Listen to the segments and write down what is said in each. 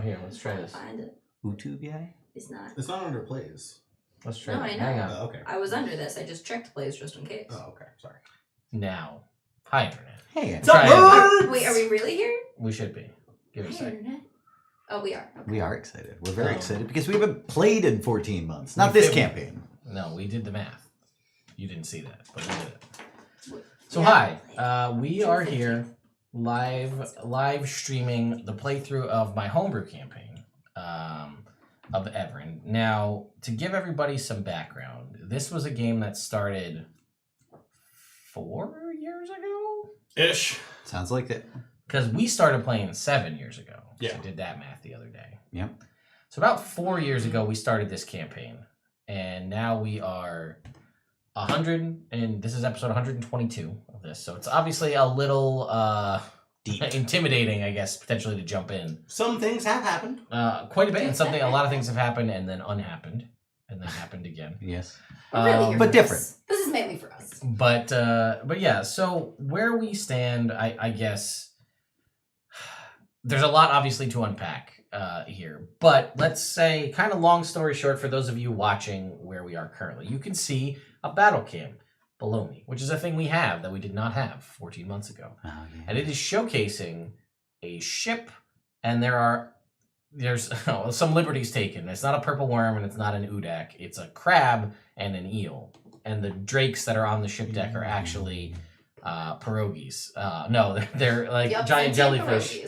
here. Let's try this. Find it. Utubi? It's not. It's not under plays. Let's try No, it. I know. Hang on. Oh, okay. I was under this. I just checked plays just in case. Oh, okay. Sorry. Now. Hi, Internet. Hey, Try it. Wait, are we really here? We should be. Give it a Hi, sec. Internet. Oh, we are. Okay. we are excited. We're very excited because we haven't played in 14 months. Not this campaign. No, we did the math. You didn't see that, but we did it. So Yeah. hi, we are here live streaming the playthrough of my homebrew campaign of Evrand. Now, to give everybody some background, this was a game that started 4 years ago? Ish. Sounds like it. Because we started playing 7 years ago. Yeah. I did that math the other day. Yep. So about 4 years ago, we started this campaign. And now we are 100, and this is episode 122 of this. So it's obviously a little intimidating, I guess, potentially to jump in. Some things have happened. Quite a bit. And a lot of things have happened and then unhappened. And then happened again. Yes. We're really here but for different. This is mainly for us. But yeah, so where we stand, I guess there's a lot obviously to unpack here. But let's say, kind of long story short, for those of you watching where we are currently, you can see a battle cam below me, which is a thing we have that we did not have 14 months ago. Oh, yeah. And it is showcasing a ship, and there's some liberties taken. It's not a purple worm and it's not an udak. It's a crab and an eel. And the drakes that are on the ship deck are actually pierogis. No, they're like giant jellyfish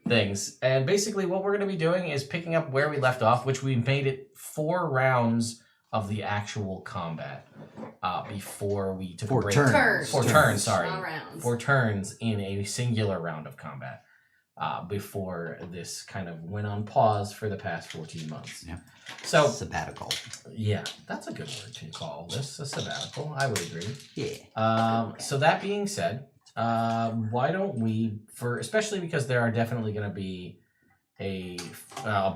things. And basically what we're going to be doing is picking up where we left off, which we made it 4 rounds of the actual combat before we took a break. 4 turns. 4 turns, sorry. Not rounds. 4 turns in a singular round of combat. Before this kind of went on pause for the past 14 months. Yeah. So, sabbatical. Yeah, that's a good word to call this, a sabbatical. I would agree. Yeah. So that being said, why don't we, especially because there are definitely going to be a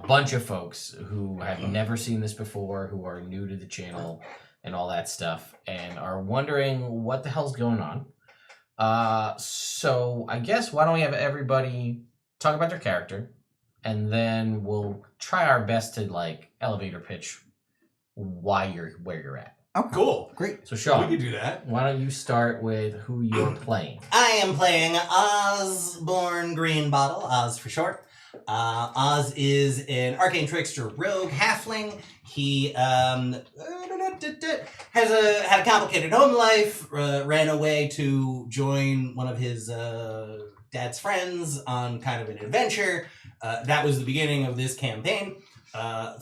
bunch of folks who have never seen this before, who are new to the channel and all that stuff, and are wondering what the hell's going on. So I guess why don't we have everybody talk about their character, and then we'll try our best to like elevator pitch why you're where you're at. Oh, Cool. great. So Sean, We could do that. why don't you start with who you're playing? I am playing Osborne Greenbottle, Oz for short. Oz is an arcane trickster rogue halfling. He had a complicated home life, ran away to join one of his dad's friends on kind of an adventure. That was the beginning of this campaign.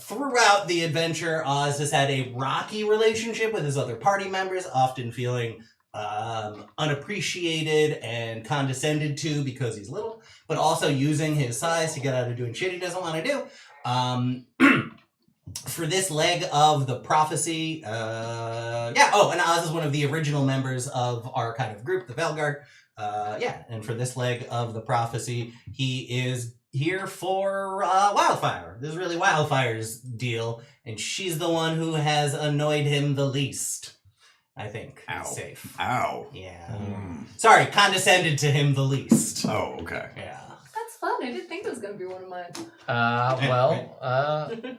Throughout the adventure, Oz has had a rocky relationship with his other party members, often feeling unappreciated and condescended to because he's little, but also using his size to get out of doing shit he doesn't want to do. For this leg of the prophecy, and Oz is one of the original members of our kind of group, the Velguard. And for this leg of the prophecy, he is here for Wildfire. This is really Wildfire's deal, and she's the one who has annoyed him the least. I think. Ow. Safe. Ow. Yeah. Sorry, condescended to him the least. Oh, okay. Yeah. That's fun. I didn't think that was going to be one of mine.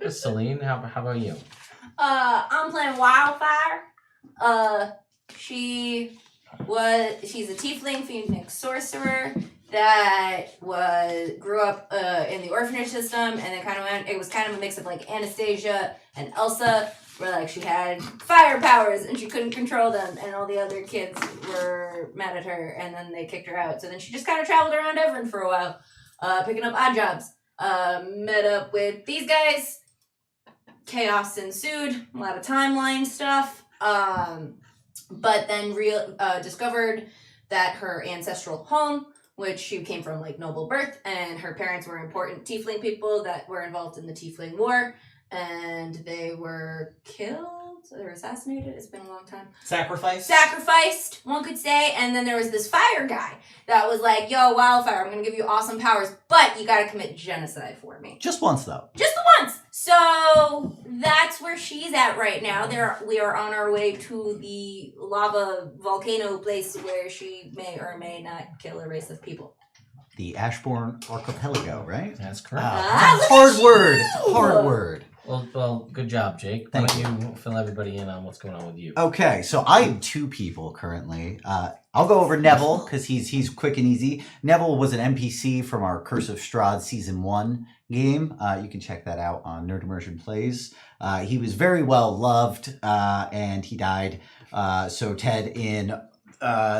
Celine, how about you? I'm playing Wildfire. She's a tiefling phoenix sorcerer that grew up in the orphanage system, and then it was kind of a mix of like Anastasia and Elsa, where like she had fire powers and she couldn't control them, and all the other kids were mad at her, and then they kicked her out. So then she just kind of traveled around Evrand for a while, picking up odd jobs. Met up with these guys. Chaos ensued, a lot of timeline stuff. But then discovered that her ancestral home, which she came from like noble birth, and her parents were important tiefling people that were involved in the tiefling war, and they were killed. They were assassinated. It's been a long time. Sacrificed, one could say. And then there was this fire guy that was like, yo, Wildfire, I'm going to give you awesome powers, but you got to commit genocide for me. Just once, though. Just the once. So that's where she's at right now. We are on our way to the lava volcano place where she may or may not kill a race of people. the Ashbourne Archipelago, right? That's correct. Hard word. Hard word. Well, good job, Jake. Why Thank don't you fill everybody in on what's going on with you? Okay, so I am 2 people currently. I'll go over Neville because he's quick and easy. Neville was an NPC from our Curse of Strahd Season 1 game. You can check that out on Nerd Immersion Plays. He was very well loved, and he died. So Ted, in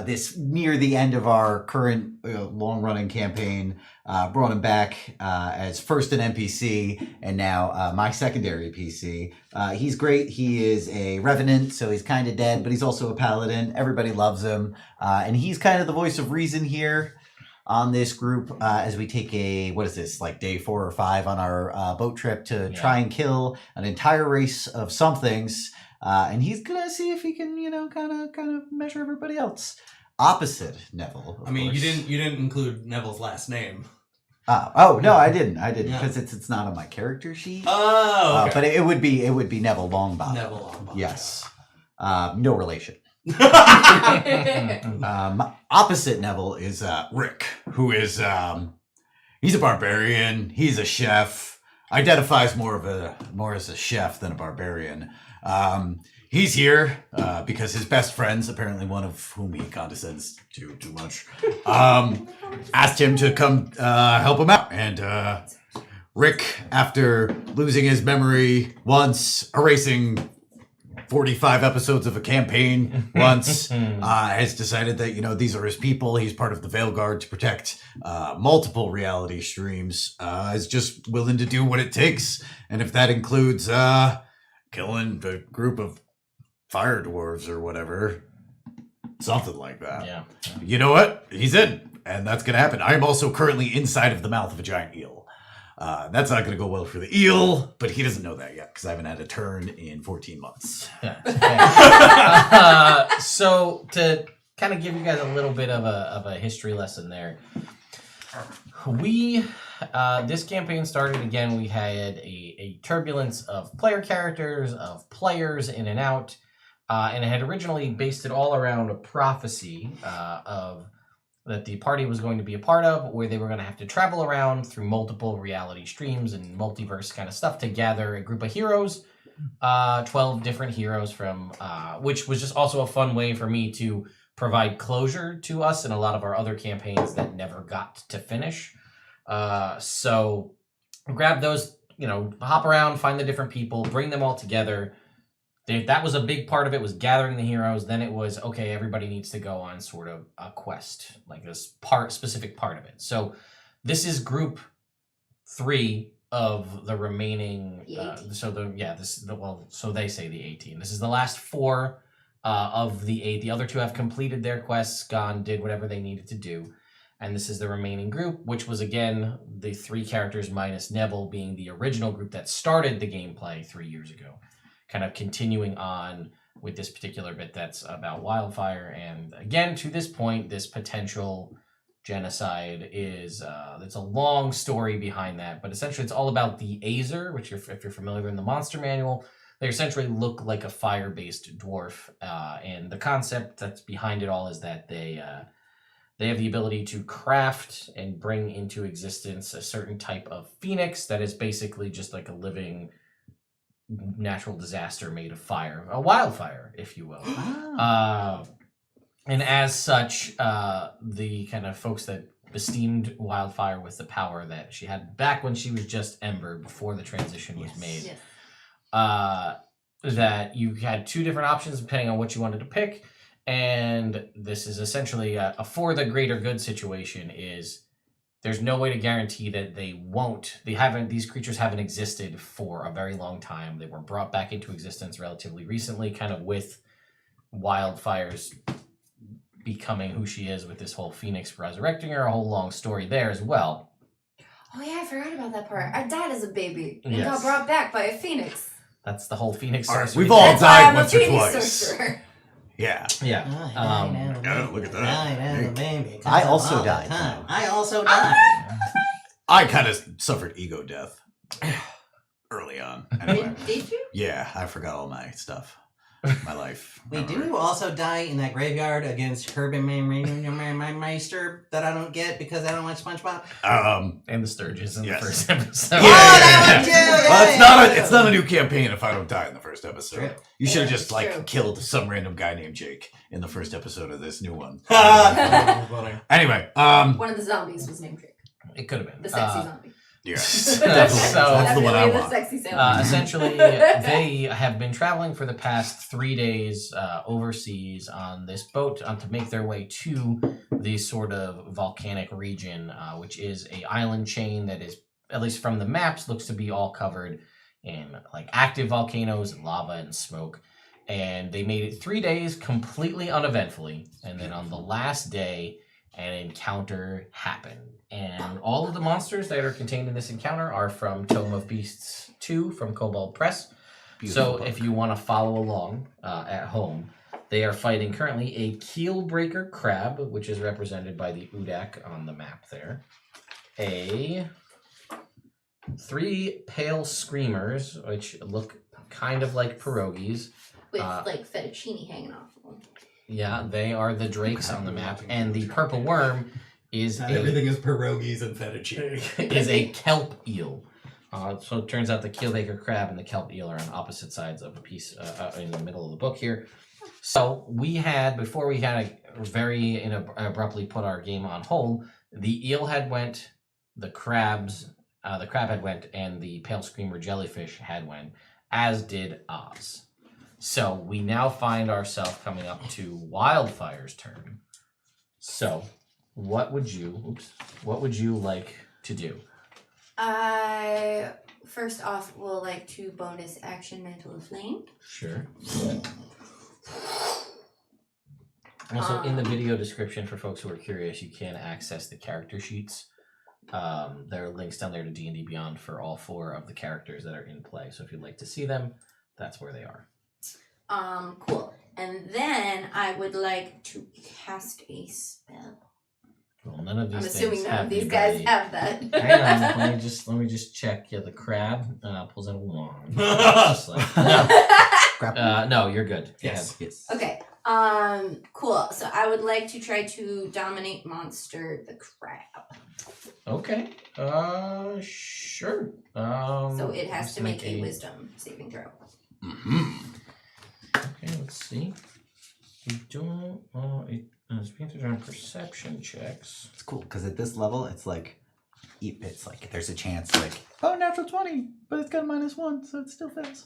this near the end of our current long-running campaign, brought him back as first an NPC and now my secondary PC. He's great. He is a revenant, so he's kind of dead, but he's also a paladin. Everybody loves him, and he's kind of the voice of reason here on this group as we take like day 4 or 5 on our boat trip to try and kill an entire race of somethings. And he's gonna see if he can, kind of measure everybody else. Opposite Neville. I mean, course. you didn't include Neville's last name. Oh no, I didn't Yeah. because it's not on my character sheet. Oh, okay. But it would be Neville Longbottom. Neville Longbottom. Yes. No relation. Opposite Neville is Rick, who is he's a barbarian. He's a chef. Identifies more as a chef than a barbarian. He's here because his best friends, apparently one of whom he condescends to too much, asked him to come help him out. And Rick, after losing his memory once, erasing 45 episodes of a campaign once, has decided that, these are his people. He's part of the Veil Guard to protect multiple reality streams. Is just willing to do what it takes. And if that includes killing a group of fire dwarves or whatever, something like that. Yeah. You know what? He's in. And that's going to happen. I'm also currently inside of the mouth of a giant eel. That's not going to go well for the eel, but he doesn't know that yet because I haven't had a turn in 14 months. Yeah. So to kind of give you guys a little bit of a history lesson there, this campaign started again. We had a turbulence of player characters, of players in and out, and it had originally based it all around a prophecy that the party was going to be a part of, where they were going to have to travel around through multiple reality streams and multiverse kind of stuff to gather a group of heroes, 12 different heroes from, which was just also a fun way for me to provide closure to us and a lot of our other campaigns that never got to finish. So grab those, hop around, find the different people, bring them all together. That was a big part of it, was gathering the heroes. Then it was, okay, everybody needs to go on sort of a quest, like this specific part of it. So this is group 3 of the remaining. So they say the 18. This is the last 4 of the 8. The other 2 have completed their quests, did whatever they needed to do. And this is the remaining group, which was, again, the 3 characters minus Neville being the original group that started the gameplay 3 years ago. Kind of continuing on with this particular bit that's about wildfire. And again, to this point, this potential genocide is, it's a long story behind that, but essentially it's all about the Azer, which if you're familiar in the monster manual, they essentially look like a fire-based dwarf. And the concept that's behind it all is that they have the ability to craft and bring into existence a certain type of phoenix that is basically just like a living natural disaster made of fire, a wildfire, if you will. And as such, the kind of folks that esteemed wildfire with the power that she had back when she was just Ember, before the transition was made, that you had 2 different options depending on what you wanted to pick. And this is essentially a for the greater good situation. Is there's no way to guarantee that these creatures haven't existed for a very long time. They were brought back into existence relatively recently, kind of with wildfire's becoming who she is with this whole Phoenix resurrecting her, a whole long story there as well. Oh yeah, I forgot about that part. I died as a baby and Yes. got brought back by a phoenix. That's the whole Phoenix All right, sorcery. we've all That's why died I'm a once or phoenix twice. sorcerer. Yeah. Yeah. Look at that. Baby, I also all the died. time. I also died. I kind of suffered ego death early on. Anyway. Did you? Yeah, I forgot all my stuff. my life. Wait, didn't you also die in that graveyard against Herbenmeister that I don't get because I don't watch SpongeBob? And the Sturgis in Yes. the first episode. Oh, that one too! Well, it's not a new campaign if I don't die in the first episode. True. You should have Yeah, just it's true. killed some random guy named Jake in the first episode of this new one. Funny. Anyway, One of the zombies was named Jake. It could have been. The sexy zombie. yeah, So- that's the one I Definitely want. The sexy zombie. Essentially, they have been traveling for the past 3 days overseas on this boat to make their way to the sort of volcanic region, which is a island chain that is, at least from the maps, looks to be all covered in like active volcanoes and lava and smoke. And they made it 3 days completely uneventfully. And then on the last day, an encounter happened. And all of the monsters that are contained in this encounter are from Tome of Beasts 2 from Kobold Press. Beautiful So if you want to follow along at home, they are fighting currently a Keelbreaker crab, which is represented by the Udak on the map there. 3 pale screamers, which look kind of like pierogies. With like fettuccine hanging off of them. Yeah, they are the drakes on the map. And the purple worm is Not a everything is pierogies and fettuccine. is a kelp eel. So it turns out the keelbaker crab and the kelp eel are on opposite sides of a piece in the middle of the book here. So before we had very abruptly put our game on hold, the eel head went, the crab head went, and the pale screamer jellyfish head went, as did Oz. So we now find ourselves coming up to Wildfire's turn. So what would you like to do? I first off will like to bonus action Mantle of Flame. Sure. Also, in the video description for folks who are curious, you can access the character sheets. There are links down there to D&D Beyond for all 4 of the characters that are in play. So if you'd like to see them, that's where they are. Cool. And then I would like to cast a spell. Well, none of these I'm things assuming none have of the these guys ability- have that. Hang on, let me just check. Yeah, the crab pulls out a wand. Just like- no, no, you're good. Go Yes. Yes. Okay. Cool. So I would like to try to dominate monster the crab. ahead. Okay. Sure. So it has let's to make a wisdom saving throw. Okay, let's see. We don't. It's being on perception checks. It's cool because at this level, it's like there's a chance natural 20, but it's got a -1, so it still fails.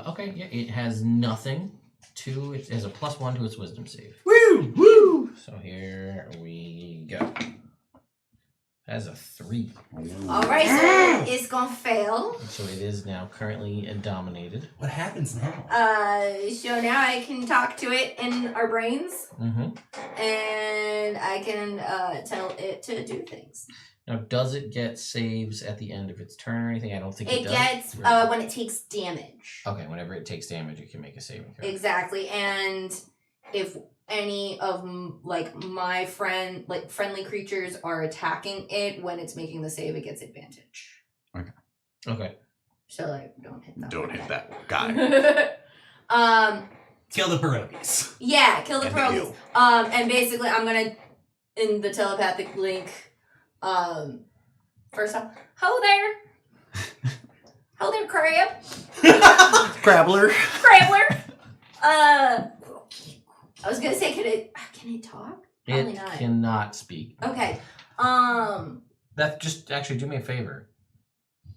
Okay, yeah, it has nothing to. It has a +1 to its wisdom save. Woo! Woo! So here we go. It has a 3. Alright, so it's gonna fail. So it is now currently dominated. What happens now? So now I can talk to it in our brains, Mm-hmm. and I can tell it to do things. Now, does it get saves at the end of its turn or anything? I don't think it It does. gets Right. when it takes damage. Okay, whenever it takes damage, it can make a saving throw. Exactly, and if any of my friendly creatures are attacking it when it's making the save, it gets advantage. Okay. So don't hit that. Don't one. hit that guy. Kill the pierogies. Yeah, kill the And the pearls. eel. And basically, I'm gonna in the telepathic link. First off, hello there. Hello there, crab. Crabbler. Crabbler. I was gonna say, can it talk? Probably It not. cannot speak. Okay. That just actually do me a favor.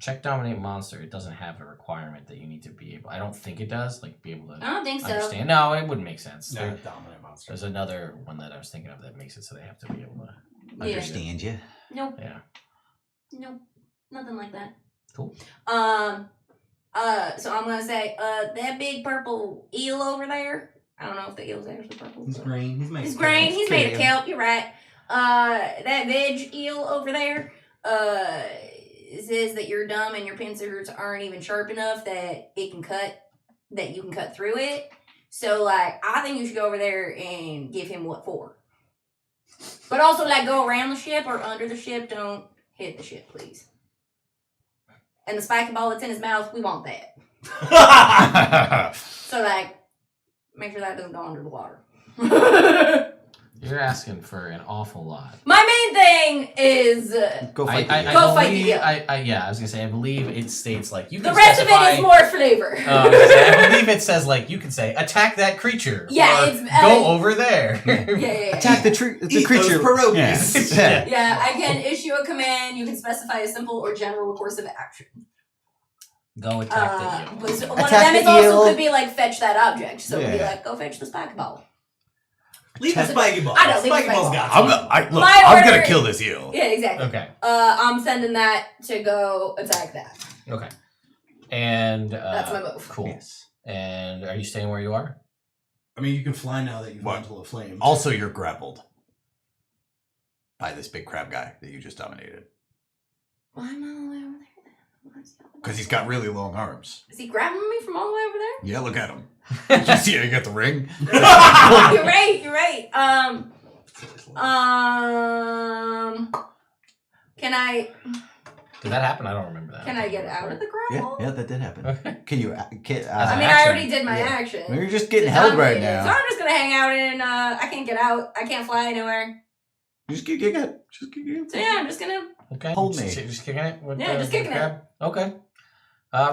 Check Dominate Monster. It doesn't have a requirement that you need to be able. I don't think it does. Like be able to I don't think so. understand. No, it wouldn't make sense. No, There- dominant monster. There's another one that I was thinking of that makes it so they have to be able to. Yeah. Understand you. Nope. Yeah. Nope. Nothing like that. Cool. So I'm gonna say, that big purple eel over there. I don't know if the eel's actually purple. He's but- green. He's made. He's of green. kelp. He's made of kelp. You're right. That veg eel over there. Says that you're dumb and your pincers aren't even sharp enough that it can cut. That you can cut through it. So I think you should go over there and give him what for. But also go around the ship or under the ship. Don't hit the ship, please. And the spiky ball that's in his mouth, we want that. So like, make sure that doesn't go under the water. You're asking for an awful lot. My main thing is Go fight the eel. Go fight the believe- eel. I was gonna say, I believe it states like you the can rest specify, of it is more flavor. I was gonna say, I believe it says like you can say attack that creature. Yeah, or it's- go over there. yeah. Attack the Eat creature. those pierogies. Yeah. Yeah, I can issue a command. You can specify a simple or general course of action. Go attack the eel. But one of Attack them the is also eel. could be like fetch that object. So it'd be Yeah. like go fetch the spike ball. Leave the spiky ball. I know, leave the Spiky spiky ball's ball. got I'm some. My order- kill this eel. Yeah, exactly. Okay. I'm sending that to go attack that. Okay. And That's my move. Cool. Yes. And are you staying where you are? I mean, you can fly now that you've What? mantled a flame. Also, you're grappled by this big crab guy that you just dominated. Why am I all the way over there then? What's the other Because one? he's got really long arms. Is he grabbing me from all the way over there? Yeah, look at him. You see how you got the ring? You're right. You're right. Can I Did that happen? I don't remember that. can I get out of the grapple? Yeah, that did happen. Okay. Can you? I an mean, action. I already did my Yeah. action. You're just getting It's held right dominated. So now. I'm just gonna hang out and I can't get out. I can't fly anywhere. Just kick it. Just kick it. So yeah, I'm just gonna Okay. Hold just, me. Just kicking it? With Yeah, just kicking it. crab? Okay.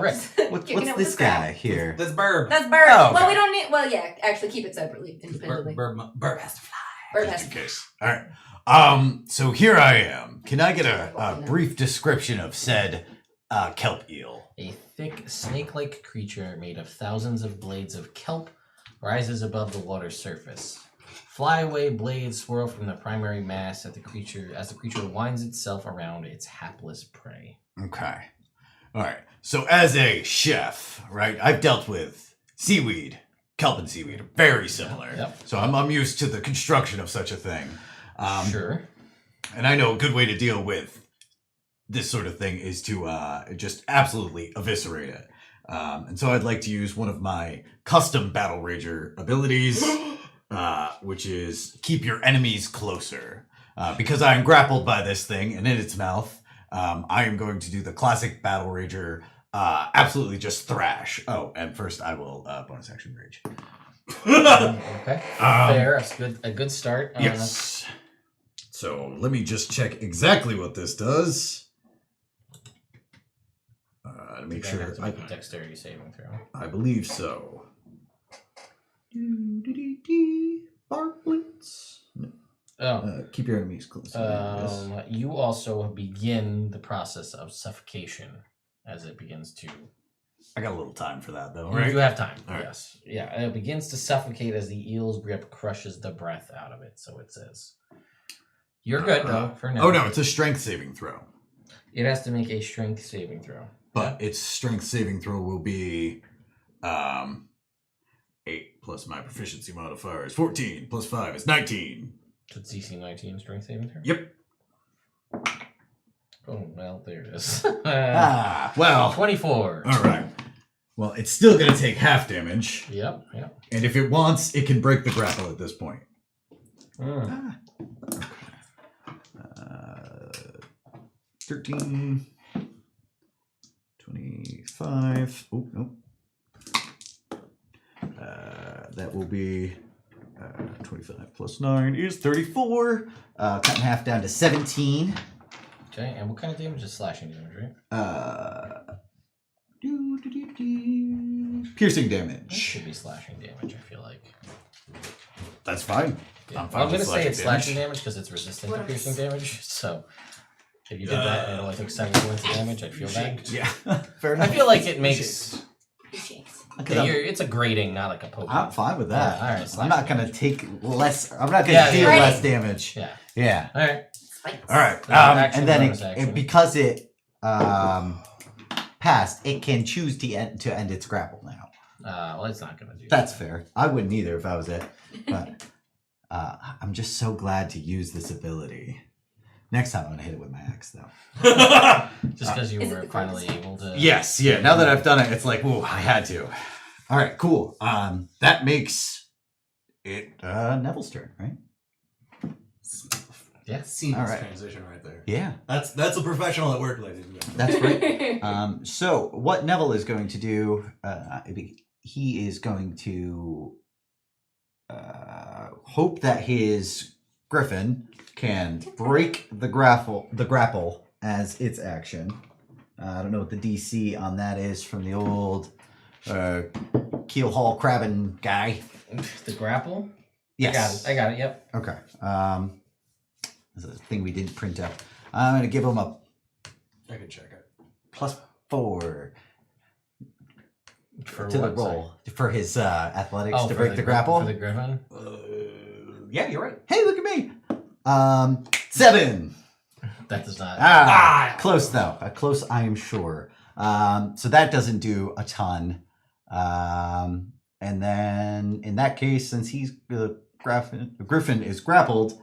Rick. What's kicking it with this the crab. guy here? This burb. That's bird. Oh, okay. Well, we don't need. Well, yeah, actually keep it separately, independently. Burb has to fly. Bird has Just to. in case. All right. So here I am. Can I get a brief description of said kelp eel? A thick, snake-like creature made of thousands of blades of kelp rises above the water's surface. Flyaway blades swirl from the primary mass as the creature winds itself around its hapless prey. Okay. All right. So as a chef, right, I've dealt with seaweed. Kelp and seaweed are very similar. Yep. So I'm used to the construction of such a thing. Sure. And I know a good way to deal with this sort of thing is to just absolutely eviscerate it. And so I'd like to use one of my custom Battle Rager abilities, which is keep your enemies closer. Because I am grappled by this thing and in its mouth, I am going to do the classic Battle Rager, absolutely just thrash. Oh, and first I will bonus action rage. Okay. Fair. That's good. A good start. Yes. So let me just check exactly what this does. To make I sure. have to make a dexterity saving throw. I believe so. Bark blitz. Oh. Keep your enemies close. You also begin the process of suffocation as it begins to. I got a little time for that though, You right? do have time. All right. Yes. Yeah. And it begins to suffocate as the eel's grip crushes the breath out of it. So it says, "You're good though for now." Oh no, it's a strength saving throw. It has to make a strength saving throw. But its strength saving throw will be 8 plus my proficiency modifier is 14 plus 5 is 19. So it's DC 19 strength saving throw. Yep. Oh well, there it is. Well. 24. All right. Well, it's still going to take half damage. Yep. Yep. And if it wants, it can break the grapple at this point. Mm. 13, 25. Oh, no. That will be 25 plus 9 is 34. Cut in half down to 17. Okay. And what kind of damage is slashing damage, right? Piercing It damage. should be slashing damage. I feel like. That's fine. Yeah. I'm fine Well, I'm with gonna say it's slashing slashing damage because it's resistant What to if piercing it's- damage. So if you did that and it only took 7 points of damage, I'd feel bad. Yeah. Fair I enough. feel like it makes. Jinx. Yeah, it's a grading, not like a poke. I'm fine with that. Yeah, all right, I'm not gonna take less. I'm not gonna Yeah, deal yeah. less damage. Yeah. Yeah. All right. Spikes. All right. Action, And then bonus action. because it passed, it can choose to end its grapple now. Well, it's not gonna do. That's that. fair. I wouldn't either if I was it. But I'm just so glad to use this ability. Next time I'm gonna hit it with my axe, though. Just because you Is it were the finally hardest? able to. Yes. Yeah. Now that I've done it, it's like, whoa, I had to. All right. Cool. That makes it Neville's turn, right? Yeah. Seamless All right. transition right there. Yeah. That's a professional at work, ladies and gentlemen. That's right. So what Neville is going to do, he is going to hope that his griffin can break the grapple as its action. I don't know what the DC on that is from the old keel haul crabbing guy. The grapple? Yes. I got it, yep. Okay. This is a thing we didn't print out. I'm going to give him a I can check it. +4 For to the what, roll for his athletics to for break the grapple. For the griffin? Yeah, you're right. Hey, look at me. 7. That does not. Close though. Close, I am sure. So that doesn't do a ton. And then in that case, since he's Griffin is grappled,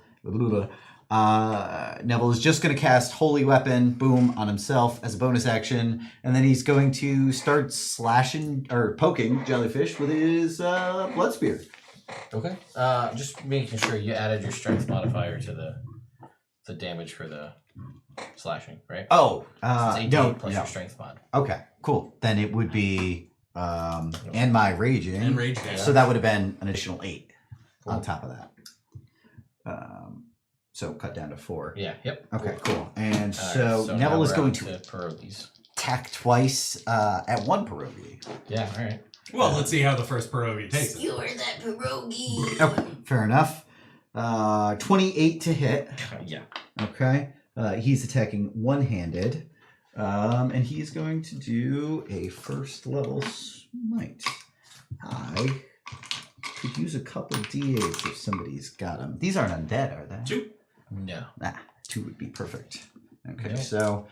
Neville is just going to cast Holy Weapon, boom, on himself as a bonus action, and then he's going to start slashing or poking Jellyfish with his blood spear. Okay. Just making sure you added your strength modifier to the damage for the slashing, right? Oh, It's 8d no, plus your strength mod. Okay, cool. Then it would be and my raging, And rage damage. so that would have been an additional 8 on Cool. top of that. So cut down to 4. Yeah, yep. Okay, cool. And All right, so now Neville is we're going on to pierogies. attack twice at 1 pierogi. Yeah, all right. Well, let's see how the first pierogi takes it. Skewer that pierogi. Okay, fair enough. 28 to hit. Yeah. Okay. He's attacking one-handed. And he's going to do a first level smite. I could use a couple d8s if somebody's got them. These aren't undead, are they? 2. No. 2 would be perfect. Okay, Yeah. so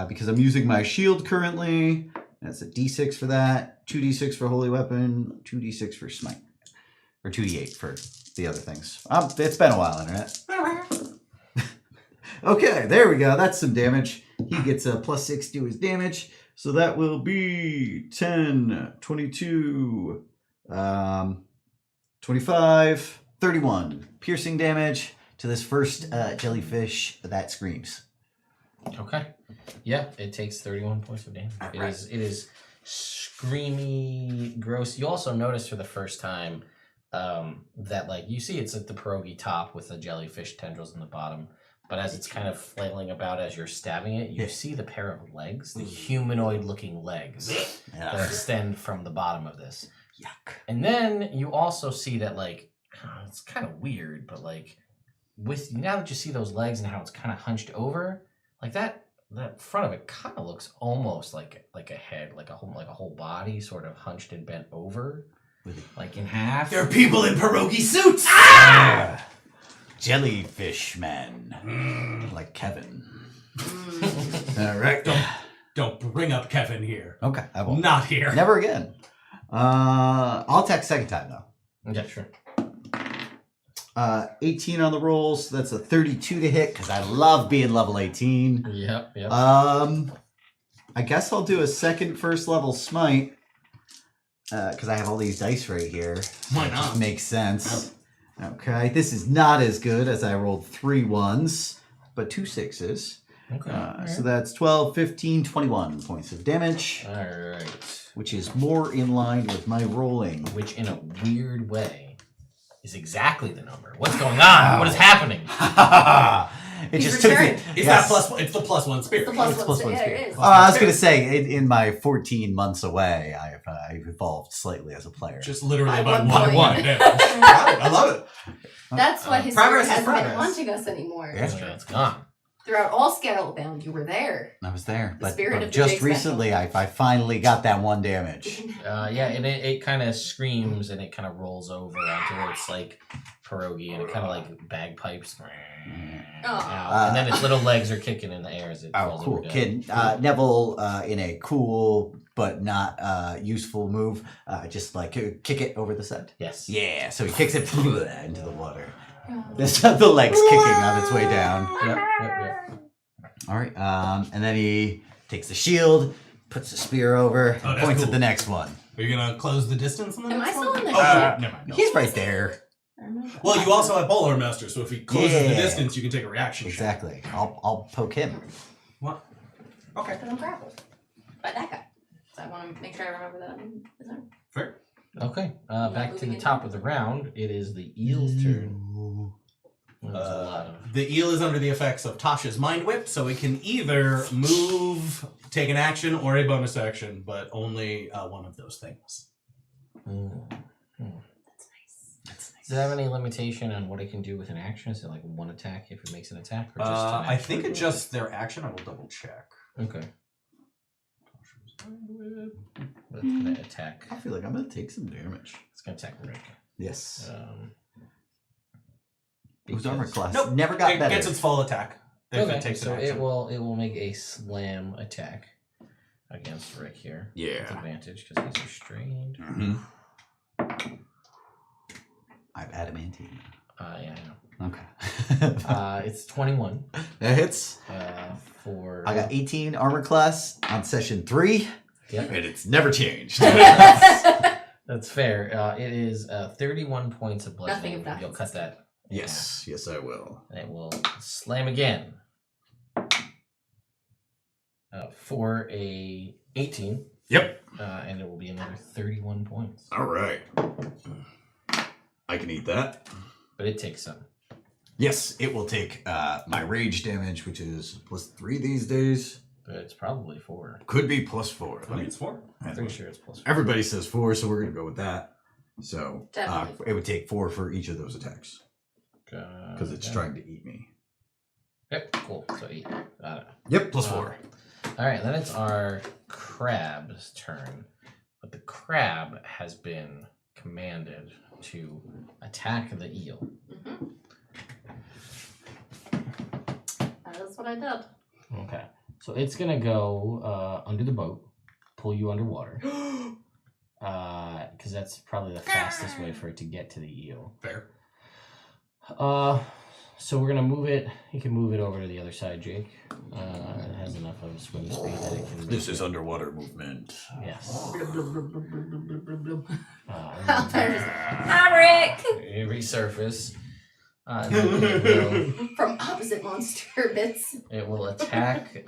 because I'm using my shield currently, that's a d6 for that, 2d6 for holy weapon, 2d6 for smite, or 2d8 for the other things. It's been a while, internet. Okay, there we go. That's some damage. He gets a +6 to his damage, so that will be 10, 22, 25, 31 piercing damage to this first jellyfish that screams. Okay. Yeah, it takes 31 points of damage. It is screamy, gross. You also notice for the first time that, like, you see it's at the pierogi top with the jellyfish tendrils in the bottom. But as it's kind of flailing about as you're stabbing it, you see the pair of legs, the humanoid-looking legs that extend from the bottom of this. Yuck. And then you also see that, like, it's kind of weird, but, like, with now that you see those legs and how it's kind of hunched over, like that front of it kind of looks almost like a head, like a whole body, sort of hunched and bent over, like in half. There are people in pierogi suits! Jellyfish man. Like Kevin. All right. Don't bring up Kevin here. Okay, I won't. Not here. Never again. I'll attack second time, though. Yeah, sure. 18 on the rolls. So that's a 32 to hit, because I love being level 18. Yep. I guess I'll do a second first level smite, because I have all these dice right here. Why It just not? makes sense. Okay, this is not as good as I rolled 3 1s, but 2 6s. Okay. So that's 12, 15, 21 points of damage, All right. which is more in line with my rolling. Which, in a weird way, is exactly the number. What's going on? What is happening? It He's just took returned. me. It's yes. It's the +1 spirit. The plus It's one. plus one Yeah, speed. it is. I was going to say, in my 14 months away, I've evolved slightly as a player. Just literally By about 1 one point. damage. I love it. That's why his Progress spirit is hasn't been progress. haunting us anymore. Yeah. It's gone. Throughout all Scalebound, you were there. I was there, The but, spirit but of the just Jake recently, I finally got that 1 damage. Yeah, and it kind of screams and it kind of rolls over onto its like pierogi and it kind of like bagpipes. And then its little legs are kicking in the air as it Oh, falls cool. over. Can Neville, in a cool but not useful move, just like kick it over the side? Yes. Yeah, so he kicks it into the water. There's the legs kicking on its way down. Yep. All right, and then he takes the shield, puts the spear over, Oh, that's points cool. at the next one. Are you gonna close the distance on the Am next I still one? in the Oh, ship? never mind. No. He's right there. I remember. Well, you also have Polar Master, so if he closes the Yeah. distance, you can take a reaction shot. Exactly. I'll poke him. What? Okay. Because I'm grappled by that guy. So I want to make sure I remember that. Is that Fair. Okay, back to the moving top in. of the round. It is the eel's turn. There's a lot of... The eel is under the effects of Tasha's Mind Whip, so it can either move, take an action, or a bonus action, but only one of those things. That's nice. Does it have any limitation on what it can do with an action? Is it like one attack if it makes an attack? Or just an I action? think it's just their action. I will double check. Okay. That's gonna attack. I feel like I'm gonna take some damage. It's gonna attack Rick. Yes. Because- Whose armor class Nope. never got It better. gets its full attack. If Okay, it takes so an action. it will make a slam attack against Rick here. With Yeah. advantage because he's restrained. Mm-hmm. I have adamantium. Yeah, I know. Okay. It's 21 That hits. for. I got 18 armor class on session 3, Yep. and it's never changed. That's fair. It is 31 points of Nothing bludgeoning. of that. You'll cut that. Yes, yes, I will. And it will slam again. For a 18. Yep. And it will be another 31 points. All right. I can eat that. But it takes some. Yes, it will take my rage damage, which is +3 these days. But it's probably 4. Could be +4. I think it's 4. I'm pretty sure it's plus 4. Everybody says 4, so we're gonna go with that. So Definitely. it would take 4 for each of those attacks because it's Yeah. trying to eat me. Yep, cool. So 8. Got it. Yep, +4. All right, then it's our crab's turn. But the crab has been commanded to attack the eel. That's what I did. Okay. So it's going to go under the boat, pull you underwater. Because that's probably the fastest way for it to get to the eel. Fair. So we're gonna move it. You can move it over to the other side, Jake. It has enough of swim speed that it can. This is underwater movement. Yes. Out there just, hi, Rick! You resurface. And then it will, From opposite monster bits. it will attack. It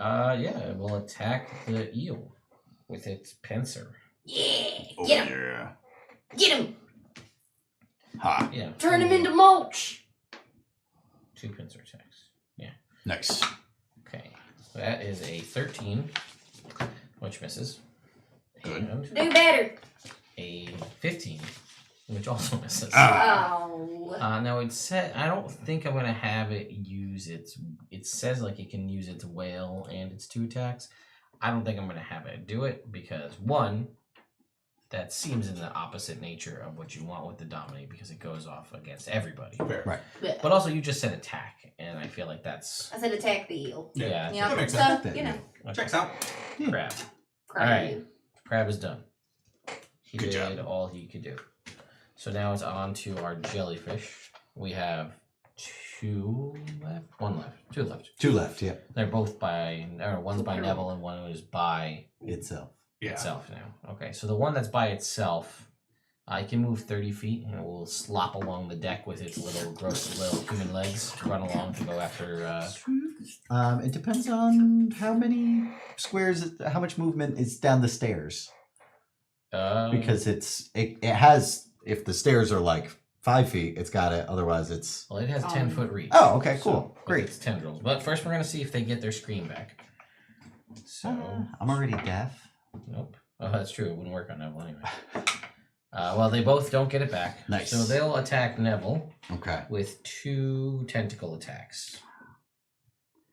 will attack the eel with its pincer. Yeah! Oh, Get him! yeah. Get him! Ha. Yeah. Turn him into mulch! 2 pincer attacks. Yeah. Nice. Okay. So that is a 13, which misses. Good. And Do better! a 15, which also misses. Oh. Now it said I don't think I'm gonna have it use its. It says like it can use its whale and its 2 attacks. I don't think I'm gonna have it do it because one, that seems in the opposite nature of what you want with the dominate because it goes off against everybody. Fair. Right. But also you just said attack, and I feel like that's I said attack the eel. yeah. Yeah, that makes so, sense. you know. Okay. Checks out. Crab. Crab All right. you. Crab is done. He Good did job. all he could do. So now it's on to our jellyfish. We have 2 left, 1 left, 2 left. 2 left, yep. They're both by, or one's by Neville and one is by Itself. Yeah. itself now. Okay, so the one that's by itself, it can move 30 feet and it will slop along the deck with its little gross little human legs to run along to go after. It depends on how many squares, how much movement is down the stairs. Because it has, if the stairs are like 5 feet, it's got it. Otherwise, it's. Well, it has 10-foot reach. Oh, okay, cool. So, with Great. its tendrils. But first, we're gonna see if they get their scream back. So I'm already deaf. nope. Oh, that's true. It wouldn't work on Neville anyway. Well, they both don't get it back. Nice. So they'll attack Neville Okay. with 2 tentacle attacks.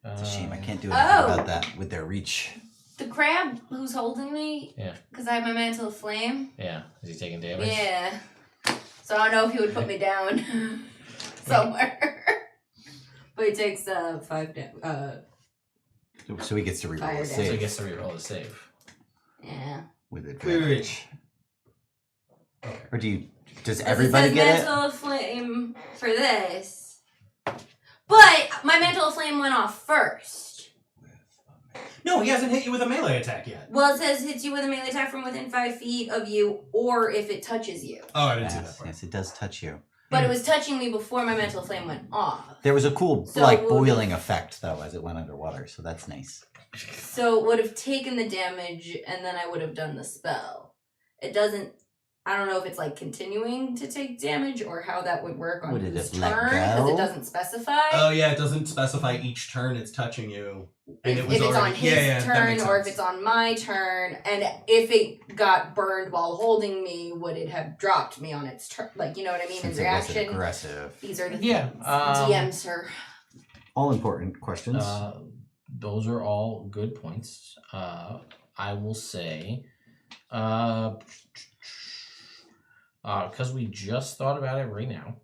It's a shame I can't do anything Oh. about that with their reach. The crab who's holding me, Yeah. because I have my mantle of flame. Yeah. Is he taking damage? Yeah. So I don't know if he would put me down somewhere. But he takes 5 damage. So he gets to reroll Fire a So he save gets to reroll the save. Yeah. with Clear advantage. reach. Or does 'Cause everybody it says get it? mantle of flame for this. But my mantle of flame went off first. No, he hasn't hit you with a melee attack yet. Well, it says hits you with a melee attack from within 5 feet of you, or if it touches you. Oh, I didn't see that Yes, part. yes, it does touch you. but it was touching me before my mental flame went off. There was a cool So like would- boiling effect though as it went underwater, so that's nice. So it would have taken the damage, and then I would have done the spell. It doesn't. I don't know if it's like continuing to take damage or how that would work on Would it whose have let turn because go? it doesn't specify. Oh yeah, it doesn't specify each turn it's touching you. And if, it was if it's already, on his that turn makes or if sense. it's on my turn, and if it got burned while holding me, would it have dropped me on its turn? Like, you know what I mean? Since in it wasn't reaction. aggressive. These are the Yeah, things. um, DM, sir. All important questions. Those are all good points. I will say, because we just thought about it right now,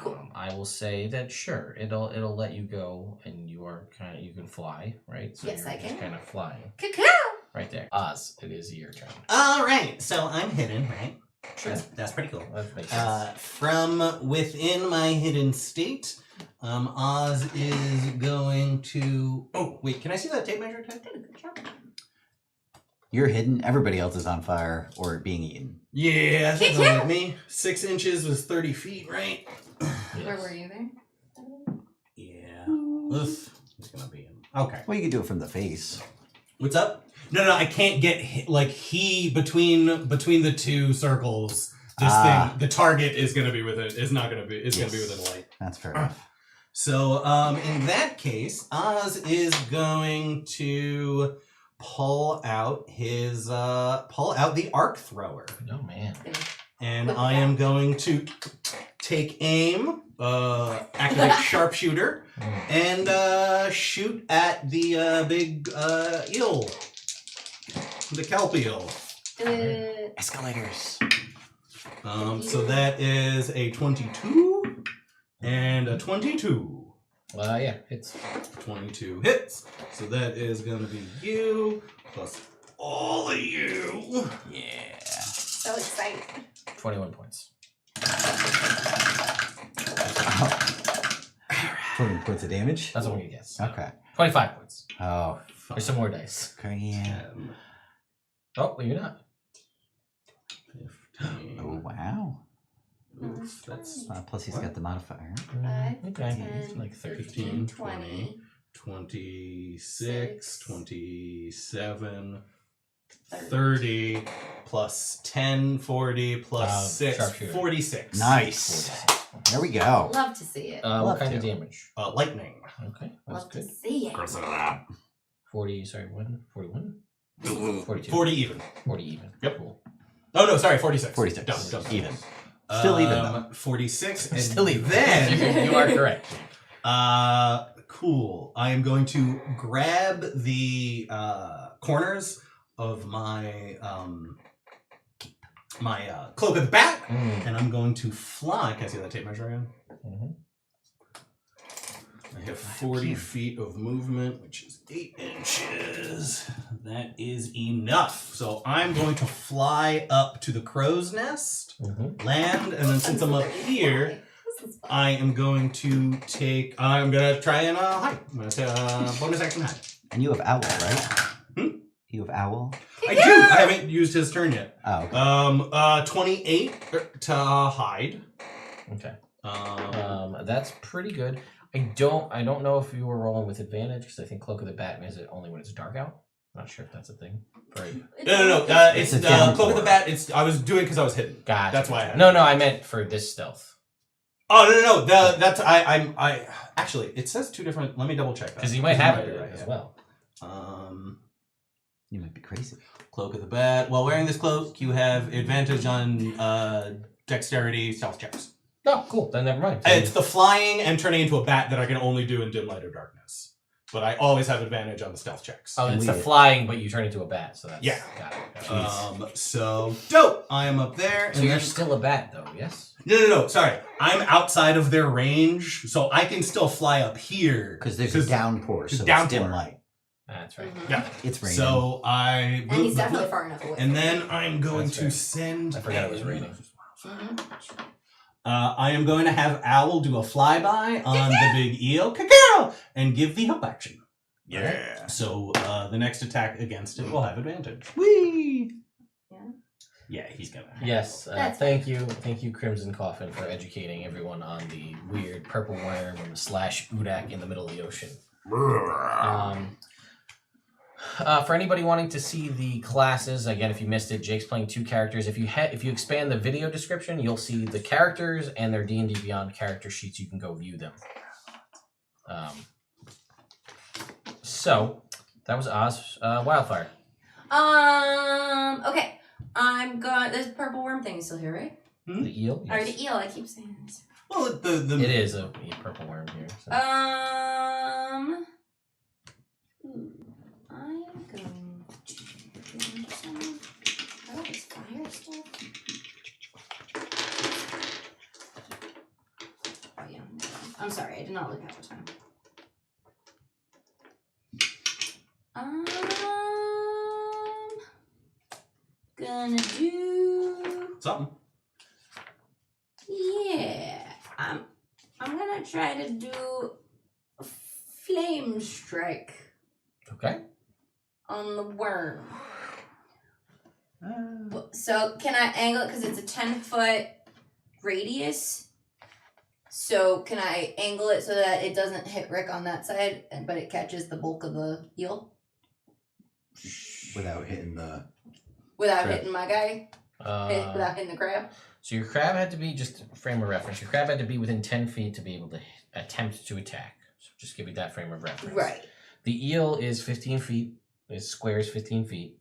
Cool. I will say that sure, it'll let you go, and you can fly, right? So Yes, you're I just can. kind of flying Cacao! right there. Oz, it is your turn. All right, so I'm hidden, right? Sure. That's pretty cool. That makes sense. From within my hidden state, Oz is going to. Oh wait, can I see that tape measure tag? Did a good job. You're hidden. Everybody else is on fire or being eaten. Yeah, that's Yeah. like me. 6 inches was 30 feet, right? Where were you there? Yeah. Oof. It's gonna be in. Okay. Well, you could do it from the face. What's up? No, I can't get between the two circles. This thing, the target is gonna be within. Is not gonna be. It's gonna be Yes. within light. That's fair enough. So, in that case, Oz is going to pull out the arc thrower, Oh man. and Put I it am out. going to take aim, activate sharpshooter, and shoot at the big eel, the kelp eel. Escalators. So that is a 22 and a 22. Yeah, it's 22 hits. So that is going to be you plus all of you. Yeah. So excited. 21 points. 20 points of damage. That's what we guess. Okay. 25 points. Oh. There's some more dice. Okay, yeah. 10, Oh, well, you're not. 15. Oh, wow. Oof, that's Plus he's got the modifier. 5, Okay. 10, It's like 15, 13. 20, 26, 27, 30. 30, plus 10, 40, plus 6, sharpshooter. 46. Nice. There we go. Love to see it. What Love kind of to. damage? Lightning. Okay, that's Love to good. see it. 40, sorry, 41? 42. 40 even. 40 even. Yep. Cool. Oh no, sorry, 46. 46. Dumb. Even. Still even, though. 46 and Still even. then you are correct. cool. I am going to grab the corners of my cloak of the bat, and I'm going to fly. Can I see that tape measure again? Mhm. I have 40 feet of movement, which is 8 inches. That is enough. So I'm going to fly up to the crow's nest, land, and then since I'm up here, This is fun. I am going to I'm going to try and hide. I'm going to bonus action hide. And you have owl, right? You have owl? I do. I haven't used his turn yet. Oh, okay. 28 to hide. Okay. Um, That's pretty good. I don't know if you were rolling with advantage because I think Cloak of the Bat is it only when it's dark out. Not sure if that's a thing. Right. no. It's It's a down Cloak of the four. Bat. I was doing because I was hidden. Gotcha. That's why I had No, it. I meant for this stealth. Oh no. That's I actually it says two different. Let me double check that Because you might have be it right, as yeah. well. You might be crazy. Cloak of the Bat. While wearing this cloak, you have advantage on dexterity stealth checks. Oh, cool. Then never mind. It's the flying and turning into a bat that I can only do in dim light or darkness. But I always have advantage on the stealth checks. Oh, it's the Weird. flying, but you turn into a bat. So that's Yeah. Got it. So dope. I am up there. So and you're then- still a bat, though. Yes. No. Sorry, I'm outside of their range, so I can still fly up here Because there's a downpour, so downpour. it's dim light. That's right. Mhm. Yeah. It's raining. So I. And he's definitely far enough away. And then I'm going That's to fair. send. I forgot it was raining. Mhm. I am going to have Owl do a flyby on the big eel, cacao, and give the help action. Yeah. So the next attack against it will have advantage. Whee! Yeah, he's gonna. Yes, That's thank you, Crimson Coffin, for educating everyone on the weird purple worm / Udak in the middle of the ocean. For anybody wanting to see the classes, again, if you missed it, Jake's playing 2 characters. If you expand the video description, you'll see the characters and their D&D Beyond character sheets. You can go view them. So that was Oz Wildfire. Okay. I'm going. This purple worm thing is still here, right? The eel. Or Yes. the eel. I keep saying this. Well, the It is a purple worm here. So. I'm going to some. Oh, this fire stuff. Oh yeah. I'm sorry. I did not look at the time. Gonna do. something. Yeah, I'm gonna try to do a flame strike Okay. on the worm. So can I angle it because it's a 10-foot radius? So can I angle it so that it doesn't hit Rick on that side, but it catches the bulk of the eel Without hitting the. without Crab. hitting my guy, without hitting the crab? So your crab had to be, just frame of reference, your crab had to be within 10 feet to be able to attempt to attack. So just give you that frame of reference. Right. The eel is 15 feet. Its square is 15 feet.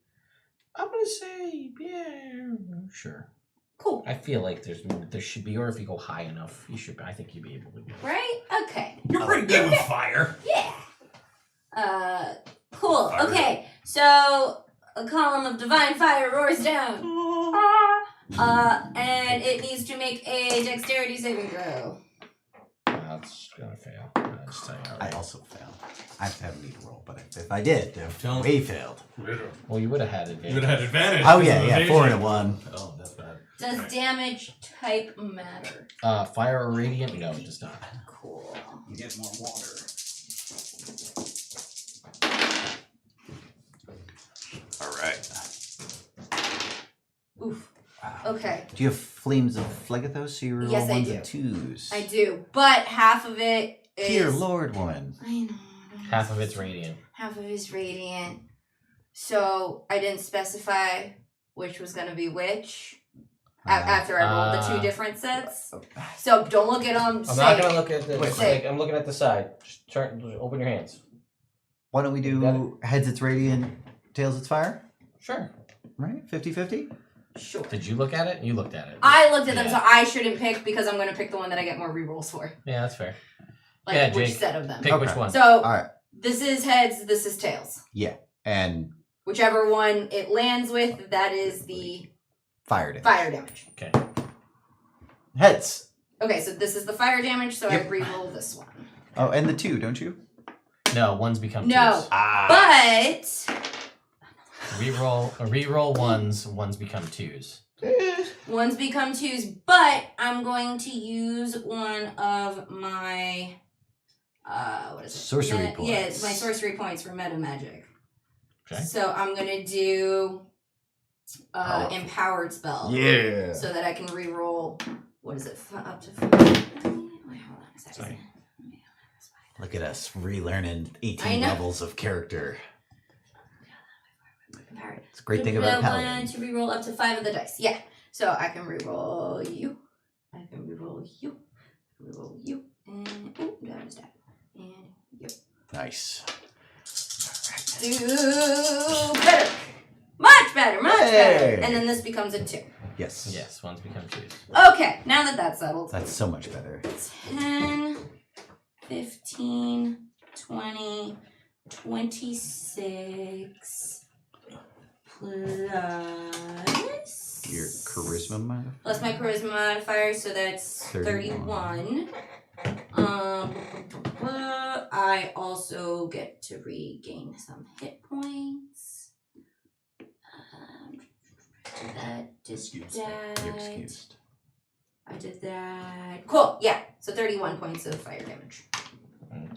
I'm going to say, yeah, sure. Cool. I feel like there should be, or if you go high enough, you should. I think you'd be able to do it. Right? Okay. You're pretty good with fire. Yeah. Cool. Fire. Okay. So a column of divine fire roars down. And it needs to make a dexterity saving throw. That's going to fail. I'll just tell you I already. also failed. I have need to roll, but if I did, Don't. we failed. Well, you would have had You advantage. would have had advantage. Oh because yeah, of yeah, evasion. 4 and a 1. Oh, that's bad. Does damage type matter? Fire or radiant? No, it does not. Cool. You get more water. All right. Oof. Wow. Okay. Do you have flames of Phlegethos? So you roll Yes, I ones do. and twos. I do, but half of it is. Dear Lord, woman. I know. Half of it's radiant. Half of it is radiant. So I didn't specify which was going to be which. After I rolled the 2 different sets. So don't look at them. I'm not going to look at the. Wait. I'm looking at the side. Just open your hands. Why don't we Got do heads it's radiant, tails it's fire? Sure. Right? 50-50? Sure. Did you look at it? You looked at it. I looked at them, Yeah. so I shouldn't pick because I'm going to pick the one that I get more rerolls for. Yeah, that's fair. Like Yeah, which Jake. set of them. Pick which Okay. one. So All right. this is heads, this is tails. And Whichever one it lands with, that is the fire damage. fire damage. Okay. Heads. Okay, so this is the fire damage, so Yep. I reroll this one. Oh, and the 2, don't you? No, ones become No. twos. But Reroll ones become twos. ones become 2s, but I'm going to use one of my what is it? Sorcery Yeah, points. it's my sorcery points for meta magic. Okay. So I'm gonna do Powerful. empowered spell. Yeah. So that I can reroll. What is it? Up to 5. Wait, hold on a second. Sorry. Look at us relearning I 18 know. levels of character. Empowered. It's a great thing about One Paladin. to reroll up to 5 of the dice. Yeah. So I can reroll you. I can reroll you. I can reroll you. And oh, that was that. And you. Nice. Do better. Much better. Much better. Hey. And then this becomes a 2. Yes. Yes, ones become twos. Okay. Now that that's settled. That's so much better. 10, 15, 20, 26 plus Your charisma modifier? plus my charisma modifier, so that's 31. I also get to regain some hit points. That did Excused. that. You're excused. I did that. Cool. Yeah. So 31 points of fire damage.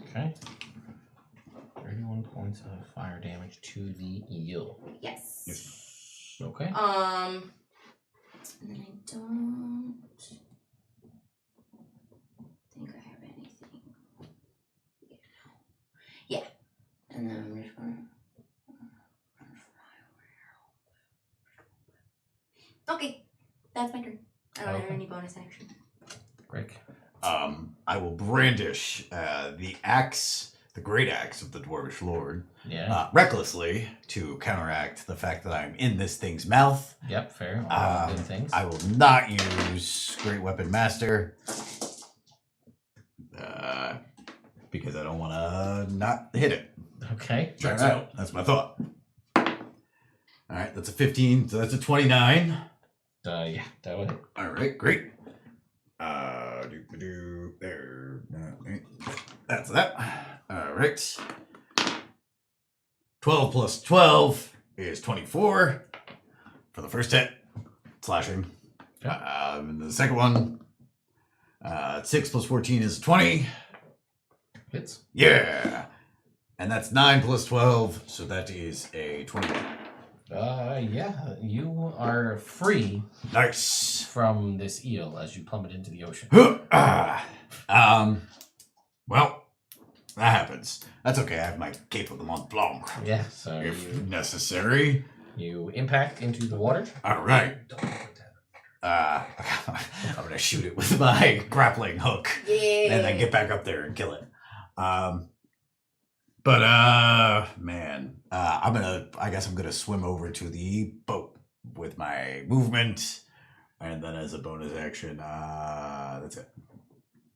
Okay. 31 points of fire damage to the eel. Yes. Okay. don't think I have anything. Yeah. And then I'm just gonna fly over here. Okay, that's my turn. I don't have any bonus action. Rick. I will brandish the axe, the great axe of the Dwarvish Lord, recklessly to counteract the fact that I'm in this thing's mouth. Yep, fair. All good things. I will not use Great Weapon Master because I don't want to not hit it. Okay. Checks All right, out. that's my thought. All right, that's a 15, so that's a 29. Yeah, that would hit. All right, great. There. That's that. All right. 12 plus 12 is 24 for the first hit. Slashing. Okay. And the second one, 6 plus 14 is 20. Hits. Yeah. And that's 9 plus 12, so that is a 21. Yeah, you are free Nice. from this eel as you plummet into the ocean. Well, that happens. That's okay. I have my Cape of the Mont Blanc, Yeah, so if necessary. you impact into the water. All right. I'm gonna shoot it with my grappling hook, Yeah. and then get back up there and kill it. Man, I guess I'm gonna swim over to the boat with my movement, and then as a bonus action, that's it.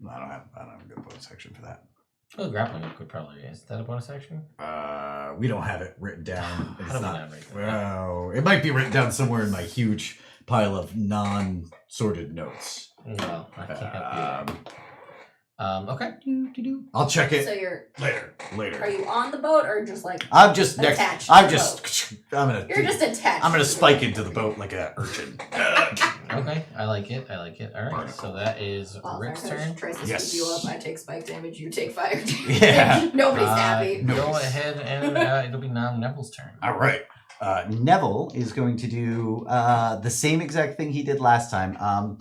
I don't have a good bonus action for that. Oh, grappling hook would probably. Is that a bonus action? We don't have it written down. How It's do we not. not write that? Well, it might be written down somewhere in my huge pile of non-sorted notes. Well, I can't help you there. Okay. I'll check it So you're. later. Are you on the boat or just like? I'm just next. Attached to I'm the just. I'm gonna. You're just attached. I'm gonna spike into the boat like a urchin. Okay, I like it. All right, so that is Rick's turn. Tries to Yes. scoop you up. I take spike damage. You take fire damage. Yeah. Nobody's happy. no. Go ahead and it'll be now Neville's turn. All right. Neville is going to do the same exact thing he did last time.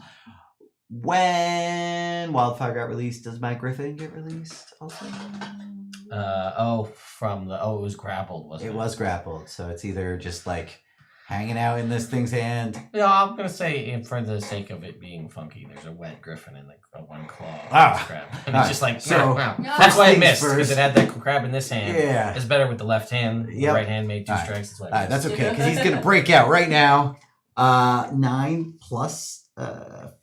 When Wildfire got released, does my Griffin get released also? It was grappled, wasn't it? It was grappled, so it's either just like hanging out in this thing's hand. Yeah, I'm gonna say, for the sake of it being funky, there's a wet griffin in the one claw. Ah. Crab. And Ah. it's just like, So- wow. No. That's why I Things missed, because first. it had that crab in this hand. Yeah. It's better with the left hand. The Yep. right hand made two All right. strikes. That's why All I right, missed. that's okay, because he's going to break out right now. 9 plus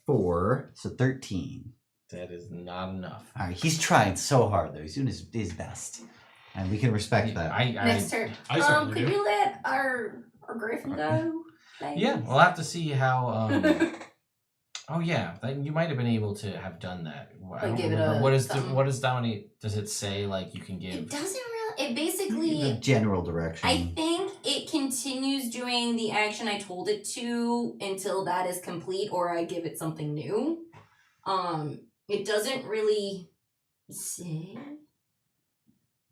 4, so 13. That is not enough. All right, he's trying so hard, though. He's doing his best. And we can respect that. Next turn. I certainly Could do. you let our griffin go? Thanks. Yeah, we'll have to see how. Oh yeah, you might have been able to have done that. I don't give it remember. a What is something. what does dominate? Does it say like you can It give? doesn't really. It The basically. general direction. I think it continues doing the action I told it to until that is complete, or I give it something new. It doesn't really say.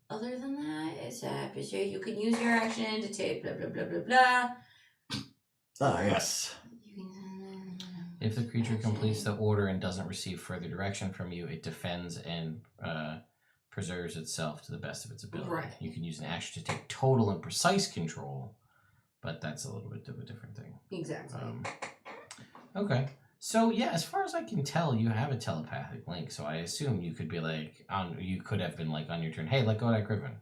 Other than that, it's you can use your action to take blah blah blah blah blah. Yes. If the creature completes the order and doesn't receive further direction from you, it defends and preserves itself to the best of its ability. Right. You can use an action to take total and precise control, but that's a little bit of a different thing. Exactly. Okay. So yeah, as far as I can tell, you have a telepathic link. So I assume you could be like you could have been like on your turn, hey, let go of that griffin.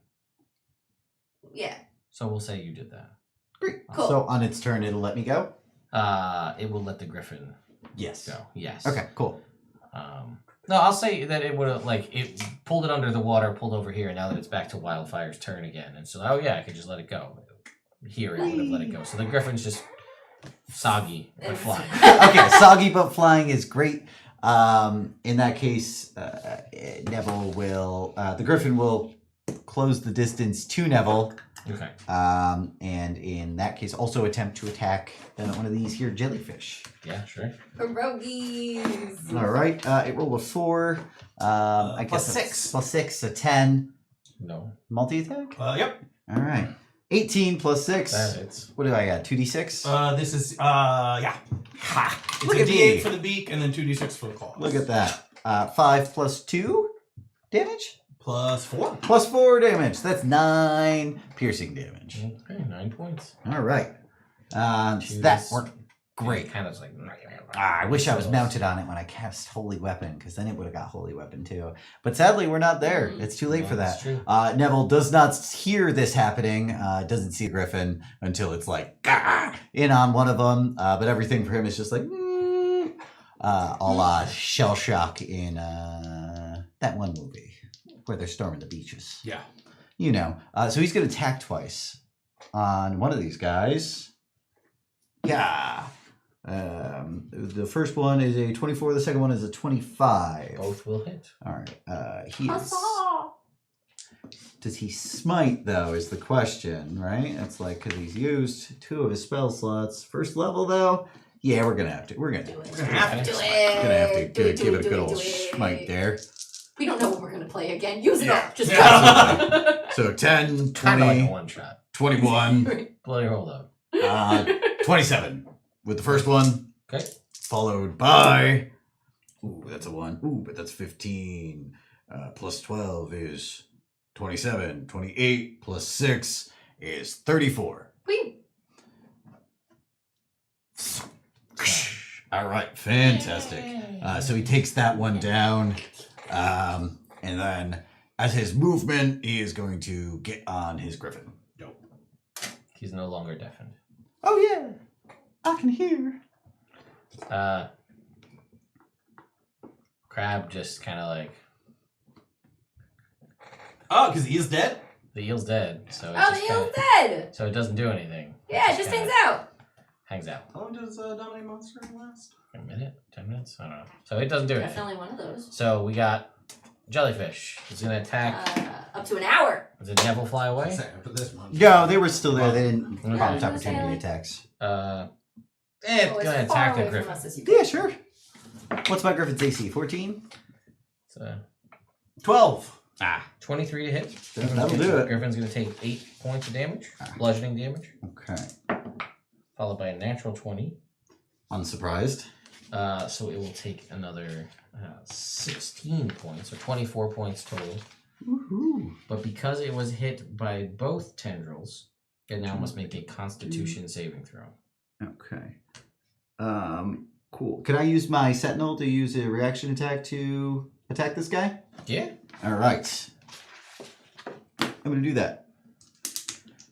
Yeah. So we'll say you did that. Great. Cool. So on its turn, it'll let me go? It will let the griffin Yes. go. Yes. Okay, cool. No, I'll say that it would have it pulled it under the water, pulled over here, and now that it's back to Wildfire's turn again, and so I could just let it go. Here it would have let it go. So the griffin's just soggy but flying. Okay, soggy but flying is great. In that case, Neville will the Griffin will close the distance to Neville. Okay. And in that case, also attempt to attack one of these here jellyfish. Yeah, sure. Pierogies. All right, it rolled a 4. I Plus guess 6. Plus 6, a 10. No. Multi-attack? Yep. All right. 18 plus 6. That hits. What do I got? 2d6? This is, yeah. Ha! It's Look a at D8 me. for the beak and then 2d6 for the claws. Look at that. 5 plus 2 damage? Plus 4. Plus 4 damage. That's 9 piercing damage. Okay, 9 points. All right. That Choose- worked great. Kind of like. I wish I was mounted on it when I cast Holy Weapon, because then it would have got Holy Weapon too. But sadly, we're not there. It's too late for that. That's true. Neville does not hear this happening. Doesn't see Griffin until it's like "Gah!" in on one of them. But everything for him is just like a la Shell Shock in that one movie where they're storming the beaches. Yeah. You know. So he's going to attack twice on one of these guys. Yeah. The first one is a 24. The second one is a 25. Both will hit. All right. He is. Huzzah! Does he smite though? Is the question, right? It's like because he's used 2 of his spell slots. First level though, yeah, we're gonna have to. We're gonna Do it. We're gonna have Do to. it. gonna have to Do it, give it a do good it, old do it. smite there. We don't know when we're gonna play again. Use it Yeah. up. Just Yeah. go. So 10, Kind of like 20, a one shot. 21, Blow your hold up. 27 with the first one. Okay. Followed by. Ooh, that's a 1. Ooh, but that's 15. Plus 12 is 27. 28 plus 6 is 34. Whee! All right, fantastic. So he takes that one down, and then as his movement, he is going to get on his griffin. He's no longer deafened. Oh yeah, I can hear. Crab just kind of like Oh, because he is dead? the eel's dead, so it Oh, just the kinda, eel's dead. so it doesn't do anything. Yeah, it just kinda hangs out. Hangs out. How long does Dominate Monster last? A minute, 10 minutes. I don't know. So it doesn't do anything. Definitely one of those. So we got jellyfish. He's gonna attack. Up to an hour. Did Neville fly away? After this one. No, they were still there. They didn't Okay. prompt Yeah. opportunity attacks. Oh, It's as gonna far attack the away from griffin. us as you can. Yeah, sure. What's my griffin's AC? 14. So 12. 23 to hit. That'll do it. Griffin's gonna take 8 points of damage, bludgeoning damage, Okay. followed by a natural 20. Unsurprised. So it will take another 16 points, or 24 points total. Woohoo. But because it was hit by both tendrils, it now must make a Constitution saving throw. Okay. Cool. Can I use my Sentinel to use a reaction attack to attack this guy? Yeah. All right. I'm going to do that.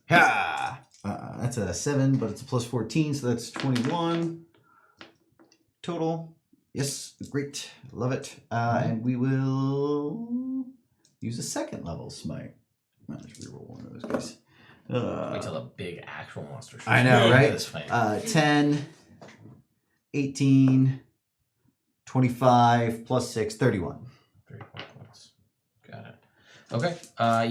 Ha! That's a 7, but it's a plus 14, so that's 21 total. Yes, great. Love it. And we will use a second level smite. I'll just reroll one of those guys. Wait till the big actual monster shows I know, up. right? This fight. 10, 18, 25, plus 6, 31. 31 points. Got it. Okay.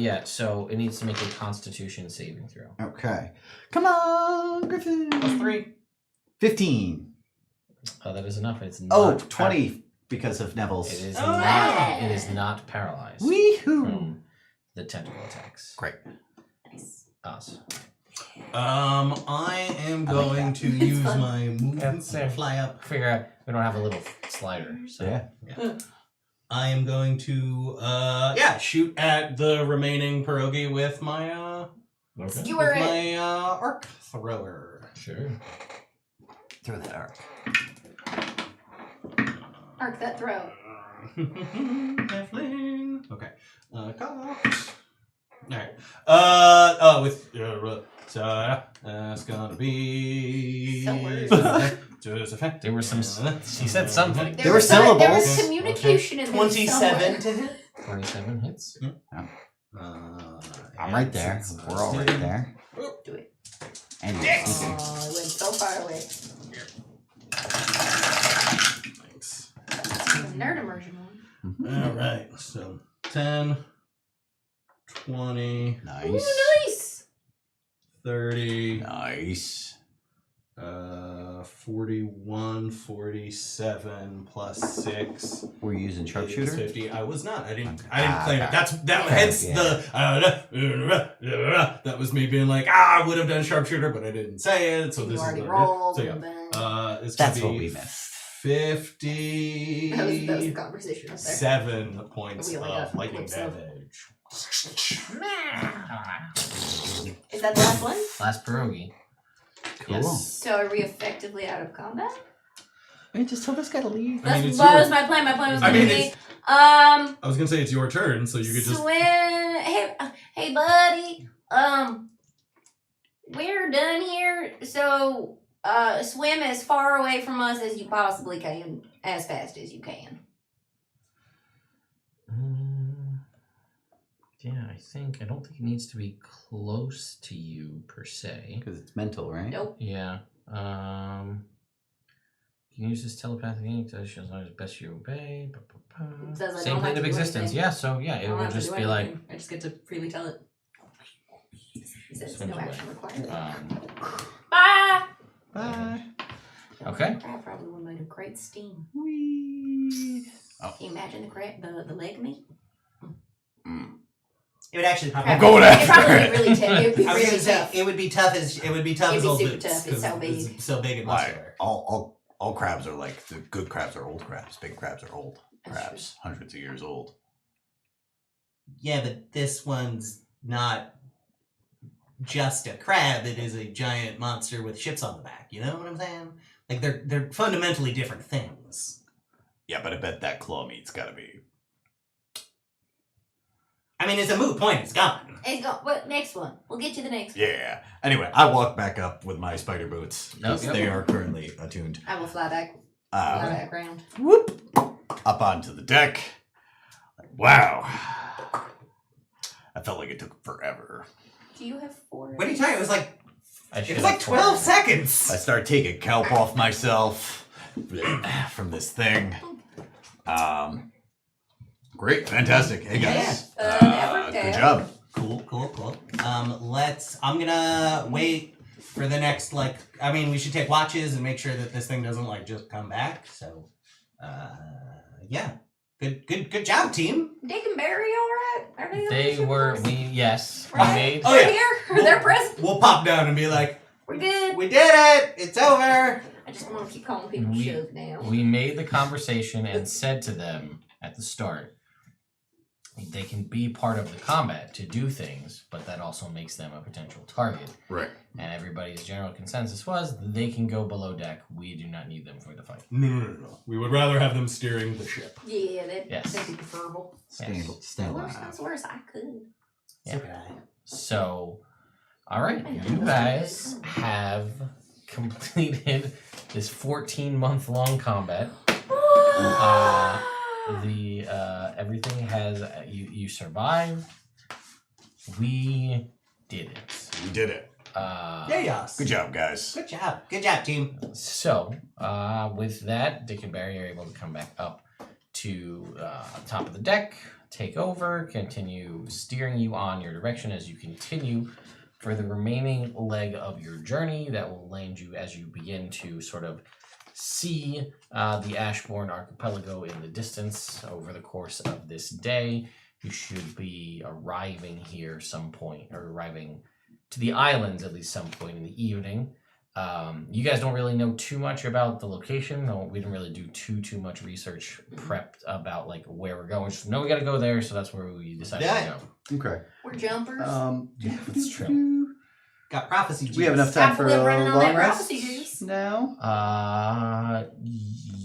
Yeah, so it needs to make a Constitution saving throw. Okay. Come on, Griffin. Plus 3. 15. That is enough. It's not Oh, 20 because of Neville's. It is Oh, not. yeah. It is not paralyzed Weehoo. from the tentacle attacks. Great. Nice. Us. I am I like going that. to It's use fun. my movement That's to it. fly up. Figure out we don't have a little slider. So. Yeah. I am going to shoot at the remaining pierogi with my Okay. Skewer it. arc thrower. Sure. Throw that arc. Arc that throat. Halfling. Okay. Cocked. Alright. With so that's gonna be So weird. There were some. She said something. There were was There was syllables. communication in there 27 somewhere. to hit. 27 hits. I'm right there. We're all right there. Do it. And Oh, it went so far away. Thanks. Nerd immersion one. Mhm. All right. So 10, 20, Ooh, Nice. nice. 30, Nice. 41, 47 plus 6. Were you using is sharpshooter? 50. I was not. I didn't claim it. okay. Hence Yeah. that was me being like, I would have done sharpshooter, but I didn't say it. So You this already is rolled. So yeah. and then- It's That's gonna what be we missed. 57 that was the conversation up there. points We only of got lightning clips of- damage. Is that the last one? Last pierogi. Cool. Yes. So are we effectively out of combat? I mean, just tell this guy to leave. I mean, That it's was yours. my plan. My plan was I gonna mean, be it's- um I was gonna say it's your turn, so you could just. swim. Hey buddy. We're done here. So swim as far away from us as you possibly can, as fast as you can. Yeah, I don't think it needs to be close to you per se. Because it's mental, right? Nope. Yeah. You can use this telepathic intuition as long as best you obey. It says I Same don't plane have of to do existence. anything. Yeah, so yeah, I it don't will have to just do be like anything. I just get to freely tell it. He says Swims no away. action required. Bye. Bye. Okay. Crab probably would have made a great steam. Whee. Can you imagine the leg meat? It would actually probably. I'm going It'd after probably it. be really tough. It'd be I was really gonna say tough. it would be tough as It'd be old super boots, tough. It's 'cause so big. It's so big and Why? muscular. All crabs are like the good crabs are old crabs. Big crabs are old That's crabs, hundreds of years old. Yeah, but this one's not just a crab. It is a giant monster with ships on the back. You know what I'm saying? Like they're fundamentally different things. Yeah, but I bet that claw meat's got to be. I mean, it's a moot point. It's gone. It's go. What next one? We'll get you the next one. Yeah. Anyway, I walk back up with my spider boots because Yep. they are currently attuned. I will fly back. Fly Uh, back around. whoop, up onto the deck. Wow. I felt like it took forever. Do you have 4? What are you talking? It was like I it should was have like 12 told seconds. I start taking kelp off myself from this thing. Great, fantastic. Hey guys, that worked good out. job. Cool. I'm gonna wait for the next I mean, we should take watches and make sure that this thing doesn't just come back. So, yeah. Good job, team. Dick and Barry, all right? Are they? They were we yes we Right. made Oh, They're yeah. here. They're present. We'll pop down and be like, We're good. we did it. It's over. I just want to keep calling people We- shove now. we made the conversation and said to them at the start they can be part of the combat to do things, but that also makes them a potential target. Right. And everybody's general consensus was they can go below deck. We do not need them for the fight. No. We would rather have them steering the ship. Yeah, Yes. that'd be preferable. Stand Worse alive. comes worse. I could. Yeah. So So, all right, you guys have completed this 14-month-long combat. Everything has you survived. We did it. We did it. Yes. Good job, guys. Good job, team. So, with that, Dick and Barry are able to come back up to top of the deck, take over, continue steering you on your direction as you continue for the remaining leg of your journey that will land you as you begin to sort of see the Ashbourne archipelago in the distance over the course of this day. You should be arriving here some point, or arriving to the islands at least some point in the evening. You guys don't really know too much about the location. No, we didn't really do too much research prepped about where we're going. Just know we got to go there, so that's where we decided Yeah. to go. Okay. We're jumpers. Yeah, that's true. Got prophecy. Do we have enough time Stop for live a running on long that rest prophecy juice. now?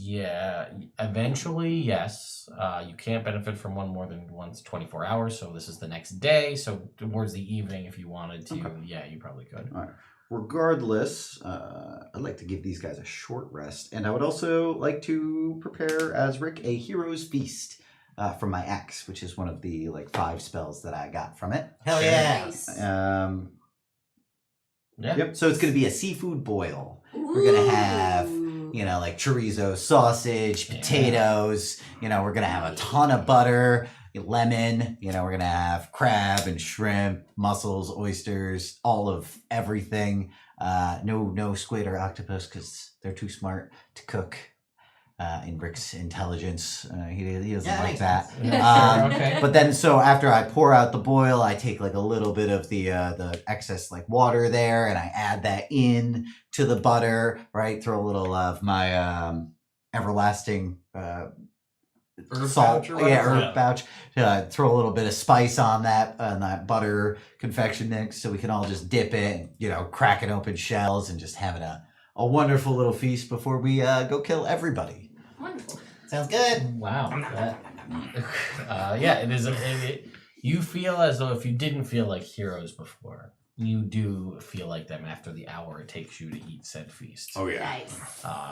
Yeah. Eventually, yes. You can't benefit from one more than once 24 hours, so this is the next day. So towards the evening, if you wanted to, Okay. yeah, you probably could. All right. Regardless, I'd like to give these guys a short rest, and I would also like to prepare as Rick a hero's feast from my axe, which is one of the 5 spells that I got from it. Hell yeah. Nice. Yeah. Yep. So it's going to be a seafood boil. We're gonna have, Ooh. chorizo, sausage, Yeah. potatoes. We're gonna have a ton of butter, lemon. We're gonna have crab and shrimp, mussels, oysters, all of everything. No squid or octopus because they're too smart to cook. In Rick's intelligence, he doesn't Yeah, like makes that. sense. Okay. But then, so after I pour out the boil, I take like a little bit of the excess like water there, and I add that in to the butter. Right, throw a little of my everlasting Herb salt, pouch or whatever? herb pouch. Throw a little bit of spice on that butter confection mix, so we can all just dip it, and, cracking open shells and just having a wonderful little feast before we go kill everybody. Wonderful. Sounds good. Wow. Yeah, it is. You feel as though if you didn't feel like heroes before, you do feel like them after the hour it takes you to eat said feast. Oh yeah. Nice.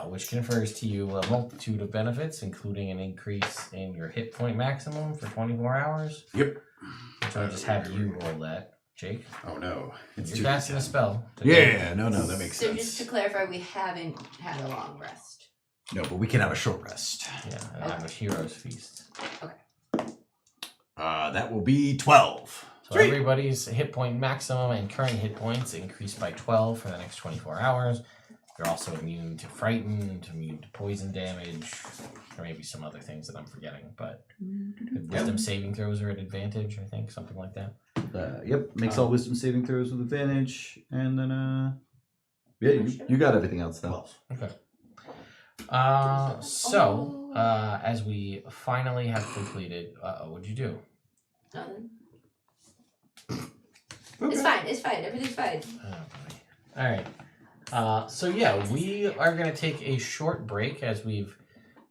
Which confers to you a multitude of benefits, including an increase in your hit point maximum for 24 hours. Yep. Which I'll just have you roll that, Jake. Oh no. It's You're too casting a spell. Yeah, no, that makes So sense. just to clarify, we haven't had a long rest. No, but we can have a short rest. Yeah, and have a hero's feast. That will be 12. So everybody's hit point maximum and current hit points increase by 12 for the next 24 hours. You're also immune to frightened, immune to poison damage. There may be some other things that I'm forgetting, but wisdom saving throws are at advantage, I think, something like that. Yep, makes all wisdom saving throws with advantage, and then you got everything else though. Okay. As we finally have completed, what'd you do? Nothing. It's fine. It's fine. Everything's fine. Oh, boy. All right. We are going to take a short break as we've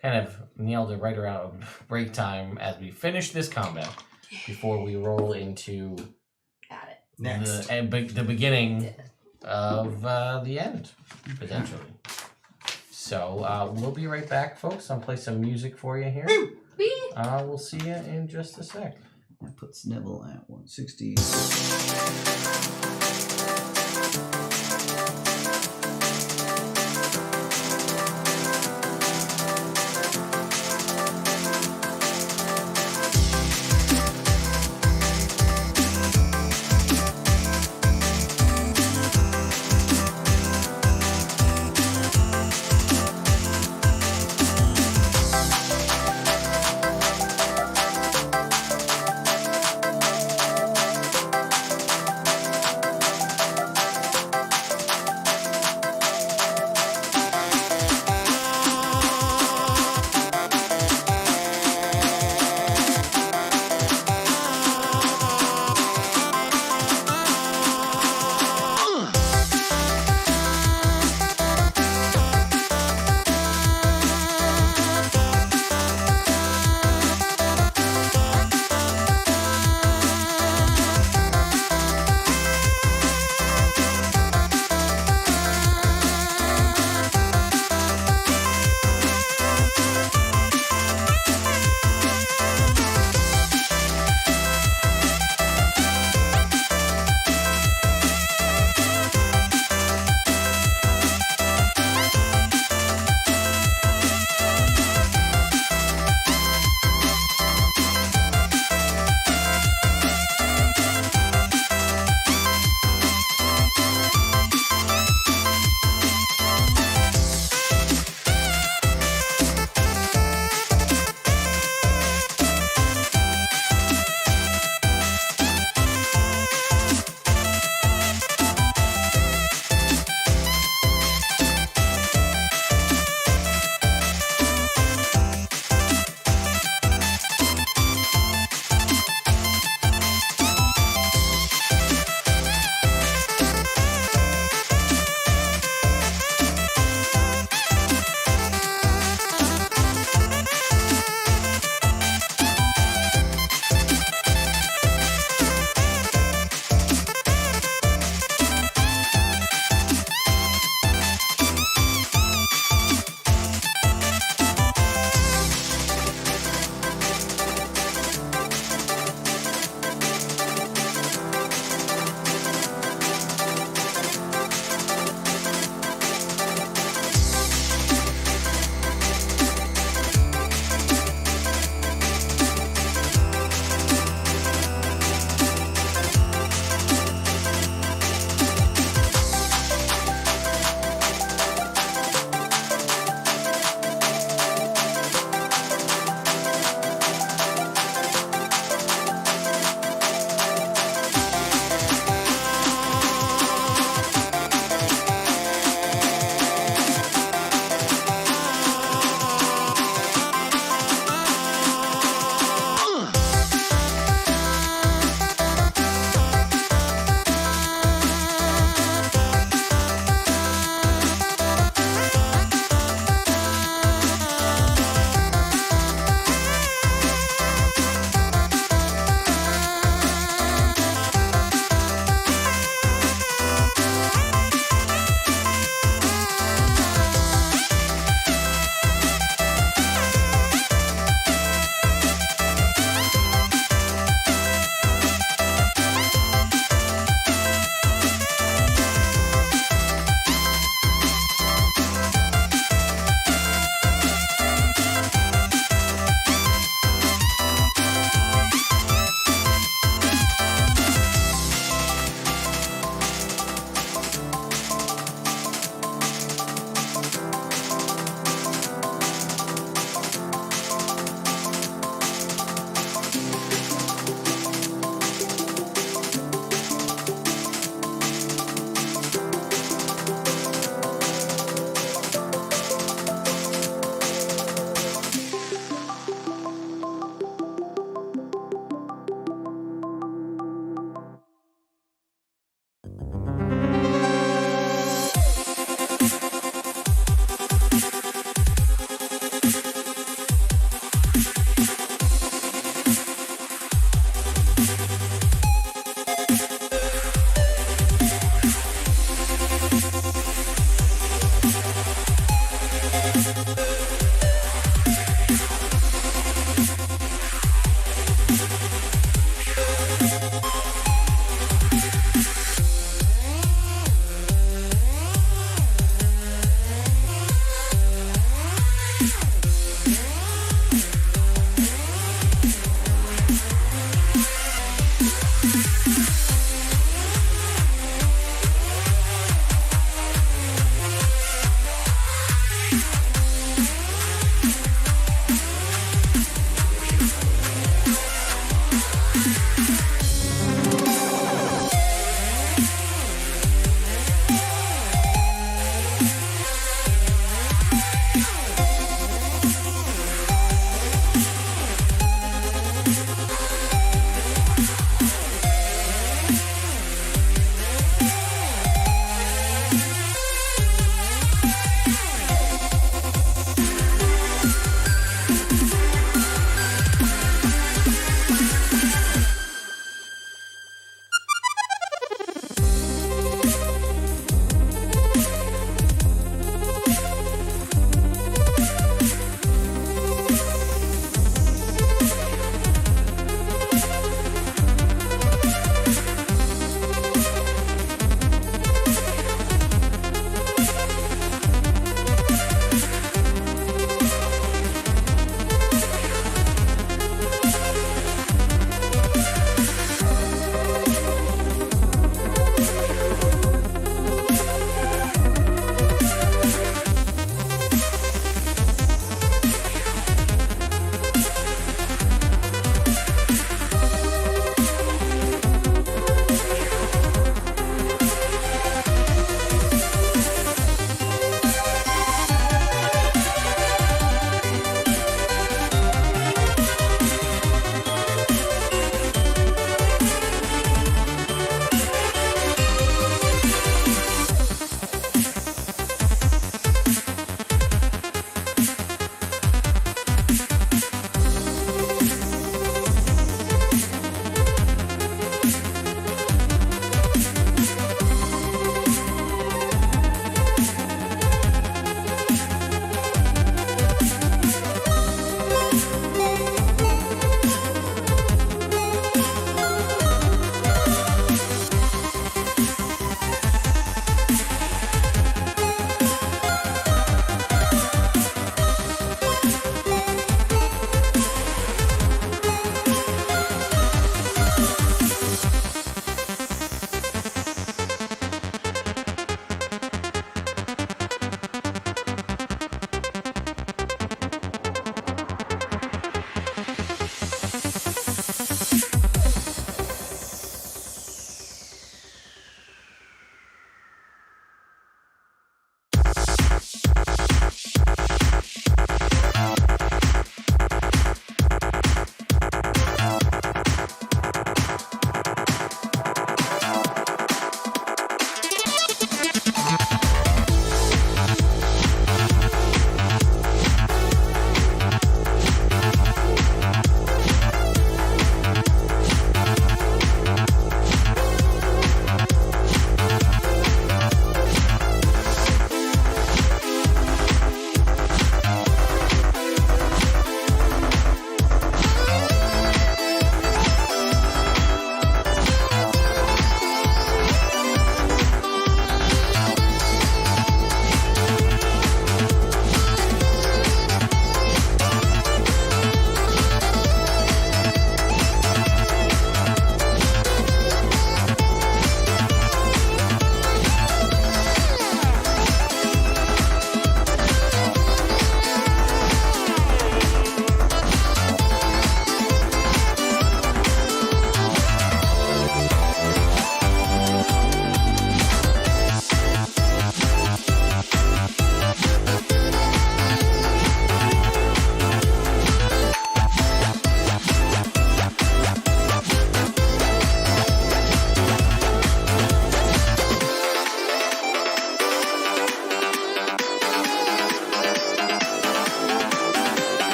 kind of nailed it right around break time as we finish this combat before we roll into Got it. Next. the beginning of the end, potentially. So we'll be right back, folks. I'll play some music for you here. Whee! We'll see you in just a sec. That puts Neville at 160.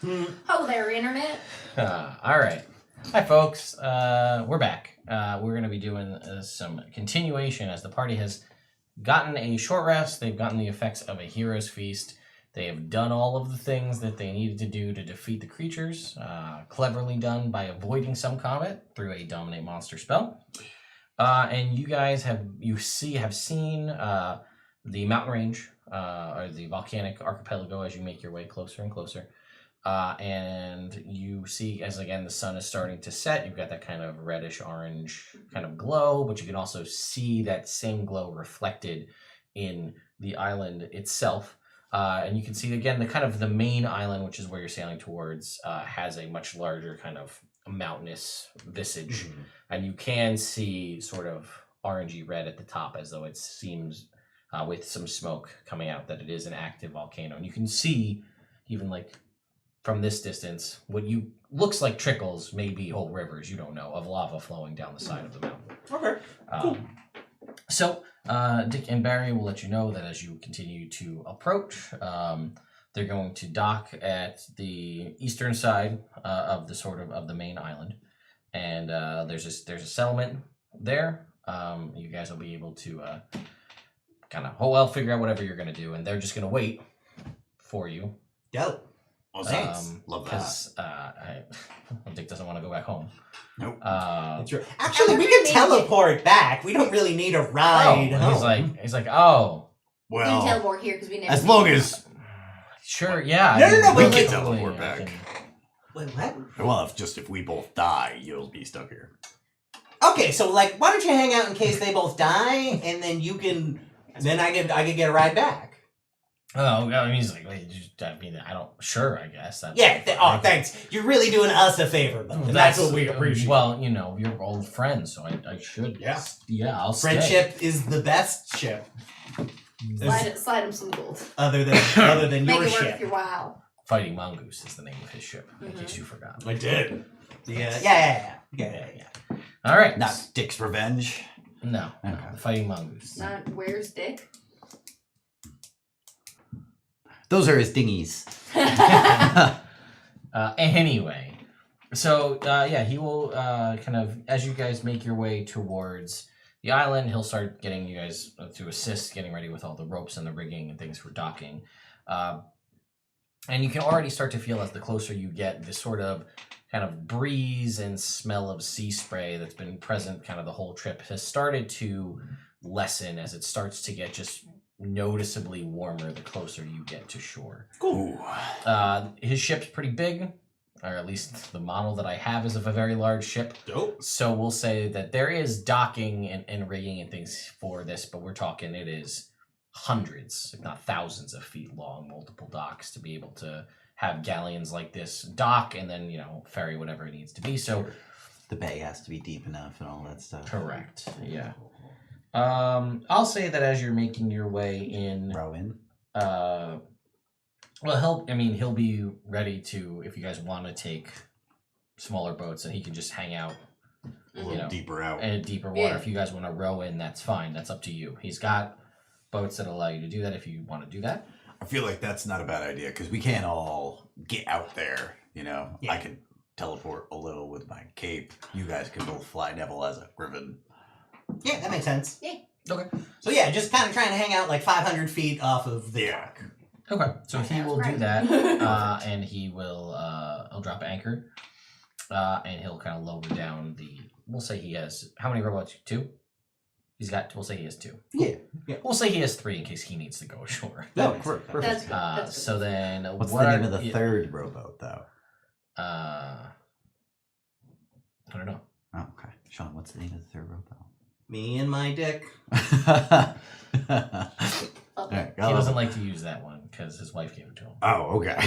Ho there, internet. All right. Hi, folks. We're back. We're going to be doing some continuation as the party has gotten a short rest. They've gotten the effects of a hero's feast. They have done all of the things that they needed to do to defeat the creatures. Cleverly done by avoiding some combat through a dominate monster spell. And you guys have seen the mountain range or the volcanic archipelago as you make your way closer and closer. And you see, as again the sun is starting to set, you've got that kind of reddish orange kind of glow, but you can also see that same glow reflected in the island itself. And you can see again the main island, which is where you're sailing towards, has a much larger kind of mountainous visage, and you can see sort of orangey red at the top, as though it seems with some smoke coming out that it is an active volcano. And you can see even like from this distance, what looks like trickles may be whole rivers, you don't know, of lava flowing down the side of the mountain. Okay. Cool. So, Dick and Barry will let you know that as you continue to approach, they're going to dock at the eastern side of the main island, and there's a settlement there. You guys will be able to figure out whatever you're going to do, and they're just going to wait for you. Dope. Well, thanks. Love that. Because Dick doesn't want to go back home. Nope. That's right. Actually, we can teleport back. We don't really need a ride. He's like, oh. We can Well, teleport here because we never. as long as Sure, yeah. No, we but can like- teleport back. Wait, what? Well, if we both die, you'll be stuck here. Okay, so like, why don't you hang out in case they both die, and then you can, then I could get a ride back. Oh, I mean, he's like, wait, I guess. That's Thanks. You're really doing us a favor, though. And that's what we appreciate. Well, you're old friends, so I should. Yeah. Yeah, I'll stay. Friendship is the best ship. Slide him some gold. Other than Make your it worth ship. your while. Fighting Mongoose is the name of his ship, in case you forgot. I did. Yeah. All right. Not Dick's Revenge. No. Okay. Fighting Mongoose. Not where's Dick? Those are his dinghies. Anyway, so he will kind of, as you guys make your way towards the island, he'll start getting you guys to assist getting ready with all the ropes and the rigging and things for docking. And you can already start to feel as the closer you get, this sort of kind of breeze and smell of sea spray that's been present kind of the whole trip has started to lessen as it starts to get just noticeably warmer the closer you get to shore. Cool. His ship's pretty big, or at least the model that I have is of a very large ship. Dope. So we'll say that there is docking and rigging and things for this, but we're talking it is hundreds, if not thousands of feet long, multiple docks to be able to have galleons like this dock and then, ferry whatever it needs to be. So The bay has to be deep enough and all that stuff. correct. Yeah. I'll say that as you're making your way in, Row in. he'll be ready to, if you guys want to take smaller boats, and he can just hang out A little deeper out. in deeper water. Yeah. If you guys want to row in, that's fine. That's up to you. He's got boats that allow you to do that if you want to do that. I feel like that's not a bad idea because we can't all get out there. Yeah. I can teleport a little with my cape. You guys can both fly Neville as a griffin. Yeah, that makes sense. Yeah. Okay. So yeah, just kind of trying to hang out like 500 feet off of the dock. Okay. So he Sounds will do right. that, and he will he'll drop anchor, and he'll kind of lower down the. We'll say he has how many rowboats? 2. We'll say he has 2. Yeah. We'll say he has 3 in case he needs to go ashore. No, makes perfect. That's good. That's good. So then, What's what the name are- of the third rowboat, though? I don't know. Oh, okay. Sean, what's the name of the third rowboat? Me and my dick. All right, He doesn't like to use that one because his wife gave it to him. Oh, okay. Oh,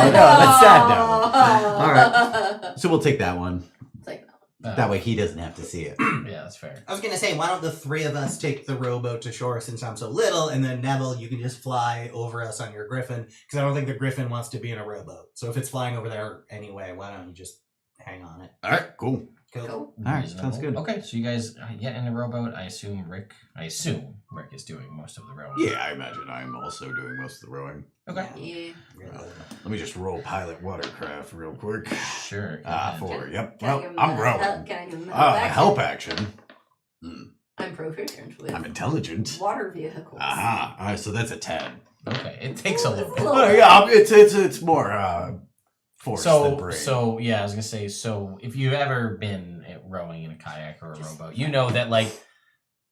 no, that's sad now. All right. So we'll take that one. It's like, That way he doesn't have to see it. Yeah, that's fair. I was gonna say, why don't the 3 of us take the rowboat to shore since I'm so little, and then Neville, you can just fly over us on your griffin, because I don't think the griffin wants to be in a rowboat. So if it's flying over there anyway, why don't you just hang on it? All right, cool. Cool. Cool. All right, sounds good. Okay, so you guys get in a rowboat. I assume Rick is doing most of the rowing. Yeah, I imagine I'm also doing most of the rowing. Okay. Yeah. Let me just roll pilot watercraft real quick. Sure. Yep. Can I Well, give him I'm a rowing. Can I give him a Help action. I'm proficient with I'm intelligent. water vehicles. Aha. All right, so that's a 10. Okay, it takes a little bit. Oh, yeah, it's more force than brain. So yeah, I was gonna say. So if you've ever been rowing in a kayak or a rowboat, you know that like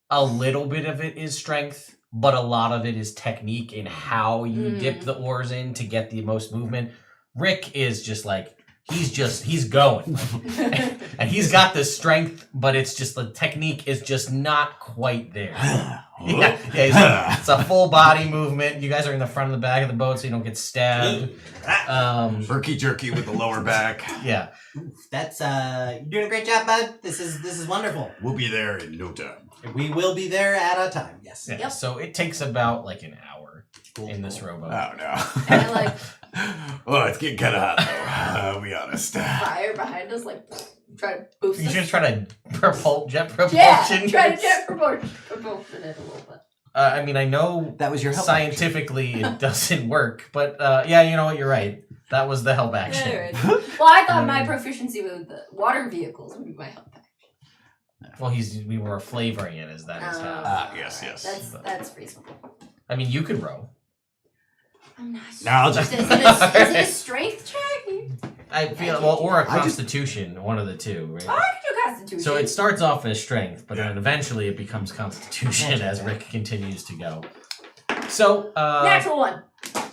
a little bit of it is strength, but a lot of it is technique in how you dip the oars in to get the most movement. Rick is just like he's going, and he's got the strength, but it's just the technique is just not quite there. It's a full body movement. You guys are in the front and the back of the boat, so you don't get stabbed. Herky jerky with the lower back. Yeah. That's you're doing a great job, bud. This is wonderful. We'll be there in no time. We will be there at a time. Yes. Yeah. Yep. So it takes about like an hour in this rowboat. Oh no. And I like Oh, it's getting kind of hot though. I'll be honest. fire behind us, like try to boost You us. should try to jet propulsion. Yeah, try to jet propulsion it a little bit. I mean, I know That was your help. scientifically it doesn't work, but yeah, you know what? You're right. That was the help action. Alright. Well, I thought my proficiency with the water vehicles would be my help action. Well, we were flavoring it as that is how. Yes. That's reasonable. I mean, you could row. I'm not No, I'll just. Is it a strength check? I feel or a constitution, one of the two, right? Oh, I can do Constitution. So it starts off as strength, but then eventually it becomes constitution as Rick continues to go. So natural one.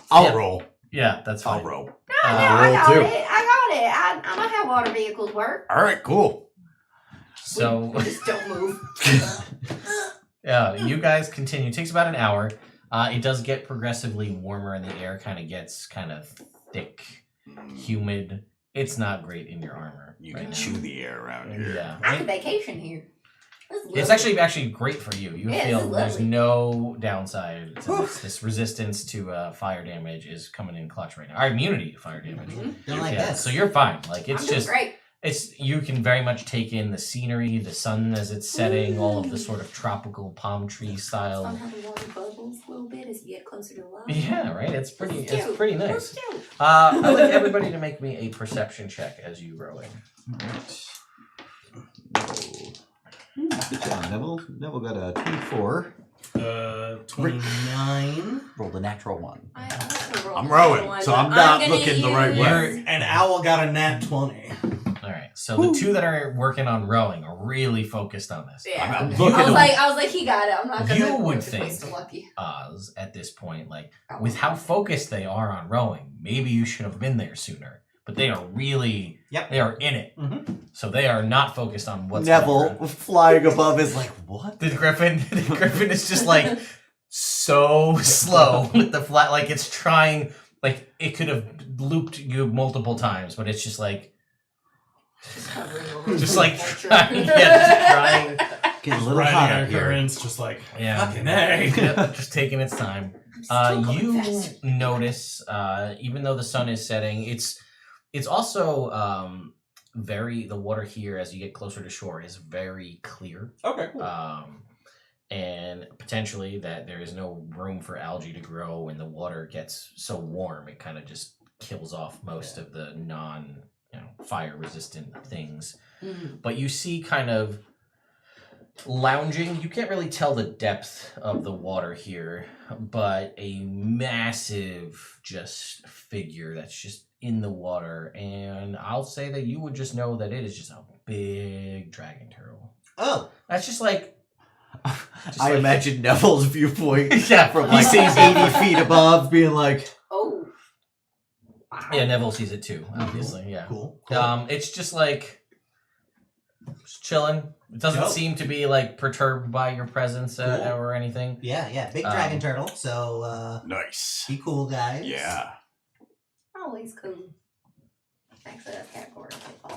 I'll roll. Yeah, that's fine. I'll roll. I roll got too. it. I know how water vehicles work. All right, cool. So We just don't move. yeah, you guys continue. It takes about an hour. It does get progressively warmer, and the air kind of gets kind of thick, humid. It's not great in your armor. You right can now. chew the air around here. Yeah, I can vacation here. it's actually great for you. You Yeah, feel this is there's lovely. no downside to this. This resistance to fire damage is coming in clutch right now. Our immunity to fire damage. Don't like Yeah, this. so you're fine. Like it's I'm doing just great. you can very much take in the scenery, the sun as it's setting, all of the sort of tropical palm tree style. Somehow the water bubbles a little bit as you get closer to the line. Yeah, right. It's pretty Cute. nice. That's cute. I'd like everybody to make me a perception check as you rowing. Good job, Neville. Neville got a 24. 29. Rolled a natural 1. I also rolled I'm a rowing, one, so but I'm not gonna looking the right way. use- And Owl got a nat 20. All right. So the two that are working on rowing are really focused on this. Yeah. I'm I looking was like, he got it. I'm not gonna. You would twist think- the lucky. Oz at this point, like with how focused they are on rowing, maybe you should have been there sooner. But they are really, they are in it. Mm-hmm. So they are not focused on what's going Neville on. flying above is like, what? The Griffin is just like so slow with the flat, like it's trying, like it could have looped you multiple times, but it's just like, just like trying, trying. Getting a little Riding hot our up here. currents, just like Yeah. fucking A. Yep, just taking its time. Still going You fast. notice, even though the sun is setting, it's also the water here as you get closer to shore is very clear. Okay, cool. And potentially that there is no room for algae to grow when the water gets so warm. It kind of just kills off most of the fire resistant things. Mhm. But you see kind of lounging. You can't really tell the depth of the water here, but a massive just figure that's just in the water. And I'll say that you would just know that it is just a big dragon turtle. Oh, That's just like... I imagine Neville's viewpoint yeah, from he like sees 80 feet above being like, Oh. Wow. Yeah, Neville sees it too, obviously, yeah. cool. It's just like... Just chilling. It doesn't Dope. seem to be like perturbed by your presence Cool. or anything. Yeah, big dragon turtle. So, Nice. be cool, guys. Yeah. Always cool. Actually, that's category.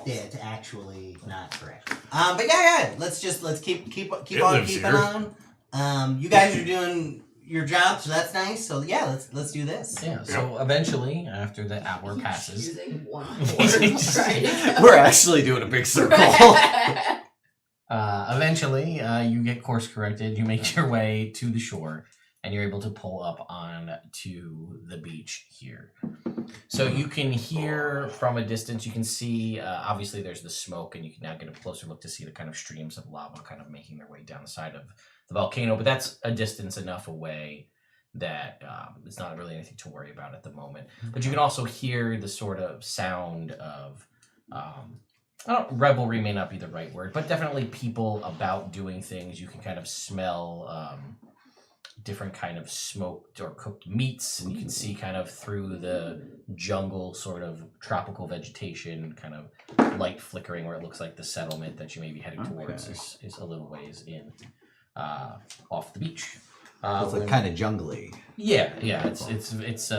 Yeah, it's actually not correct. But yeah, let's keep It on lives keeping here. on. You guys are doing your job, so that's nice. So yeah, let's do this. Yeah. So eventually, after the hour passes, Using one word, right? We're actually doing a big circle. eventually, you get course corrected. You make your way to the shore, and you're able to pull up on to the beach here. So you can hear from a distance. You can see, obviously, there's the smoke, and you can now get a closer look to see the kind of streams of lava kind of making their way down the side of the volcano. But that's a distance enough away that it's not really anything to worry about at the moment. But you can also hear the sort of sound of revelry may not be the right word, but definitely people about doing things. You can kind of smell different kind of smoked or cooked meats, and you can see kind of through the jungle sort of tropical vegetation, kind of light flickering where it looks like the settlement that you may be heading towards is a little ways in off the beach. It's like kind of jungly. Yeah, it's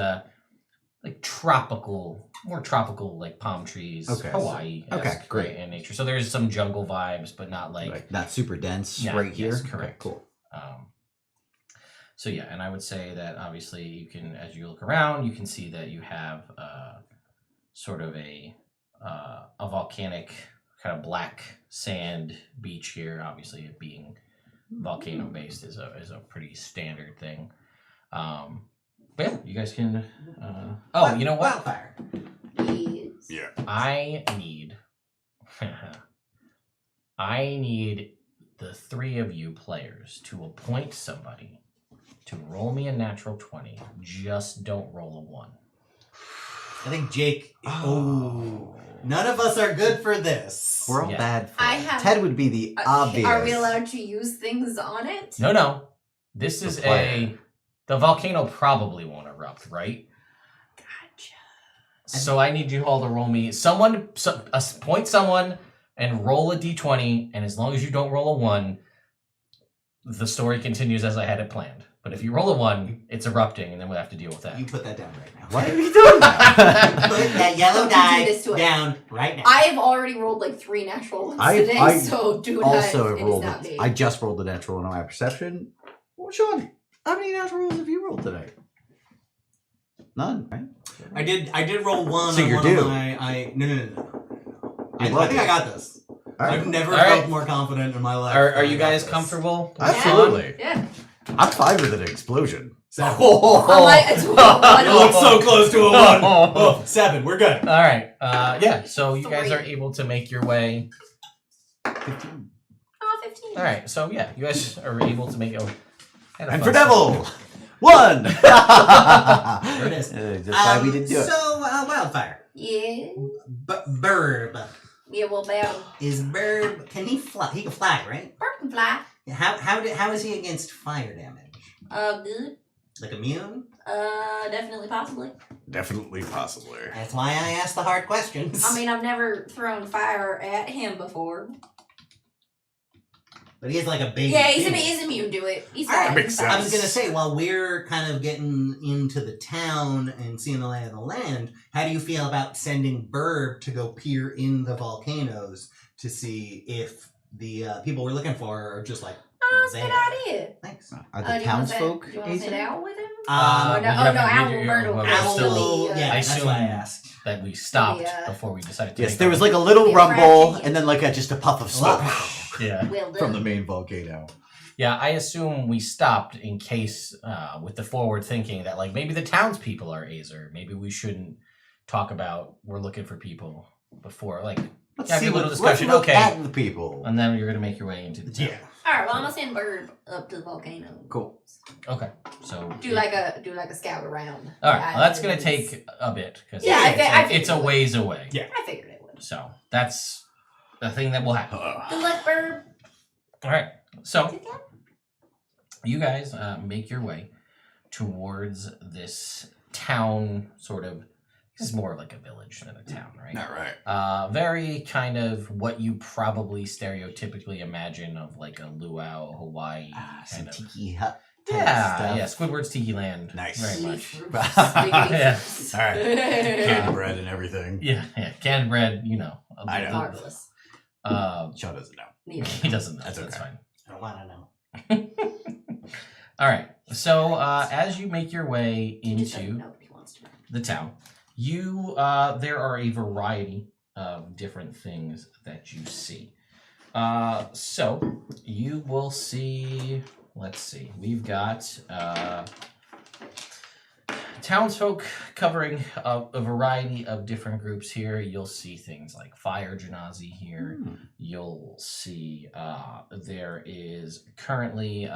like tropical, more tropical, like palm trees, Okay. Hawaii. Okay, great. In nature. So there's some jungle vibes, but not like Not super dense Yeah, right here. yes, correct. Okay, cool. So yeah, and I would say that obviously you can, as you look around, you can see that you have sort of a volcanic kind of black sand beach here. Obviously, it being volcano based is a pretty standard thing. But yeah, you guys can. You know what? Wildfire. Yes. Yeah. I need the three of you players to appoint somebody to roll me a natural 20. Just don't roll a 1. I think Jake. Oh. None of us are good for this. We're all Yeah. bad for I it. have- Ted would be the obvious. Are we allowed to use things on it? No. This is player. the volcano probably won't erupt, right? Gotcha. So I need you all to roll me point someone and roll a d20, and as long as you don't roll a 1, the story continues as I had it planned. But if you roll a 1, it's erupting, and then we'll have to deal with that. You put that down right now. Why are you doing that? Put that yellow Don't do die this to us. down right now. I have already rolled like 3 natural ones I- today, I so do not. also it is rolled not it. me. I just rolled the natural one on my perception. Well, Sean, how many natural rolls have you rolled today? None, right? I did roll 1 So on you're one due. of my You I love think it. I got this. All right. I've never All right. felt more confident in my life. Are than I you got guys this. comfortable? Absolutely. Yeah. I'm fine with an explosion. 7. I'm like, it's You look so close to a 1. Oh, 7. We're good. All right. Yeah. So you guys 3. are able to make your way. 15. Oh, 15. All right. So yeah, you guys are able to make it. And for Devil, 1. There it is. That's why we didn't do it. So, wildfire. Yeah. Burb. Yeah, well, Bam. Is Burb... Can he fly? He can fly, right? Bird can fly. How is he against fire damage? Good. Like immune? Definitely, possibly. Definitely, possibly. That's why I ask the hard questions. I mean, I've never thrown fire at him before. But he is like a big... Yeah, he's demon. immune to it. He's Alright, fine. makes he's sense. fine. I was gonna say, while we're kind of getting into the town and seeing the lay of the land, how do you feel about sending Burb to go peer in the volcanoes to see if the people we're looking for are just like Oh, that's a there? good idea. Thanks. Are Do the you townsfolk want to sit Acer? down with him? Um, Or no, we oh, no, haven't- Owl we- Myrtle. well, Owl, still- yeah, I that's assume- why I asked. that we stopped Yeah. before we decided to. Yes, make there our- was like a little Yeah, rumble right. and then like just a puff of smoke Yeah. Well done. from the main volcano. Yeah, I assume we stopped in case, with the forward thinking that like maybe the townspeople are Azer. Maybe we shouldn't talk about we're looking for people before like, Let's have see a little let's discussion. look Okay, at the people. and then you're gonna make your way into the town. Yeah. All right. Well, I'm gonna send Bird up to the volcano. Cool. Okay, so Do like a scout around. all right. Well, that's gonna Islands. take a bit because Yeah, I figured it's a it would. ways away. Yeah. I figured it would. So that's the thing that will happen. Good luck, Bird. All right. So Sit down. you guys make your way towards this town, sort of. This is more like a village than a town, right? All right. Very kind of what you probably stereotypically imagine of like a luau, Hawaii Some kind of. tiki hut. type Yeah, stuff. Squidward's Tiki Land. Nice. Very much. Leaf Yeah. roofs. All right. Big Candy bread and everything. Yeah, canned bread, you know. I know. Marvelous. Sean doesn't know. Neither. He doesn't know. That's That's okay. fine. I don't want to know. All right. So as you make your way He just doesn't into know, but he wants to know. the town, you there are a variety of different things that you see. So you will see. Let's see. We've got townsfolk covering a variety of different groups here. You'll see things like fire genasi here. You'll see there is currently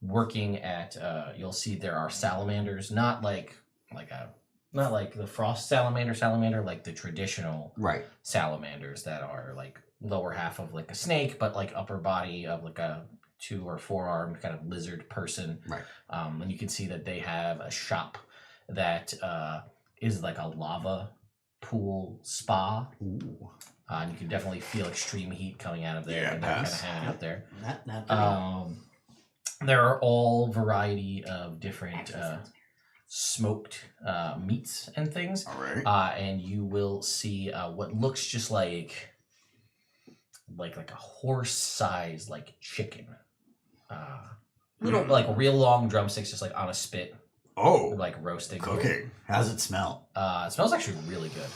working at. You'll see there are salamanders, not like the frost salamander, like the traditional Right. salamanders that are like lower half of like a snake, but like upper body of like a 2 or 4 armed kind of lizard person. Right. And you can see that they have a shop that is like a lava pool spa. Ooh. And you can definitely feel extreme heat coming out of there. Yeah, and they're kind of pass. hanging out there. Not for me. There are all variety of different Actually sounds weird. smoked meats and things. All right. And you will see what looks just like a horse-sized like chicken. Little like real long drumsticks, just like on a spit, Oh, like roasting. cooking. How's it smell? It smells actually really good.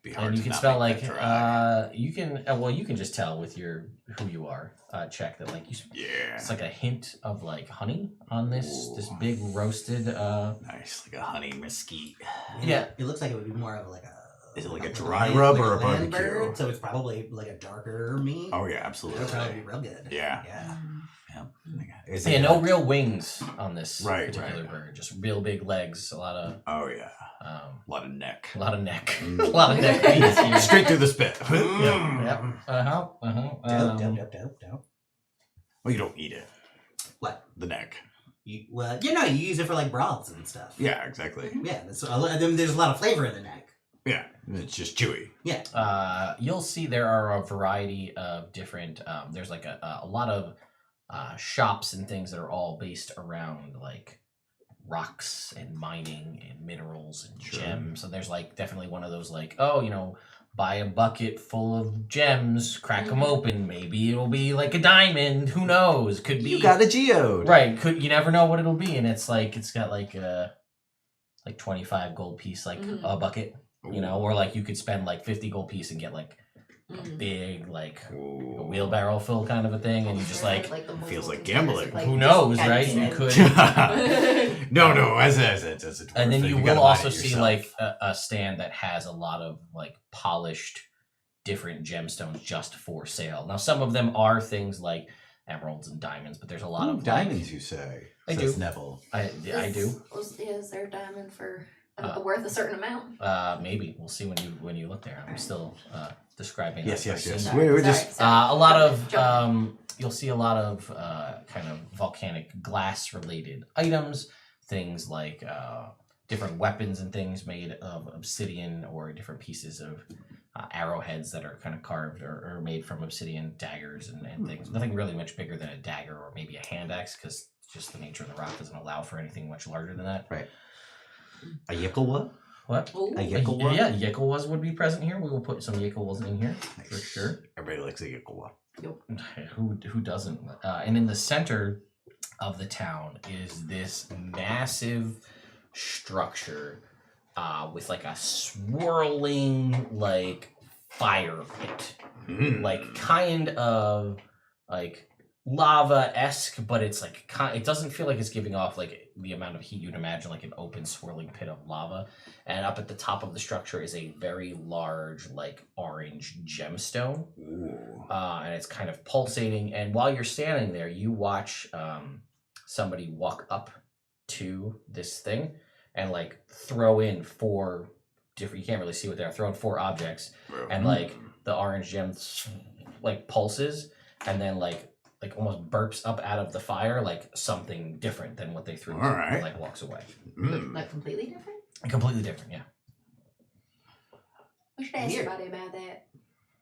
Be hard And you to can not smell make like that dry. you can just tell with your who you are. Check that like Yeah. it's like a hint of like honey on this Ooh. big roasted. Nice, like a honey mesquite. Yeah. It looks like it would be more of like a. Is it like a like dry land- rub like or a land barbecue? bird, so it's probably like a darker meat. Oh yeah, That absolutely. would probably be real good. Yeah. Yeah. Is Yeah, it no real wings on this Right, particular right. bird. Just real big legs, a lot of Oh yeah. um, A lot of neck. a lot of neck, Mm. a lot of neck piece here. Straight through the spit. Yep. Yep. Dope. Well, you don't eat it. What? The neck. You use it for like broths and stuff. Yeah, exactly. Yeah, there's a lot of flavor in the neck. Yeah, it's just chewy. You'll see there are a variety of different. There's like a lot of shops and things that are all based around like rocks and mining and minerals and Sure. gems. So there's like definitely one of those like, oh, buy a bucket full of gems, crack them open. Maybe it'll be like a diamond. Who knows? Could be. You got a geode. Right. You never know what it'll be, and it's got like 25 gold piece like a bucket. Or like you could spend like 50 gold piece and get like a big like a Ooh. wheelbarrow full kind of a thing, and you just like the feels like multiple gambling. containers, who just knows, gotta right? get You in. could. No, as a dwarf And then thing, you gotta will mine also it see yourself. like a stand that has a lot of like polished different gemstones just for sale. Now some of them are things like emeralds and diamonds, but there's a lot Ooh, of diamonds, you say? I says do. Neville. I do. Is there a diamond for worth a certain amount? Maybe we'll see when you look there. I'm still describing. Yes. I've seen that. We're just. A lot of Jump. you'll see a lot of kind of volcanic glass related items, things like different weapons and things made of obsidian or different pieces of arrowheads that are kind of carved or made from obsidian, daggers and things. Nothing really much bigger than a dagger or maybe a hand axe, because just the nature of the rock doesn't allow for anything much larger than that. Right. A Yickelwa? What? Ooh. A Yickelwa? Yeah, Yickelwas would be present here. We will put some Yickelwas in here for sure. Everybody likes a Yikkawa. Who doesn't? And in the center of the town is this massive structure with like a swirling like fire pit, like kind of like lava-esque, but it's like it doesn't feel like it's giving off like the amount of heat you'd imagine like an open swirling pit of lava. And up at the top of the structure is a very large like orange gemstone. And it's kind of pulsating, and while you're standing there you watch somebody walk up to this thing and like throw in 4 different, you can't really see what they're throwing, 4 objects, and like the orange gem like pulses and then like almost burps up out of the fire like something different than what they threw. All right. And like walks away. Like completely different? Completely different, yeah. We should ask Weird. somebody about that.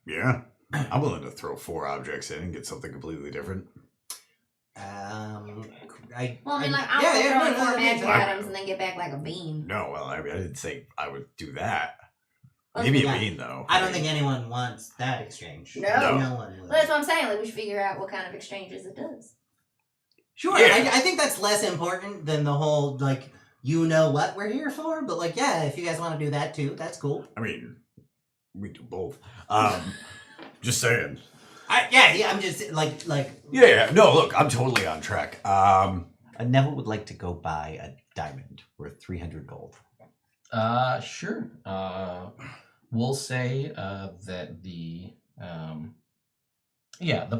Yeah. I'm willing to throw 4 objects in and get something completely different. Well, I mean, I like, I'll throw in 4 magic I- items and then get back like a bean. No, well, I mean, I didn't say I would do that. Well, Maybe yeah. a bean, though. I don't think anyone wants that exchange. No. No one will. Well, that's what I'm saying. Like, we should figure out what kind of exchanges it does. Sure, Yeah. I think that's less important than the whole, like, you know what we're here for, but, like, yeah, if you guys want to do that too, that's cool. I mean, we do both. Just saying. Yeah, I'm just, like, Yeah, no, look, I'm totally on track. Neville would like to go buy a diamond worth 300 gold. Sure. We'll say that the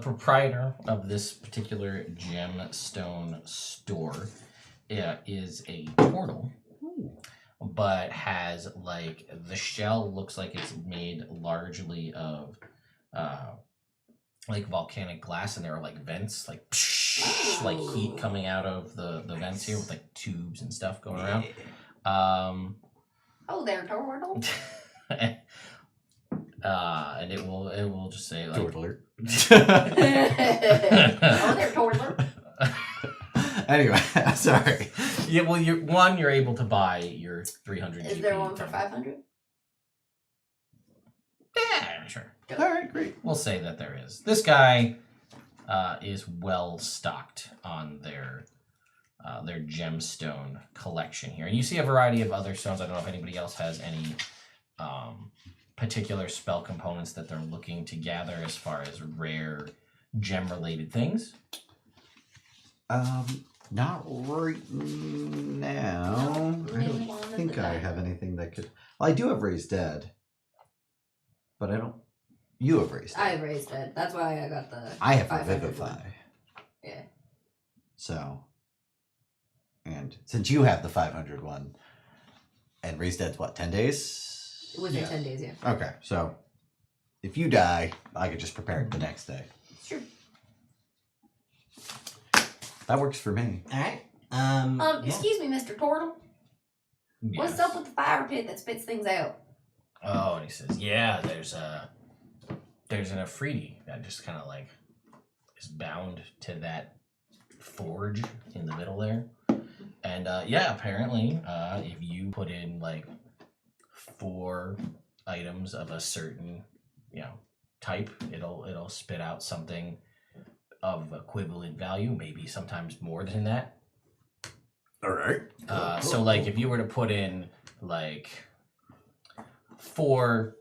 proprietor of this particular gemstone store is a portal, but has like the shell looks like it's made largely of like volcanic glass, and there are like vents, like like heat coming out of the vents here with like tubes and stuff going around. Oh, there, turtle. And it will just say like Alert. Oh, there, turtle. Anyway, sorry. Yeah, well, you're able to buy your 300. Is there one for 500? Yeah, sure. All right, great. We'll say that there is. This guy is well stocked on their gemstone collection here, and you see a variety of other stones. I don't know if anybody else has any particular spell components that they're looking to gather as far as rare gem-related things. Not right now. I don't think I have anything that could. Well, I do have Raised Dead, but I don't. You have Raised Dead. I have Raised Dead. That's why I got the. I have 500 Revivify. one. Yeah. So, and since you have the 500 one, and Raised Dead's what, 10 days? Within 10 days, yeah. Okay, so if you die, I could just prepare it the next day. Sure. That works for me. all right. Excuse me, Mr. Turtle. What's Yes. up with the fire pit that spits things out? Oh, and he says, yeah, there's an Afridi that just kind of like is bound to that forge in the middle there. And apparently, if you put in like 4 items of a certain, type, it'll spit out something of equivalent value, maybe sometimes more than that. All right. So like if you were to put in like 4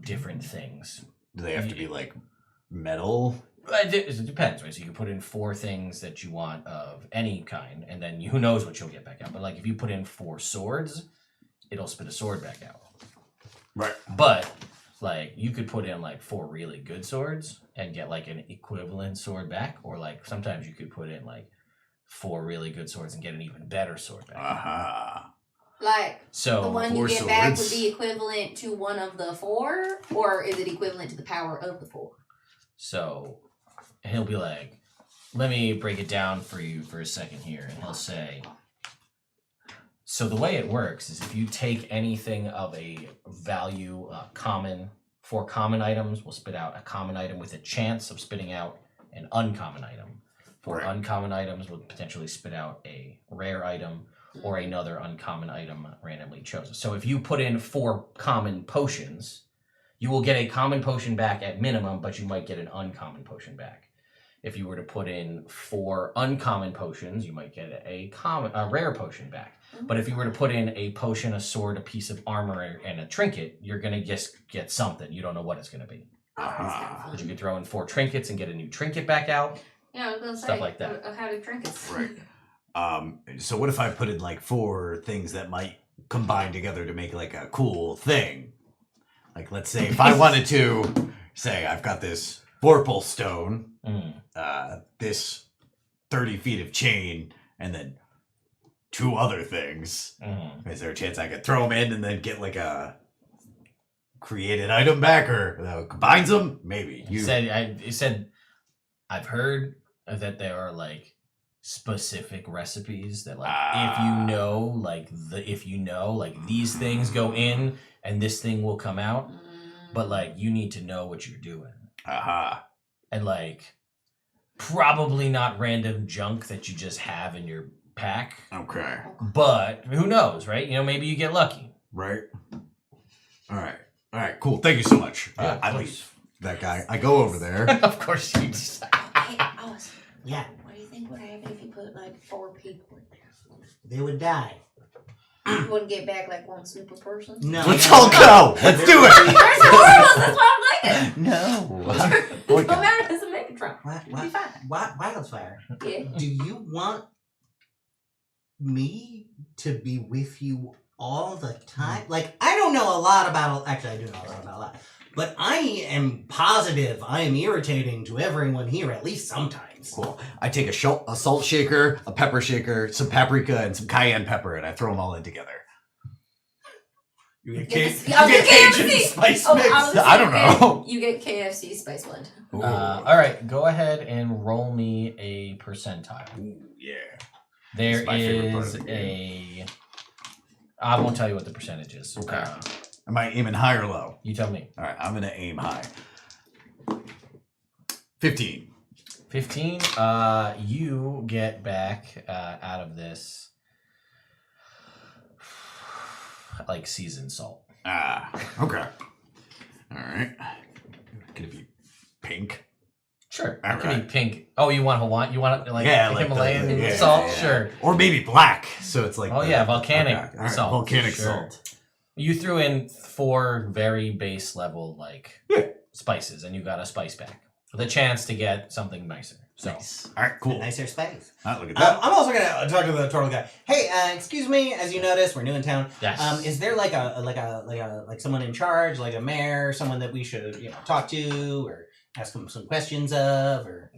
different things. Do they have to be like metal? It depends, right? So you can put in 4 things that you want of any kind, and then who knows what you'll get back out. But like if you put in 4 swords, it'll spit a sword back out. Right. But like you could put in like 4 really good swords and get like an equivalent sword back, or like sometimes you could put in like 4 really good swords and get an even better sword back. Aha. Like, So the one you 4 get back would swords. be equivalent to one of the 4? Or is it equivalent to the power of the 4? So he'll be like, let me break it down for you for a second here. And he'll say, so the way it works is if you take anything of a value common, 4 common items will spit out a common item with a chance of spitting out an uncommon item. 4 Right. uncommon items will potentially spit out a rare item or another uncommon item randomly chosen. So if you put in 4 common potions, you will get a common potion back at minimum, but you might get an uncommon potion back. If you were to put in 4 uncommon potions, you might get a rare potion back. But if you were to put in a potion, a sword, a piece of armor, and a trinket, you're going to just get something. You don't know what it's going to be. Aha. But you could throw in 4 trinkets and get a new trinket back out. Yeah, I was going to say. Stuff like that. How do trinkets? Right. So what if I put in like 4 things that might combine together to make like a cool thing? Like let's say if I wanted to say I've got this vorpal stone, this 30 feet of chain, and then 2 other things. Is there a chance I could throw them in and then get like a created item back, or combines them? Maybe. He said, I've heard that there are like specific recipes that like if you know like these things go in and this thing will come out, but like you need to know what you're doing. Aha. And like probably not random junk that you just have in your pack, Okay. but who knows, right? Maybe you get lucky. Right. All right. Cool. Thank you so much. Yeah, of I course. leave that guy. I go over there. Of course you just Hey, Alice. Yeah, What do you think would happen if you put like 4 people in there? they would die. You wouldn't get back like one super person? No. Let's all go. Let's do it. First and foremost, that's why I'm like it. No. No matter, it's a Megatron. What? It'll be fine. Wildfire. Yeah. Do you want me to be with you all the time? Like, I don't know a lot about. Actually, I do know a lot about a lot. But I am positive I am irritating to everyone here at least sometimes. Cool. I take a salt shaker, a pepper shaker, some paprika, and some cayenne pepper, and I throw them all in together. You get, Yes, you I'll get get Cajun KFC. spice Oh, mix. I don't know. You get KFC Spice Blend. All right, go ahead and roll me a percentile. Ooh, yeah. There It's my favorite part is of the game. I won't tell you what the percentage is. Okay. Am I aiming high or low? You tell me. All right, I'm gonna aim high. 15. 15. You get back out of this like seasoned salt. Ah, okay. All right. Could it be pink? Sure. All It could be right. pink. Oh, you want Hawaii? You want like Like Himalayan the- salt? yeah. Sure. Or maybe black. So it's like. Oh, yeah, volcanic okay. All right, salt, Volcanic sure. salt. You threw in 4 very base level like Yeah. spices, and you got a spice back with a chance to get something nicer. So Nice. All right, cool. Nicer spice. Look at that. I'm also gonna talk to the turtle guy. Hey, excuse me. As you notice, we're new in town. yes. Is there like someone in charge, like a mayor, someone that we should talk to or ask them some questions of, or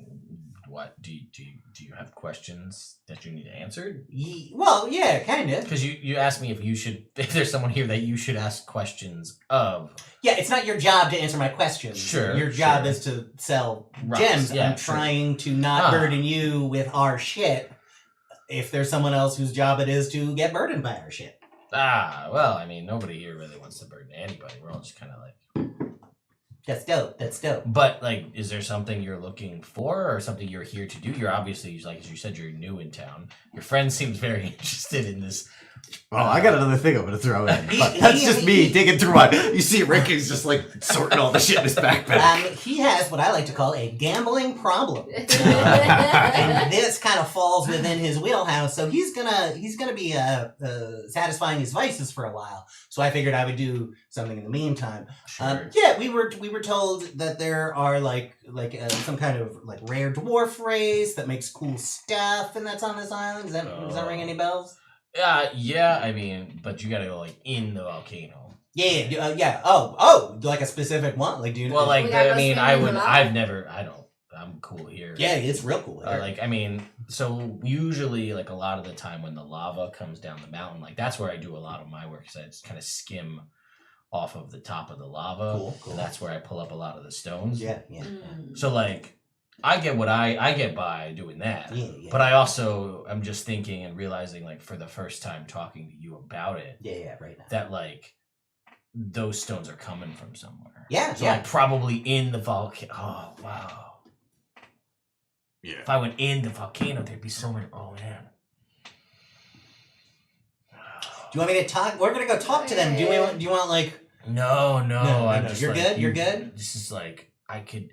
What do you have questions that you need answered? well, yeah, kind of. Because you asked me if there's someone here that you should ask questions of. Yeah, it's not your job to answer my questions. Sure, Your job sure. is to sell Rocks, gems. yeah, I'm sure. trying to not Ah. burden you with our shit. If there's someone else whose job it is to get burdened by our shit. Well, I mean, nobody here really wants to burden anybody. We're all just kind of like. That's dope. That's dope. But like, is there something you're looking for, or something you're here to do? You're obviously, like as you said, you're new in town. Your friend seems very interested in this. Well, I got another thing I'm gonna throw in. He- But that's he- just me digging through my. You see, Ricky's just like sorting all the shit in his backpack. He has what I like to call a gambling problem. And this kind of falls within his wheelhouse, so he's gonna be satisfying his vices for a while. So I figured I would do something in the meantime. Sure. Yeah, we were told that there are some kind of like rare dwarf race that makes cool stuff, and that's on this island. Does that ring any bells? Yeah. I mean, but you gotta go like in the volcano. Yeah, yeah. Oh, like a specific one. Like, do you? Well, like We gotta I go mean, swim I in the would. lava. I've never. I don't. I'm cool here. yeah, it's real cool. here. Like I mean, so usually like a lot of the time when the lava comes down the mountain, like that's where I do a lot of my work. Because I just kind of skim off of the top of the lava. Cool. And that's where I pull up a lot of the stones. yeah. Mm. So like, I get what I get by doing that. Yeah. But I also I'm just thinking and realizing like for the first time talking to you about it yeah, right now. that like those stones are coming from somewhere. Yeah, So yeah. like probably in the volcano. Oh wow. Yeah. If I went in the volcano, there'd be so many. Oh man. Do you want me to talk? We're gonna go talk to them. Do you want like? No. No, I'm just you're like, good? You're good? This is like I could,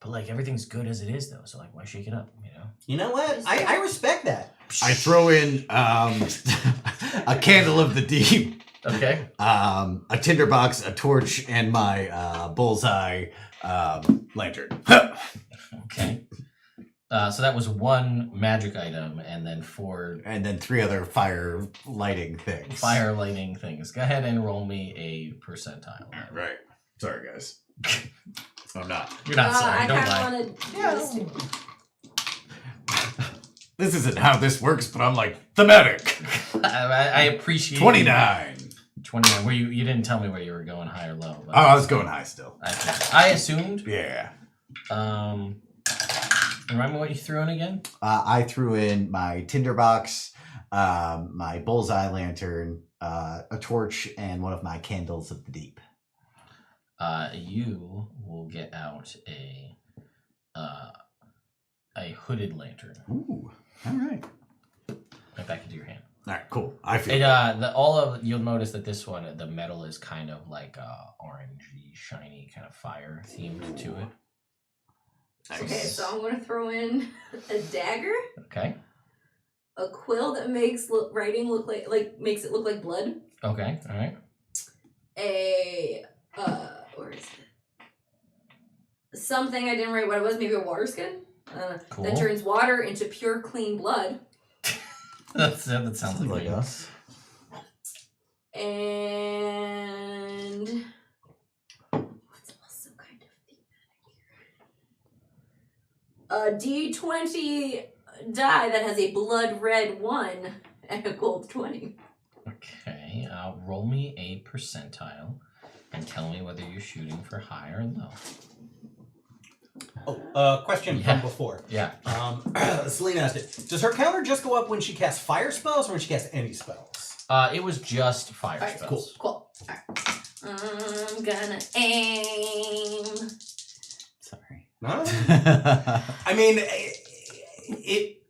but like everything's good as it is though. So like, why shake it up? You know. You know what? I respect that. I throw in a candle of the deep, Okay. a tinderbox, a torch, and my bullseye lantern. Okay. So that was 1 magic item, and then 4 And then 3 other fire lighting things. fire lighting things. Go ahead and roll me a percentile. Right. Sorry, guys. I'm not. You're not sorry. I Don't kind lie. of want to do this too. This isn't how this works, but I'm like thematic. I appreciate 29. 29. Where you didn't tell me where you were going, high or low. But Oh, I was going high still. I assumed. Yeah. Remind me what you threw in again. I threw in my tinderbox, my bullseye lantern, a torch, and one of my candles of the deep. You will get out a hooded lantern Ooh, all right. right back into your hand. All right, cool. I feel It you'll notice that this one the metal is kind of like orangey, shiny, kind of fire themed to it. Nice. Okay, so I'm gonna throw in a dagger, Okay. a quill that makes writing look like makes it look like blood. Okay. All right. Where is it? Something I didn't write what it was. Maybe a water skin. Cool. That turns water into pure, clean blood. that sounds like me. us. And what's also kind of thematic here? A D20 die that has a blood red 1 and a gold 20. Okay. Roll me a percentile and tell me whether you're shooting for high or low. Oh, question Yeah. from before. Yeah. Selena asked it. Does her counter just go up when she casts fire spells or when she casts any spells? It was just fire Alright, spells. Cool. Alright. I'm gonna aim. Sorry. No? I mean,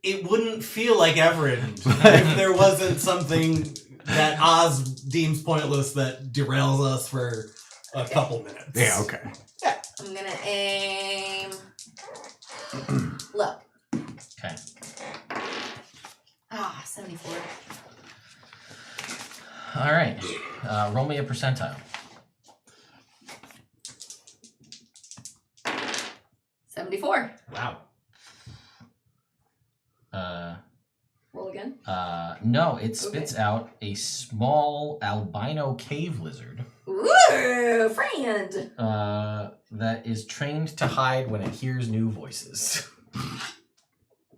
it wouldn't feel like Evrand if there wasn't something that Oz deems pointless that derails us for a couple minutes. Yeah, okay. I'm gonna aim low. Okay. 74. All right. Roll me a percentile. 74. Wow. Roll again. No, it spits out a small albino cave lizard Ooh, friend. that is trained to hide when it hears new voices.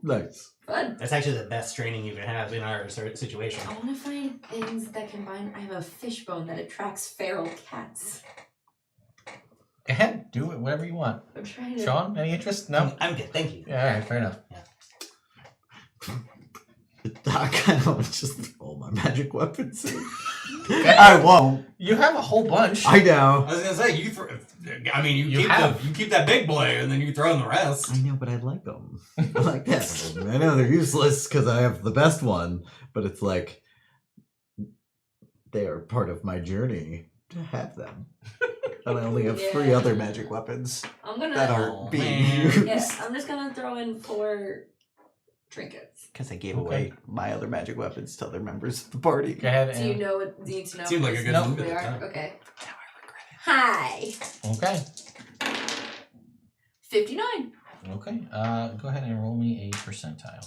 Nice. Fun. That's actually the best training you can have in our situation. I want to find things that combine. I have a fishbone that attracts feral cats. Go ahead, do it, whatever you want. I'm trying to. Sean, any interest? No? I'm good, thank you. Yeah, all right, fair enough. I kind of just throw my magic weapons in. I won't. You have a whole bunch. I know. I was gonna say you You have. keep that big boy and then you throw in the rest. I know, but I like them. I like that. I know they're useless because I have the best one, but it's like they are part of my journey to have them. And I only have 3 Yeah. other magic weapons I'm gonna. that Oh, aren't being man. used. Yeah, I'm just gonna throw in 4 trinkets. Because I gave Okay. away my other magic weapons to other members of the party. Go ahead Do you and... know what? Do you need to know? Seemed like a what good Nope. move at they the are? time. Okay. Now I regret it. Hi. Okay. 59. Okay. Go ahead and roll me a percentile.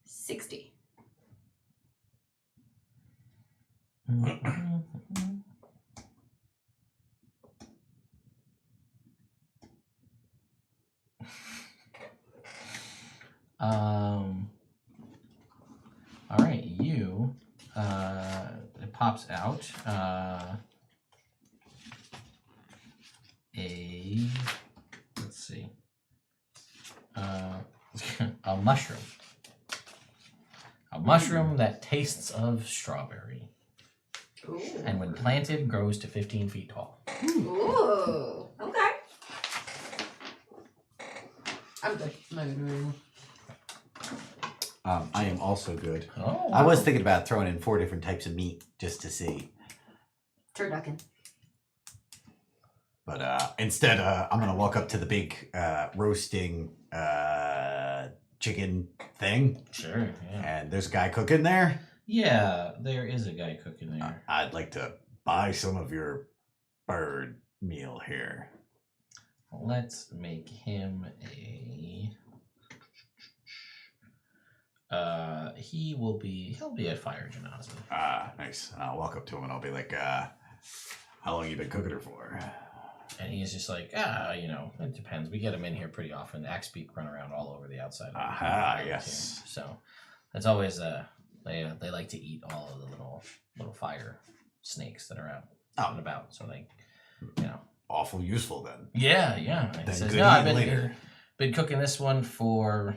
60. All right, you. It pops out. Let's see. A mushroom. A mushroom that tastes of strawberry, Ooh. and when planted, grows to 15 feet tall. Ooh. Okay. I'm good. I'm not gonna do anymore. I am also good. Oh, I was thinking about throwing in 4 different types of meat just to see. Turducken. But instead, I'm going to walk up to the big roasting chicken thing. Sure. Yeah. And there's a guy cooking there. Yeah, there is a guy cooking there. I'd like to buy some of your bird meal here. Let's make him a. He'll be at Fire Janaza. Nice. I'll walk up to him and I'll be like, how long you been cooking her for? And he's just like, it depends. We get him in here pretty often. The axe beak run around all over the outside. Of the island yes. here. So it's always they like to eat all of the little fire snakes that are out and about. So Awful useful then. yeah. And he Then says, good no, I've eating later. been cooking this one for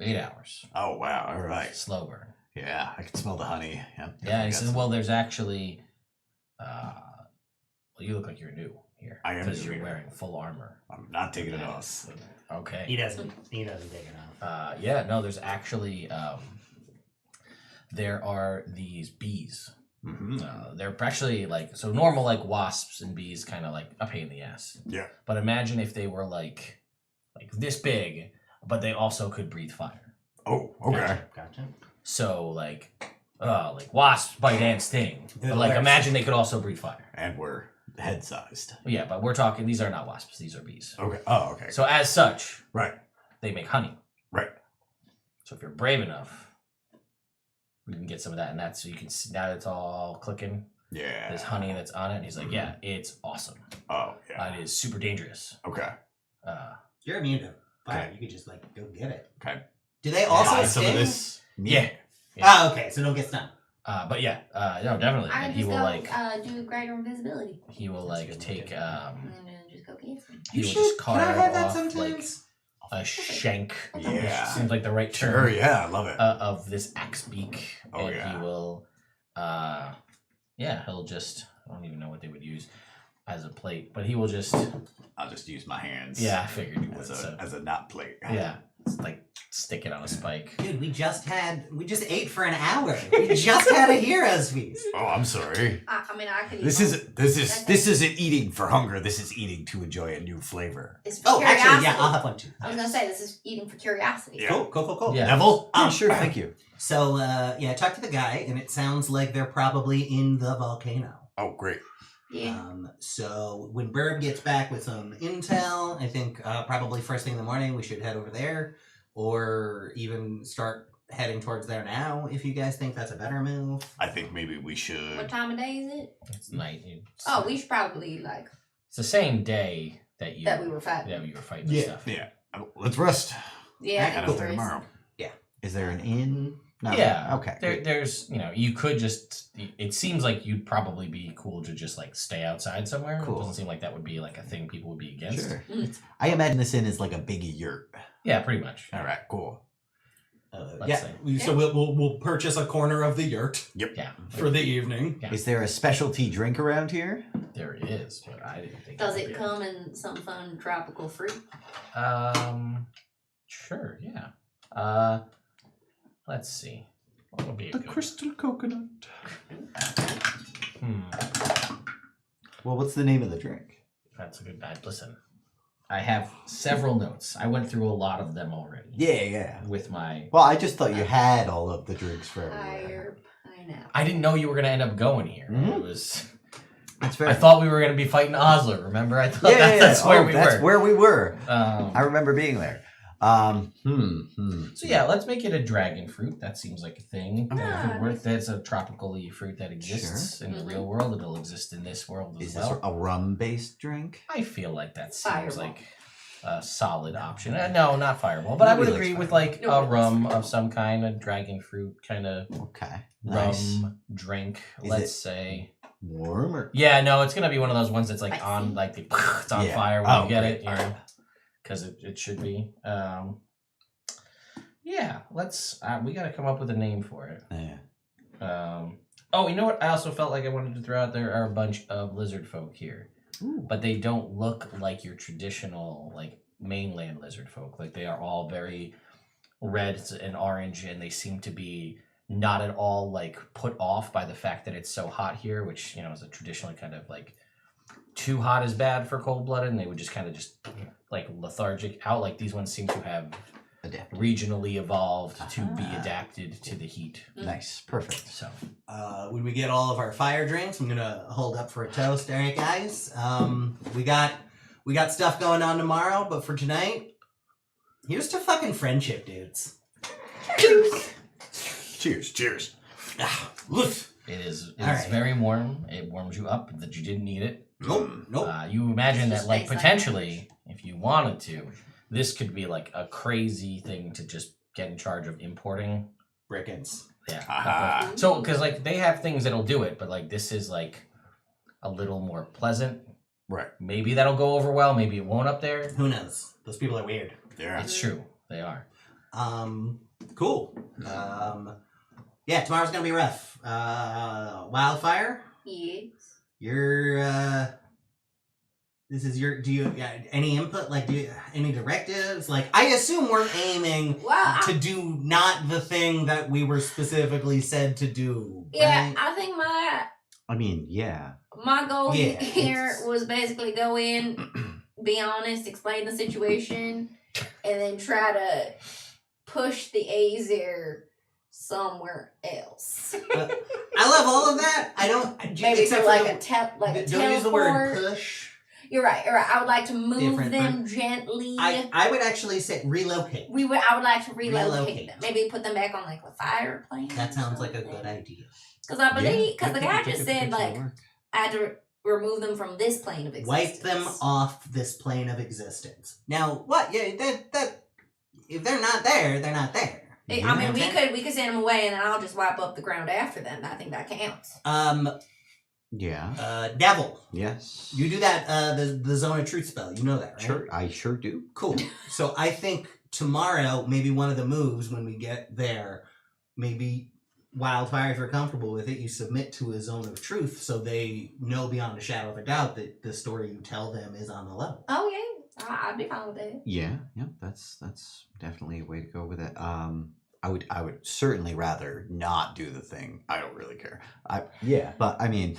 8 hours. Oh, wow. All right. Slow burn. Yeah, I can smell the honey. Yep, Yeah, he definitely says, got well, some. there's actually, you look like you're new here. I am because new you're here. wearing full armor. I'm not taking it off. Okay. He doesn't take it off. Yeah, no, there's actually, there are these bees They're actually like so normal like wasps and bees kind of like a pain in the ass. Yeah. But imagine if they were like this big, but they also could breathe fire. Oh, okay. Gotcha. So like wasps bite and sting. Good But like works. imagine they could also breathe fire. And we're head sized. Yeah, but we're talking these are not wasps, these are bees. Okay. Oh, okay. So as such, Right. they make honey. Right. So if you're brave enough, we can get some of that, and that's so you can see now it's all clicking. Yeah. There's honey that's on it, and he's like, "Yeah, it's awesome. Oh, yeah. It is super dangerous." Okay. You're immune to fire. Okay. You could just like go get it. Okay. Do they also Buy some sting? of this. Yeah. Ah, okay. So don't get stung. But yeah, no, definitely. I And can he just will go like do greater invisibility. he will That's like good. take And then just go get some. he will just carve off sometimes? like a shank. Yeah. Which seems like the right term. Sure, yeah, I love it. Of this axe beak, Oh, and yeah. he will, he'll just I don't even know what they would use as a plate, but he will just I'll just use my hands. I figured you would. As a So as a knot plate. yeah, it's like stick it on a spike. Dude, we just ate for an hour. We just had a hero's feast. Oh, I'm sorry. I mean, I could. This eat this isn't eating for hunger. This is eating to enjoy a new flavor. It's for Oh, curiosity. actually, yeah, I'll have one too. I was gonna say this is eating for curiosity. Yeah. Cool. Yeah. Neville? Yeah, sure, thank you. So, I talked to the guy, and it sounds like they're probably in the volcano. Oh, great. Yeah. So when Burb gets back with some intel, I think probably first thing in the morning we should head over there, or even start heading towards there now. If you guys think that's a better move. I think maybe we What should. time of day is it? It's night. Oh, we should probably It's the same day that that we were fighting. you were fighting Yeah. and stuff. Yeah. Let's rest. Yeah, I Head think out there there is. tomorrow. Is there an inn? No. Yeah. Okay. There's you could just. It seems like you'd probably be cool to just like stay outside somewhere. Cool. It doesn't seem like that would be like a thing people would be against. Sure. Mm. I imagine this inn is like a big yurt. Yeah, pretty much. All right, cool. Let's So we'll purchase a corner of the yurt Yeah. for the evening. Yeah. Is there a specialty drink around here? There is, but I didn't think. Does that would it be come in some fun tropical fruit? Sure. Yeah. Let's see. What would be a good? crystal coconut. Well, what's the name of the drink? That's a good. Listen, I have several notes. I went through a lot of them already. Yeah. With my. Well, I just thought you had all of the drinks for everywhere. I know. I didn't know you were gonna end up going here. Mhm. It was. That's fair. I thought we were gonna be fighting Osler. Remember? I thought that's where we That's were. where we were. Um, I remember being there. So yeah, let's make it a dragon fruit. That seems like a thing. That could work. That's a tropical fruit that exists in the real world. It'll exist in this world as Is this well. a rum-based drink? I feel like that seems Fireball. like a solid option. No, not fireball, but I would Nobody agree likes with fireball. like Nobody a rum of some kind, a dragon fruit kind of Okay. Nice. rum drink. Is Let's it- say. Warm or Yeah, no, it's gonna be one of those ones that's like Spicy. on, like the, it's on Yeah. fire when Oh, you get great. it, you know, because it should be. Yeah, let's. We got to come up with a name for it. Yeah. Oh, you know what? I also felt like I wanted to throw out there are a bunch of lizard folk here, Ooh. but they don't look like your traditional like mainland lizard folk. Like they are all very red and orange, and they seem to be not at all like put off by the fact that it's so hot here, which is a traditionally kind of like too hot is bad for cold blooded, and they would just kind of just like lethargic out. Like these ones seem to have Adapt. regionally evolved to be Ah. adapted to the heat. Nice. Perfect. So When we get all of our fire drinks, I'm gonna hold up for a toast. All right, guys. We got stuff going on tomorrow, but for tonight, here's to fucking friendship, dudes. Cheers. Ah, woof. it is All right. very warm. It warms you up that you didn't need it. Nope. You imagine It's that just like nice, like potentially, if you wanted to, this could be like a crazy thing to just get in charge of importing. Brickens. Yeah. Aha. So, because like they have things that'll do it, but like this is like a little more pleasant. Right. Maybe that'll go over well. Maybe it won't up there. Who knows? Those people are weird. Yeah. It's true. They are. Cool. Yeah, tomorrow's gonna be rough. Wildfire, Yes. you're This is your. Do you any input? Like, any directives? Like, I assume we're aiming Well, to do not the thing that we were specifically said to do. yeah, right? I think I mean, yeah. my goal Yeah, here it's- was basically go in, be honest, explain the situation, and then try to push the Azer somewhere else. I love all of that. I don't. Maybe except to for like the- a don't use the word teleport. push. You're right. You're right. I would like to move Different, them gently. I would actually say relocate. I would like to relocate Relocate. them. Maybe put them back on like the fire plane. That sounds like a good idea. Because I believe, because the I guy think just it said could like work. I had to remove them from this plane of existence. Wipe them off this plane of existence. Now, what? Yeah, that if they're not there, they're not there. I mean, Okay. we could send them away, and then I'll just wipe up the ground after them. I think that counts. Yeah. Devil, Yes. you do that. The zone of truth spell. You know that, right? Sure. I sure do. Cool. So I think tomorrow, maybe one of the moves when we get there, maybe Wildfire, if you're comfortable with it, you submit to a zone of truth so they know beyond a shadow of a doubt that the story you tell them is on the level. Oh yeah, I'd be fine with that. Yeah. Yeah. That's definitely a way to go with it. I would certainly rather not do the thing. I don't really care. Yeah. But I mean,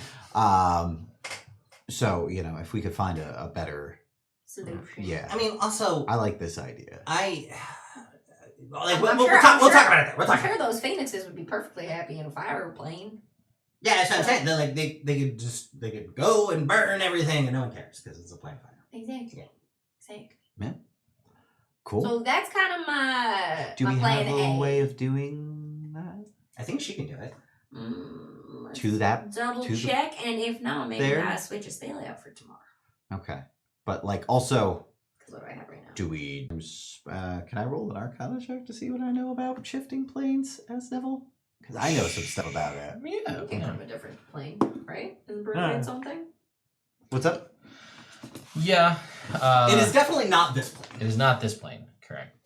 so if we could find a better. Solution. Yeah. I mean, also, I like this idea. I'm we'll sure- talk I'm sure- about it. We'll talk I'm about it. sure those phoenixes would be perfectly happy in a fire plane. Yeah, that's what I'm saying. They're like they could go and burn everything and no one cares because it's a plane fire. Exactly. Yeah. Exactly. Cool. So that's kind of my do my we plan have a A. way of doing that? I think she can do it. Let's To that- double to the- check, and if not, maybe there? I switch a spell out for tomorrow. Okay. But like also, Because what do I have right now? do we? Can I roll an Arcana check to see what I know about shifting planes as Neville? Because I know some stuff about it. Yeah. You came from a different plane, right? Isn't Bruce Uh. something? What's up? Yeah. It is definitely not this plane. It is not this plane, correct.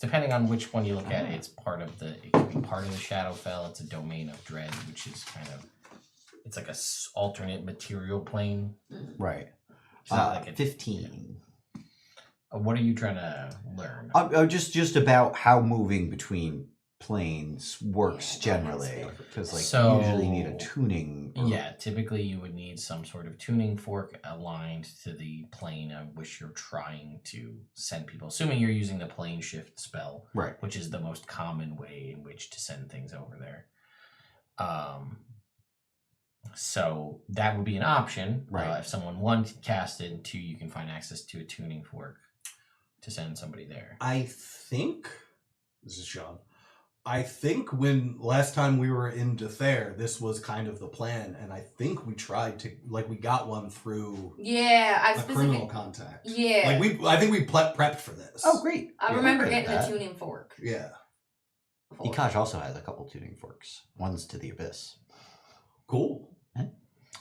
Depending on which one you look at, it can be part of the Shadowfell. It's a domain of dread, which is it's like a alternate material plane. Right. It's not like 15. What are you trying to learn? Just about how moving between planes works Yeah, generally, because So- usually you need a tuning. Yeah, typically you would need some sort of tuning fork aligned to the plane on which you're trying to send people. Assuming you're using the plane shift spell, Right. which is the most common way in which to send things over there. So that would be an option. Right. If someone one casted, two, you can find access to a tuning fork to send somebody there. I think this is Sean. I think when last time we were in Dethair, this was kind of the plan, and I think we tried to we got one through Yeah, I a criminal contact. Yeah. I think we prepped for this. Oh, great. I Yeah, remember okay with getting a that. tuning fork. Yeah. before. Ekash also has a couple tuning forks. One's to the abyss. Cool.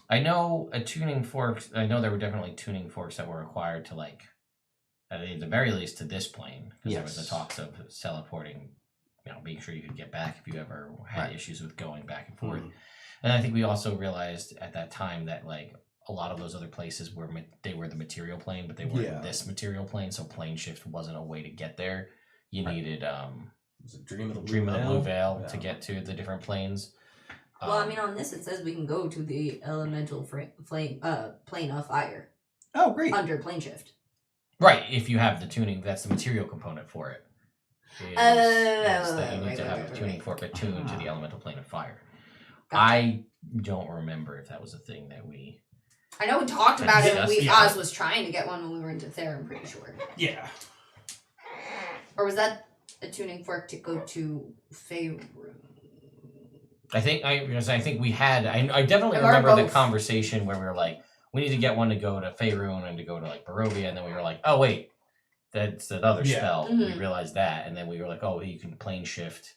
I know a tuning fork. I know there were definitely tuning forks that were required to at the very least to this plane, because there was the Yes. talks of teleporting, being sure you could get back if you ever had Right. issues with going back and forth. And I think we also realized at that time that a lot of those other places were they were the material plane, but they weren't Yeah. this material plane. So plane shift wasn't a way to get there. You Right. needed Was it Dream of the Blue Dream of the Blue Veil Yeah. to get to the different planes. Well, I mean, on this it says we can go to the elemental plane of fire Oh, great. under plane shift. Right, if you have the tuning, that's the material component for it. Is that you need to have a tuning fork attuned to the elemental plane of fire. Gotcha. I don't remember if that was a thing that we. I know we talked about it. Yes, yeah. Oz was trying to get one when we were into Thera, I'm pretty sure. Yeah. Or was that a tuning fork to go to Faerun? I think we had. I definitely Or remember the both. conversation where we were like, we need to get one to go to Faerun and to go to Barovia, and then we were like, oh wait, that's that other Yeah. spell. We Mhm. realized that, and then we were like, oh, you can plane shift.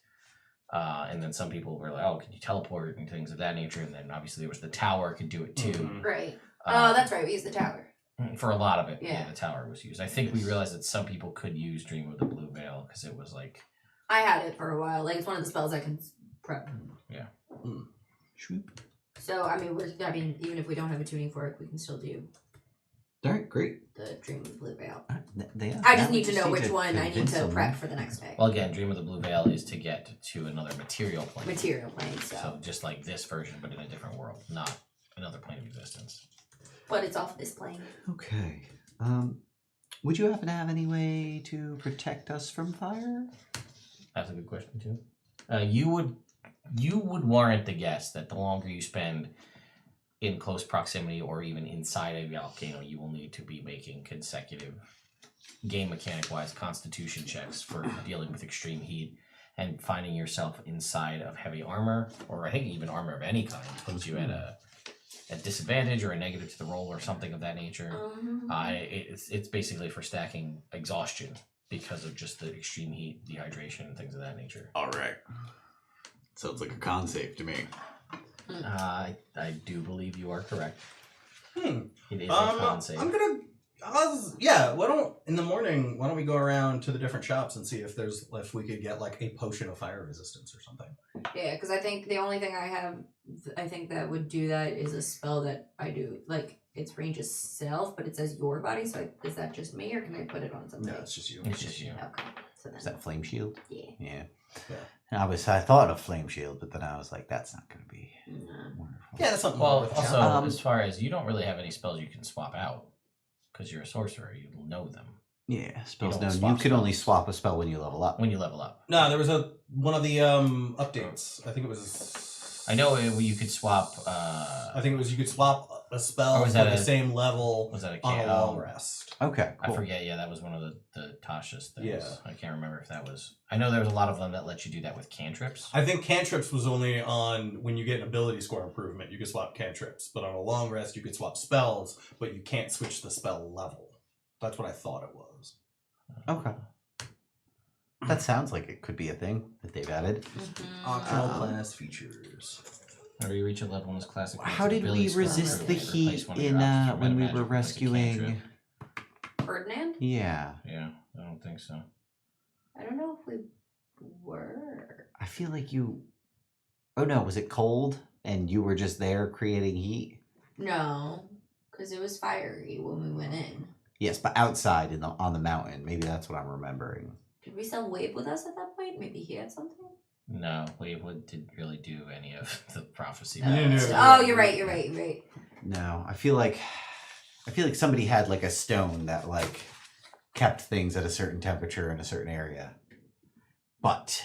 And then some people were like, oh, can you teleport and things of that nature? And then obviously there was the tower could do it too. Mhm. Right. Uh, Oh, that's right. We used the tower. For a lot of it, Yeah. the tower was used. I think we realized that some people could use Dream of the Blue Veil because it was like, I had it for a while. It's one of the spells I can prep. Shoop. So, I mean, even if we don't have a tuning fork, we can still do All right, great. The Dream of the Blue Veil. They, I just need to know which one I need convince to them. prep for the next day. Well, again, Dream of the Blue Veil is to get to another material plane. Material plane, so. So just like this version, but in a different world, not another plane of existence. But it's off this plane. Okay. Would you happen to have any way to protect us from fire? That's a good question too. You would warrant the guess that the longer you spend in close proximity or even inside a volcano, you will need to be making consecutive game mechanic wise constitution checks for dealing with extreme heat, and finding yourself inside of heavy armor, or I think even armor of any kind, puts you at a disadvantage or a negative to the roll or something of that nature. It's basically for stacking exhaustion because of just the extreme heat, dehydration, and things of that nature. All right. Sounds like a con save to me. I do believe you are correct. It is a I'm con save. gonna. In the morning, why don't we go around to the different shops and see if we could get like a potion of fire resistance or something. Yeah, because I think the only thing I have, I think that would do that is a spell that I do. Like, its range is self, but it says your body, so is that just me, or can I put it on something? No, it's just you. It's just you. Okay, so then. Is that flame shield? Yeah. Yeah. Yeah. And I thought of flame shield, but then I was like, that's not going to be No. wonderful. Yeah, that's something. Well, worth also, challenging. as far as you don't really have any spells you can swap out, because you're a sorcerer, you know them Yeah, spells don't known. swap You can only spells. swap a spell when you level up. when you level up. No, there was one of the updates. I think it was. I know you could swap. I think it was you could swap a Or spell was for that the a- same level Was that a on a can? long rest. Okay, I cool. forget. Yeah, that was one of the Tasha's things. Yeah. I can't remember if that was. I know there was a lot of them that let you do that with cantrips. I think cantrips was only on when you get an ability score improvement. You could swap cantrips, but on a long rest you could swap spells, but you can't switch the spell level. That's what I thought it was. Okay. That sounds like it could be a thing that they've added. Optional Um, class features. Whenever you reach a level in this classic. How did we resist the heat in when we were rescuing? Ferdinand? Yeah, Yeah, I don't think so. I don't know if we were. I feel like you. Oh no, was it cold and you were just there creating heat? No, because it was fiery when we went in. Yes, but outside on the mountain. Maybe that's what I'm remembering. Did we send Wave with us at that point? Maybe he had something? No, Wavewood didn't really do any of the prophecy. No. Oh, you're right. No, I feel like somebody had like a stone that like kept things at a certain temperature in a certain area. But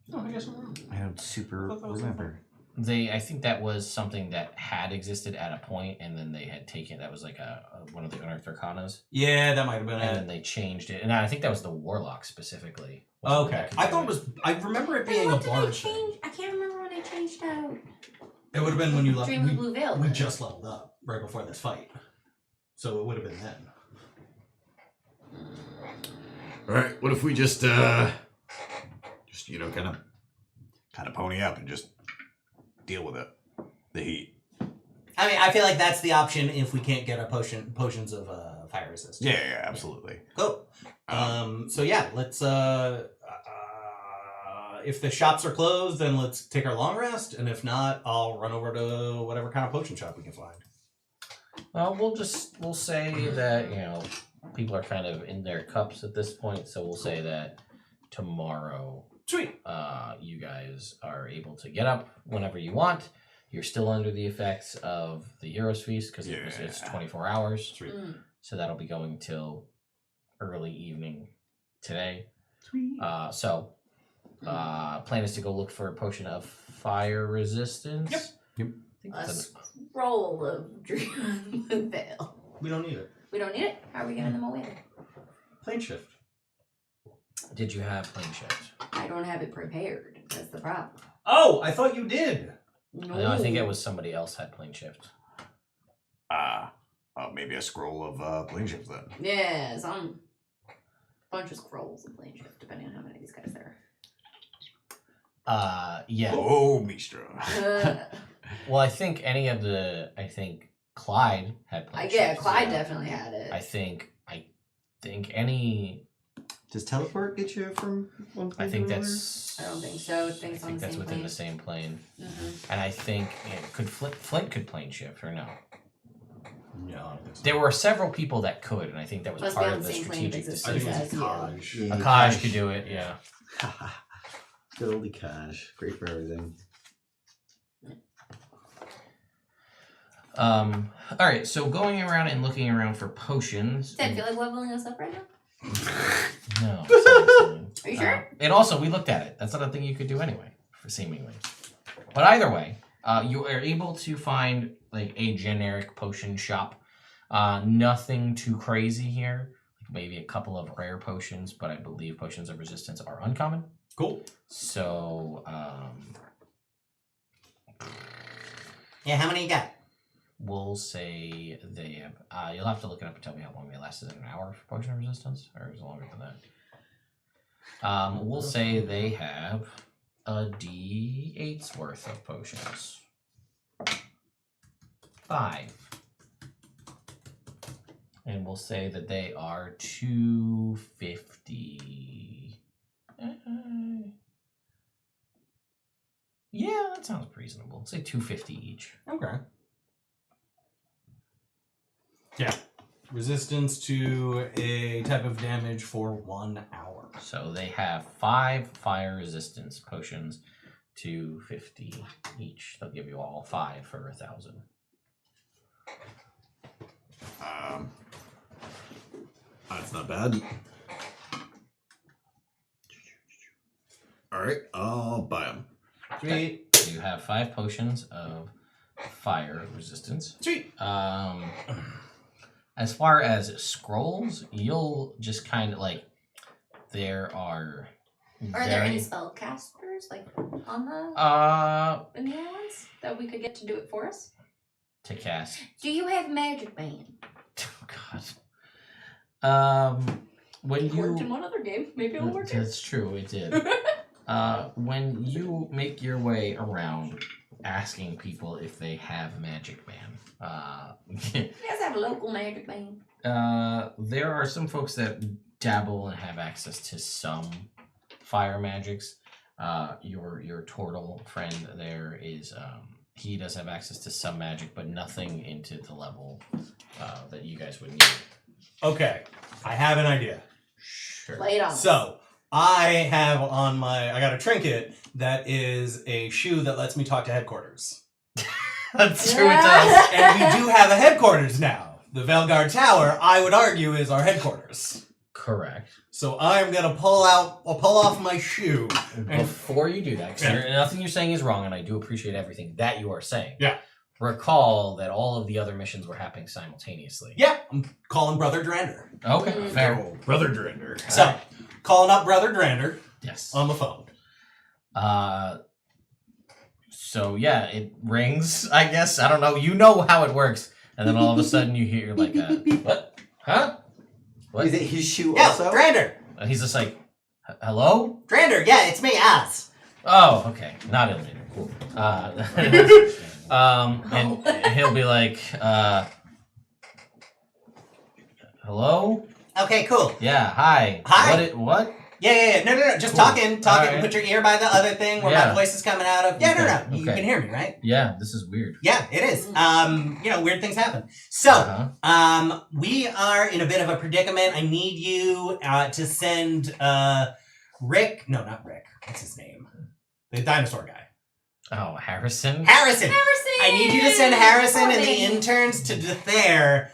No, I guess I'm wrong. I don't super I thought that was remember. I think that was something that had existed at a point, and then they had taken that was like one of the Unearthed Arcanas, Yeah, that might have been and then it. they changed it. And I think that was the Warlock specifically. Okay. I thought it was. I remember it being a What did I bard change? thing. I can't remember when I changed out. It would have been when you left. Dream of the Blue Veil. We then. just leveled up right before this fight, so it would have been then. All right. What if we just kind of pony up and just deal with it, the heat. I mean, I feel like that's the option if we can't get our potions of fire resist. Yeah, absolutely. Cool. So yeah, let's. If the shops are closed, then let's take our long rest, and if not, I'll run over to whatever kind of potion shop we can find. Well, we'll say that people are kind of in their cups at this point, so we'll say that tomorrow, Sweet. you guys are able to get up whenever you want. You're still under the effects of the Heroes Feast because it's 24 hours. Sweet. So that'll be going till early evening today. Sweet. Plan is to go look for a potion of fire resistance. Yep. I think A that's scroll of Dream of the Blue Veil. We don't need it. We don't need it? How are we getting them away? Plane shift. Did you have plane shift? I don't have it prepared. That's the problem. Oh, I thought you did. No, I think it was somebody else had plane shift. Maybe a scroll of plane shift then. Yeah, some bunch of scrolls of plane shift, depending on how many of these guys there Yeah. Oh, Mistra. are. Well, I think Clyde had plane shift. Yeah, Clyde definitely had it. I think any. Does teleport get you from one I place think to another? that's. I don't think so. I think I it's on think the that's same within plane. the same plane, Mhm. and I think could Flint could plane shift or no? No, I don't think so. There were several people that could, and I think that was Must be part on of the the same plane of strategic existence decision. as you. Kaj. Akash could do it, yeah. Good old Akash. Great for everything. All right, so going around and looking around for potions. Does that feel like leveling us up right now? No. seriously. Are you sure? And also, we looked at it. That's not a thing you could do anyway, for seemingly. But either way, you are able to find like a generic potion shop. Nothing too crazy here. Like maybe a couple of rare potions, but I believe potions of resistance are uncommon. Cool. So, Yeah, how many you got? we'll say they have. You'll have to look it up and tell me how long they lasted. An hour for potion of resistance, or is it longer than that? We'll say they have a D8's worth of potions. 5. And we'll say that they are 250. Yeah, that sounds reasonable. Say 250 each. Okay. Yeah. Resistance to a type of damage for 1 hour. So they have 5 fire resistance potions, 250 each. They'll give you all 5 for 1,000. That's not bad. All right, I'll buy them. Sweet. So you have 5 potions of fire resistance. Sweet. As far as scrolls, you'll just kind of like there are. Are there any spellcasters like on the in the islands that we could get to do it for us? To cast? Do you have Magic Man? Oh God. When It worked in you one other game. Maybe it'll work here. that's true, it did. When you make your way around asking people if they have Magic Man, You guys have a local Magic Man. there are some folks that dabble and have access to some fire magics. Your turtle friend there is he does have access to some magic, but nothing into the level that you guys would need. Okay. I have an idea. Sure. Lay it on. So, I got a trinket that is a shoe that lets me talk to headquarters. That's true. It does. And we do have a headquarters now. The Velgard Tower, I would argue, is our headquarters. Correct. So I'm gonna pull off my shoe. Before you do that, because Yeah. nothing you're saying is wrong, and I do appreciate everything that you are saying. Yeah. Recall that all of the other missions were happening simultaneously. Yeah, I'm calling Brother Drander. Okay. Mm. Fair. Oh, Brother Drinder. So, calling up Brother Drander Yes. on the phone. So yeah, it rings. I guess I don't know. You know how it works, and then all of a sudden you hear like a what? Huh? What? Is it his shoe Yeah, also? Drander. And he's just like, hello? Drander, yeah, it's me, Oz. Oh, okay. Not Illuminator. Cool. And he'll be like, hello? Okay, cool. Yeah, hi. Hi. What? Yeah. No. Just Cool. talking. Alright. Put your ear by the other thing where Yeah. my voice is coming out of. Yeah, Okay, no. You okay. can hear me, right? Yeah, this is weird. Yeah, it is. Weird things happen. So, Uh-huh. we are in a bit of a predicament. I need you to send Rick. No, not Rick. What's his name? The dinosaur guy. Oh, Harrison? Harrison. I need you to send Harrison and the Harrison. interns to Dethair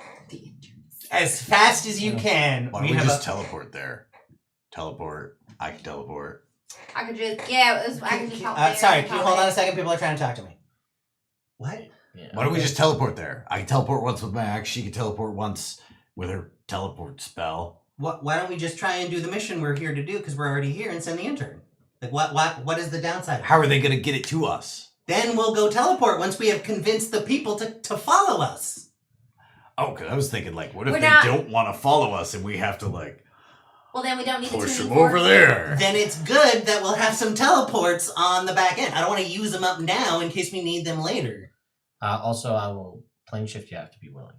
as fast as you can. Why don't we just teleport there? Teleport. I can teleport. I could just I could just help there. Sorry, can you hold on a second? People are trying to talk to me. What? Yeah, Why don't we okay. just teleport there? I can teleport once with my axe. She can teleport once with her teleport spell. Why don't we just try and do the mission we're here to do because we're already here and send the intern? Like what is the downside? How are they going to get it to us? Then we'll go teleport once we have convinced the people to follow us. Oh, because I was thinking, like, what if We're they not- don't want to follow us and we have to, like, Well, then we don't need the push tuning them fork. over there? Then it's good that we'll have some teleports on the back end. I don't want to use them up now in case we need them later. Also, I will plane shift. You have to be willing.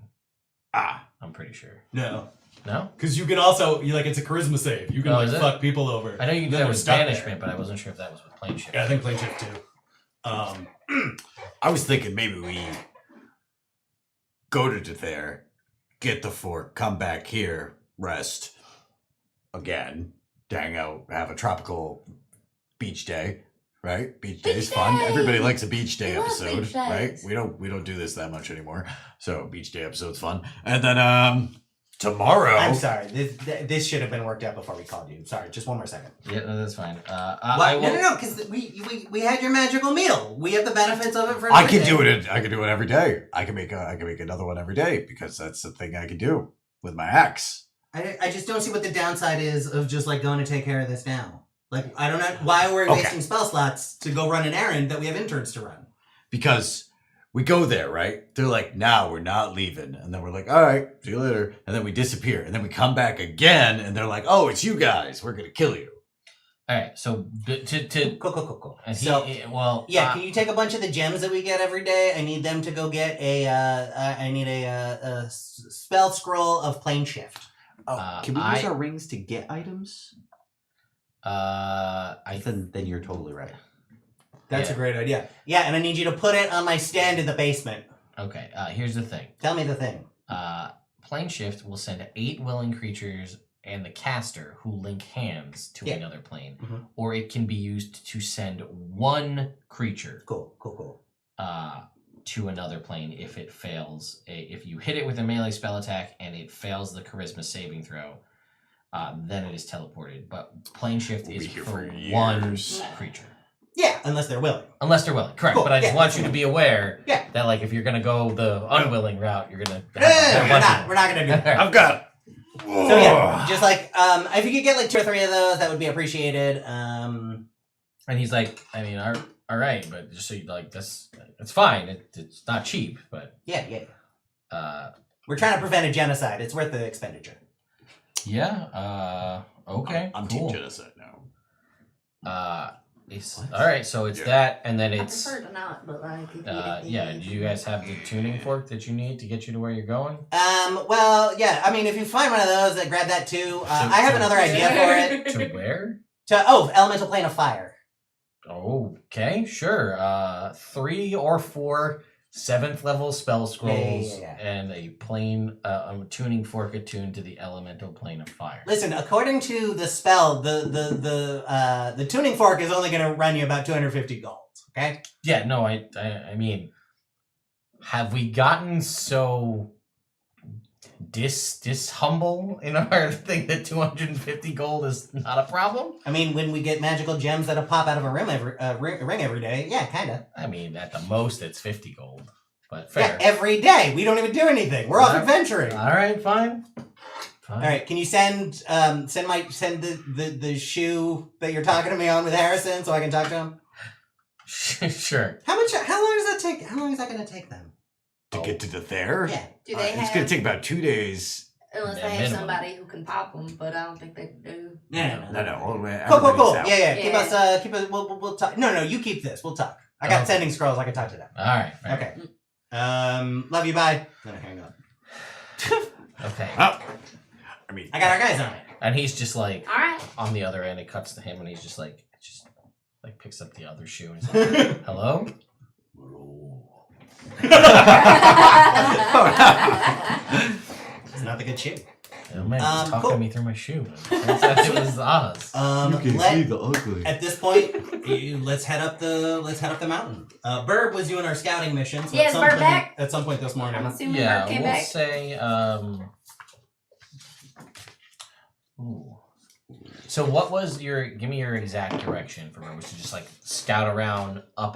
Ah. I'm pretty sure. No. No? Because you can also, it's a charisma save. You can, Oh, is it? fuck people over. I know you can do Then that we're with stuck there. banishment, but I wasn't sure if that was with plane shift. Yeah, I think plane shift too. I was thinking maybe we go to Dethair, get the fork, come back here, rest again, hang out, have a tropical beach day, right? Beach day's fun. day! Everybody likes a beach day I love episode, beach right? days. We don't do this that much anymore, so beach day episode's fun. And then tomorrow, I'm sorry. This should have been worked out before we called you. Sorry, just one more second. Yeah, no, that's fine. What? I will, No, because we had your magical meal. We have the benefits of it for. I every can day. do it. I can do it every day. I can make another one every day because that's the thing I can do with my axe. I just don't see what the downside is of just like going to take care of this now. Like I don't know why we're wasting spell slots to go run an errand that we have interns to run. Because we go there, right? They're like, "Now we're not leaving," and then we're like, "All right, see you later," and then we disappear, and then we come back again, and they're like, "Oh, it's you guys. We're gonna kill you." all right. So to Cool. and he, So well, yeah, can you take a bunch of the gems that we get every day? I need them to go get a spell scroll of plane shift. Can we use our rings to get items? I Then you're totally right. That's Yeah. a great idea. Yeah, and I need you to put it on my stand in the basement. okay. Here's the thing. Tell me the thing. Plane shift will send 8 willing creatures and the caster who link hands to Yeah. another plane, Mhm. or it can be used to send 1 creature Cool. to another plane if it fails. If you hit it with a melee spell attack and it fails the charisma saving throw, then it is teleported. But plane shift We'll is be here for for 1 years. creature. Yeah, unless they're willing. Unless they're willing, correct. Cool, But I just yeah, want that's you to fine. be aware Yeah. that, like, if you're gonna go the unwilling route, you're gonna. No, we're not gonna do that. I've got. So yeah, just like if you could get like 2 or 3 of those, that would be appreciated. And he's like, I mean, all right, but just so you like this, it's fine. It's not cheap, but yeah. uh, We're trying to prevent a genocide. It's worth the expenditure. yeah. Okay. I'm cool. Team Genocide now. It's What? all right. So it's Yeah. that, and then I it's prefer to not, but like. if you yeah. Do you guys have the tuning fork that you need to get you to where you're going? Well, yeah. I mean, if you find one of those, grab that too. I have so- another idea for it. To where? Elemental plane of fire. Okay, sure. 3 or 4 7th level spell scrolls Yeah. and a plane tuning fork attuned to the elemental plane of fire. Listen, according to the spell, the tuning fork is only going to run you about 250 gold. Okay. Yeah, no, I mean, have we gotten so humble in our thing that 250 gold is not a problem? I mean, when we get magical gems that'll pop out of a ring every day, yeah, kind of. I mean, at the most, it's 50 gold, but Yeah, fair. every day. We don't even do anything. We're off Yeah. adventuring. All right, fine. All right, can you send the shoe that you're talking to me on with Harrison so I can talk to him? Sure. How long does that take? How long is that going to take them? To get to Dethair? Yeah. Do they It's have? going to take about 2 days. Unless Yeah, they have minimum. somebody who can pop them, but I don't think they do. No. All the way. Cool. everybody's out. Yeah. Yeah. Keep us. We'll talk. No, you keep this. We'll talk. I got Okay. sending scrolls. I can talk to them. All right. fair. Okay. Love you. Bye. Then I hang up. Okay. Oh, I mean, I got our guys on it. And he's just like All right. on the other end. It cuts to him, and he's just like picks up the other shoe and he's like, "Hello." It's not the good shoe. Oh man, he's talking cool. to me through my shoe. It was Oz. the ugly. At this point, let's head up the mountain. Burb was doing our scouting mission. So Yes, at some Burb point, back. At some point this morning. I'm assuming Yeah, Bert came we'll back. say. Ooh. So what was your? Give me your exact direction for where was to just like scout around up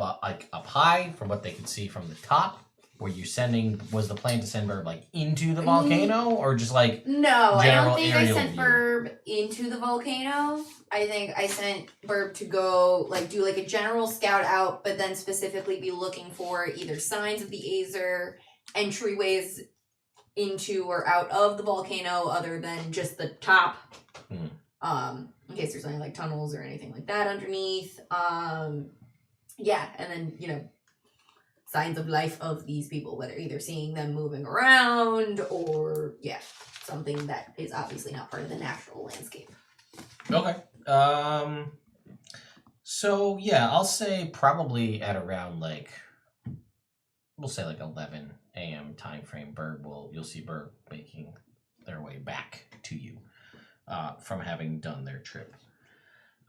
high from what they could see from the top. Were you sending? Was the plan to send Burb like into the volcano or just like? No, I General don't think I aerial sent view. Burb into the volcano. I think I sent Burb to go do like a general scout out, but then specifically be looking for either signs of the Azer, entryways into or out of the volcano other than just the top. In case there's any like tunnels or anything like that underneath. Yeah, and then signs of life of these people, whether either seeing them moving around or something that is obviously not part of the natural landscape. Okay. So yeah, I'll say probably at around like we'll say like 11 a.m. time frame, you'll see Burb making their way back to you from having done their trip.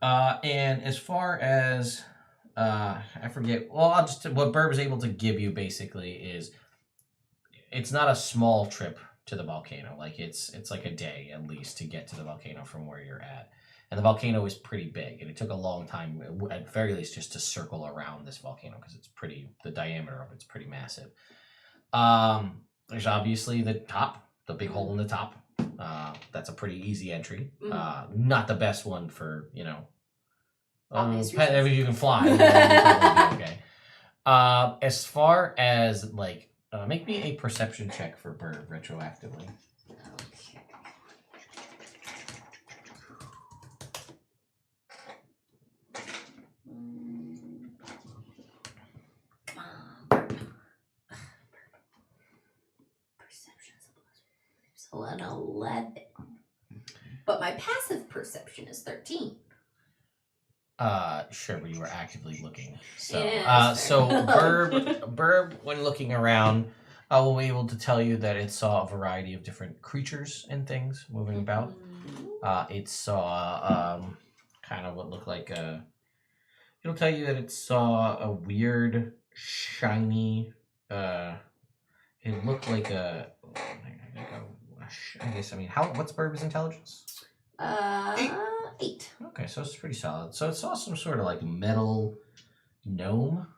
And as far as I forget, well, what Burb's able to give you basically is it's not a small trip to the volcano. Like it's like a day at least to get to the volcano from where you're at. And the volcano is pretty big, and it took a long time, at very least, just to circle around this volcano because the diameter of it's pretty massive. There's obviously the top, the big hole in the top. That's a pretty easy entry. Not the best one for, if you can fly, you'll probably be okay. As far as, like, make me a perception check for Bird retroactively. Okay. Perception is a plus. So an 11. But my passive perception is 13. Sure, but you were actively looking. So, Yeah, so fair. Burb, when looking around, will be able to tell you that it saw a variety of different creatures and things moving about. It saw kind of what looked like it'll tell you that it saw a weird, shiny. It looked like a. I guess. I mean, what's Burb's intelligence? 8. Okay, so it's pretty solid. So it saw some sort of like metal gnome.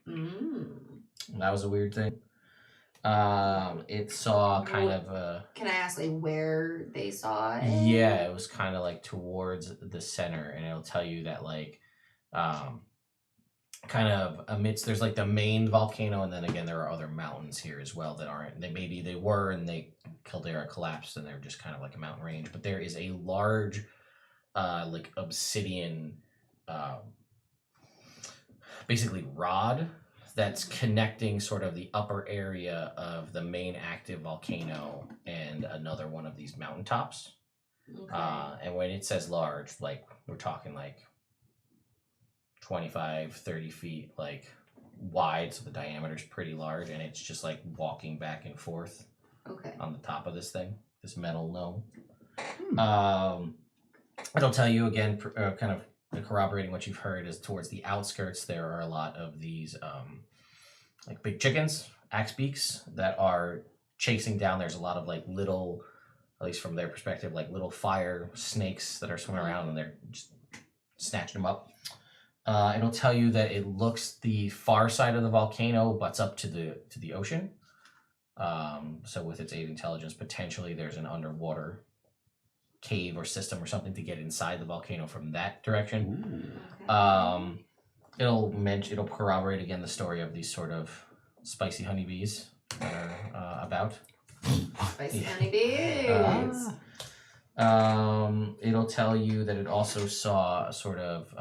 That was a weird thing. It saw kind of a. Can I ask like where they saw it? Yeah, it was kind of like towards the center, and it'll tell you that like, kind of amidst there's like the main volcano, and then again there are other mountains here as well that aren't. They were, and Caldera collapsed, and they're just kind of like a mountain range. But there is a large, like obsidian, basically rod that's connecting sort of the upper area of the main active volcano and another one of these mountaintops. Okay. And when it says large, like we're talking like 25, 30 feet like wide, so the diameter is pretty large, and it's just like walking back and forth Okay. on the top of this thing, this metal gnome. It'll tell you again, kind of corroborating what you've heard, is towards the outskirts there are a lot of these like big chickens, axe beaks, that are chasing down. There's a lot of like little, at least from their perspective, like little fire snakes that are swimming around, and they're just snatching them up. It'll tell you that it looks the far side of the volcano butts up to the ocean. So with its 8 intelligence, potentially there's an underwater cave or system or something to get inside the volcano from that direction. Okay. It'll corroborate again the story of these sort of spicy honeybees that are about. Spicy Yeah. honeybees. It'll tell you that it also saw a sort of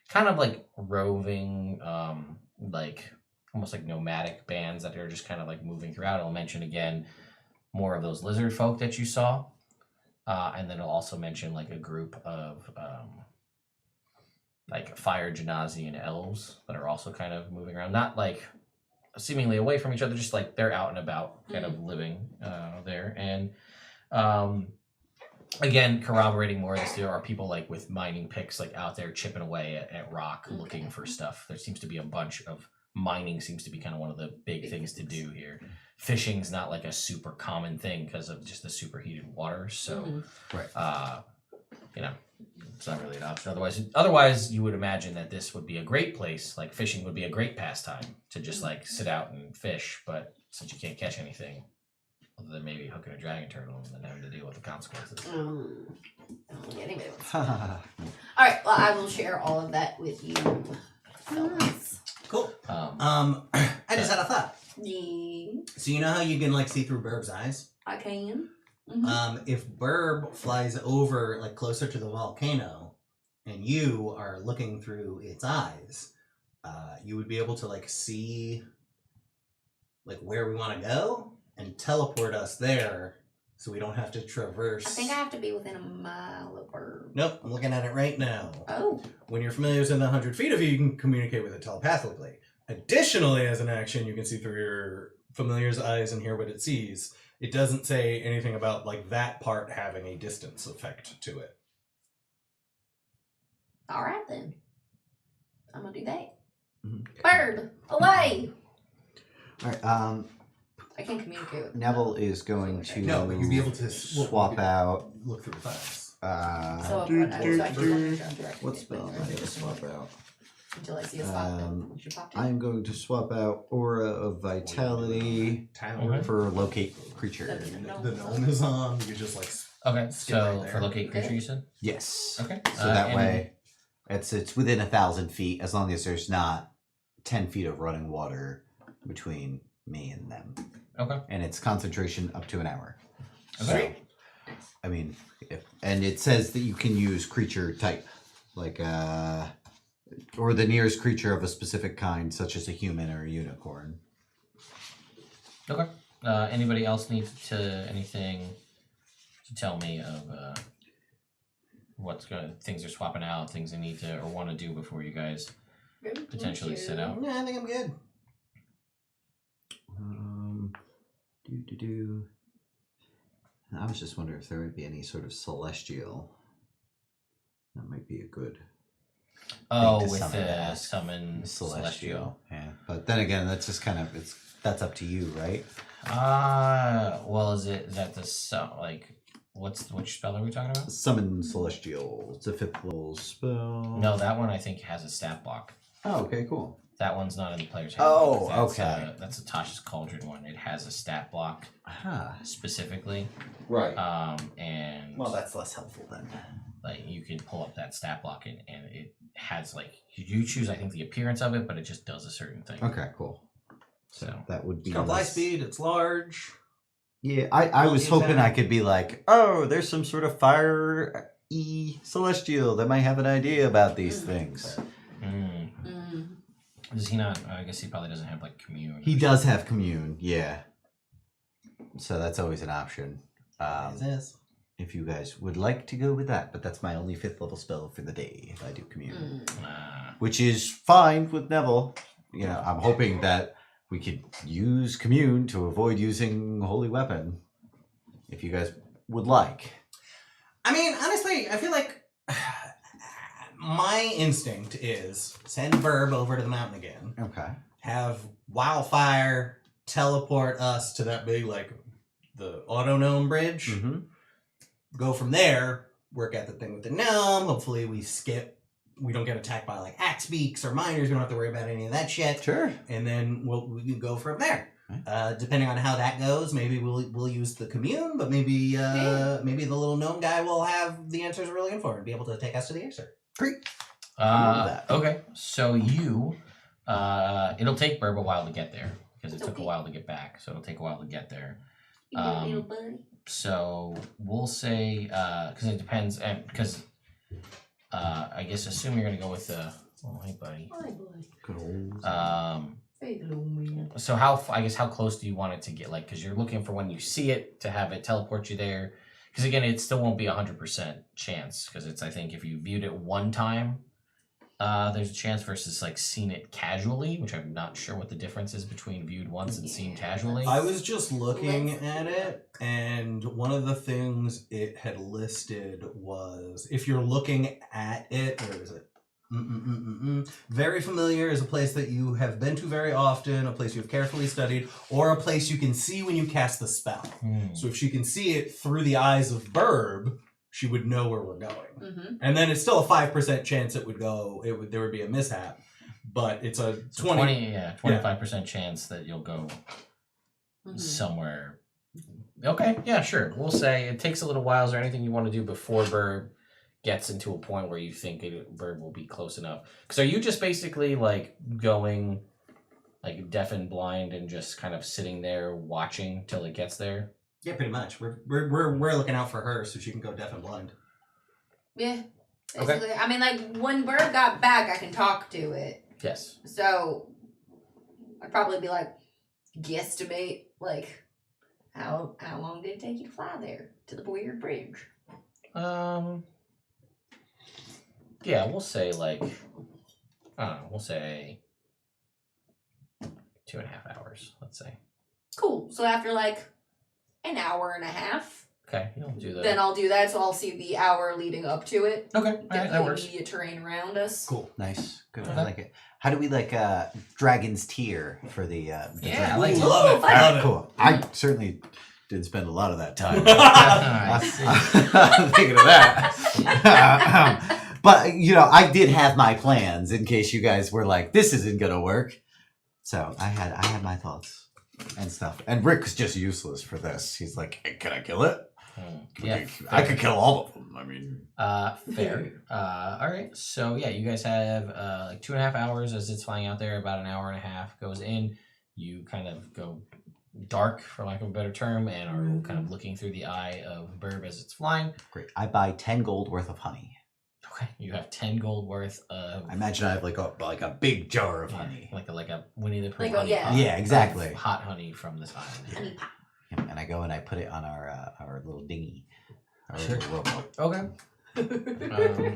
kind of like roving, like almost like nomadic bands that are just kind of like moving throughout. It'll mention again more of those lizard folk that you saw. And then it'll also mention like a group of like fire genasi and elves that are also kind of moving around, not like seemingly away from each other, just like they're out and about, kind of living there. And again, corroborating more of this, there are people like with mining picks like out there chipping away at rock, looking for stuff. There seems to be a bunch of mining, seems to be kind of one of the big things to do here. Fishing's not like a super common thing because of just the superheated water. So, Right. it's not really an option. Otherwise, you would imagine that this would be a great place. Like fishing would be a great pastime to just like sit out and fish. But since you can't catch anything, other than maybe hooking a dragon turtle and then having to deal with the consequences. Anyway. All right. Well, I will share all of that with you. Fellas. Cool. I just had a thought. Yeah, So you know how you can like see through Burb's eyes? I can. If Burb flies over like closer to the volcano and you are looking through its eyes, you would be able to like see like where we want to go and teleport us there so we don't have to traverse. I think I have to be within a mile of Burb. Nope, I'm looking at it right now. Oh. When you're familiar within 100 feet of you, you can communicate with it telepathically. Additionally, as an action, you can see through your familiar's eyes and hear what it sees. It doesn't say anything about like that part having a distance effect to it. All right then. I'm gonna do that. Mhm. Bird, away! All right. I can communicate with Neville is going to No, but you'd be able to swap out. look through the files. So I actually What spell am I going to swap out? until I see a spot that should pop in. I'm going to swap out Aura of Vitality Tower. for Locate Creature. The gnome is on. You could just like. Okay, Skip so right there. for locate creature, you said? Yes. Okay. So that and- way, it's within 1,000 feet, as long as there's not 10 feet of running water between me and them. Okay. And it's concentration up to an hour. Okay. So, I mean, and it says that you can use creature type, like or the nearest creature of a specific kind, such as a human or a unicorn. Okay. Anybody else need anything to tell me of what's going? Things are swapping out, things they need to or want to do before you guys potentially set out. Yeah, I think I'm good. I was just wondering if there would be any sort of celestial. That might be a good Oh, to with summon the that. summon celestial. Yeah, but then again, that's just kind of that's up to you, right? Well, is that the like which spell are we talking about? Summon celestial. It's a 5th level spell. No, that one I think has a stat block. Oh, okay, cool. That one's not in the player's Oh, handbook. okay. That's a Tasha's Cauldron one. It has a stat block Huh. specifically. Right. And Well, that's less helpful then. like you can pull up that stat block and it has like you choose I think the appearance of it, but it just does a certain thing. Okay, cool. So That would be It's got fly less- speed. It's large. Yeah, I was hoping I Multi-attack. could be like, oh, there's some sort of fire celestial that might have an idea about these things. mm. Does he not? I guess he probably doesn't have like commune. He does have commune, yeah. So that's always an option. If you guys would like to go with that, but that's my only 5th level spell for the day if I do commune. Which is fine with Neville. You know, I'm hoping that we could use commune to avoid using holy weapon. If you guys would like. I mean, honestly, I feel like my instinct is send Burb over to the mountain again. Okay. Have Wildfire teleport us to that big, like, the auto gnome bridge. Mm-hmm. Go from there, work out the thing with the gnome. Hopefully we don't get attacked by, like, axe beaks or miners. We don't have to worry about any of that shit. Sure. And then we can go from there. Right. Depending on how that goes, maybe we'll use the commune, but maybe maybe the little gnome guy will have the answers we're looking for and be able to take us to the answer. Great. I love that. Okay, so you, it'll take Burb a while to get there because it took a while to get back, so it'll take a while to get there. Little buddy. So we'll say because it depends, and because I guess assume you're gonna go with the. Oh, hey, buddy. Hi, buddy. Good old. Hey, little man. So how close do you want it to get? Like, because you're looking for when you see it to have it teleport you there. Because again, it still won't be 100% chance. Because it's I think if you viewed it one time, there's a chance versus like seen it casually, which I'm not sure what the difference is between viewed once and seen casually. I was just looking at it, and one of the things it had listed was if you're looking at it, where is it? Very familiar is a place that you have been to very often, a place you've carefully studied, or a place you can see when you cast the spell. So if she can see it through the eyes of Burb, she would know where we're going. Mm-hmm. And then it's still a 5% chance there would be a mishap, but it's a 25% chance that you'll go somewhere. Okay, yeah, sure. We'll say it takes a little while. Is there anything you want to do before Burb gets into a point where you think Burb will be close enough? Because are you just basically like going like deaf and blind and just kind of sitting there watching till it gets there? Yeah, pretty much. We're looking out for her so she can go deaf and blind. Yeah. Basically. I mean, like, when Bird got back, I can talk to it. Yes. So, I'd probably be like, guesstimate, like, how long did it take you to fly there? To the weird bridge? Yeah, we'll say like, I don't know, we'll say 2.5 hours, let's say. Cool. So after like an hour and a half, Okay, you'll do that. then I'll do that. So I'll see the hour leading up to it. Okay, all right, Get that the works. immediate terrain around us. Cool. Nice. Good. Okay. I like it. How do we like Dragon's Tear for the Yeah, I drink? like Ooh, it. Love it. fun. Love it. Cool. I certainly didn't spend a lot of that time. I see. Thinking of that. But I did have my plans in case you guys were like, this isn't gonna work. So I had my thoughts and stuff. And Rick's just useless for this. He's like, Hey, can I kill it? Yeah, I could kill all of them. I mean, fair. All right. So yeah, you guys have like 2.5 hours as it's flying out there. About an hour and a half goes in. You kind of go dark, for lack of a better term, and are kind of looking through the eye of Burb as it's flying. great. I buy 10 gold worth of honey. Okay. You have 10 gold worth of. I imagine I have like a big jar of honey. like a Winnie the Pooh Like a- honey yeah. pot Yeah, exactly. of hot honey from this island. Honey pop. And I go and I put it on our little dinghy. Our Sure. little rowboat. Okay.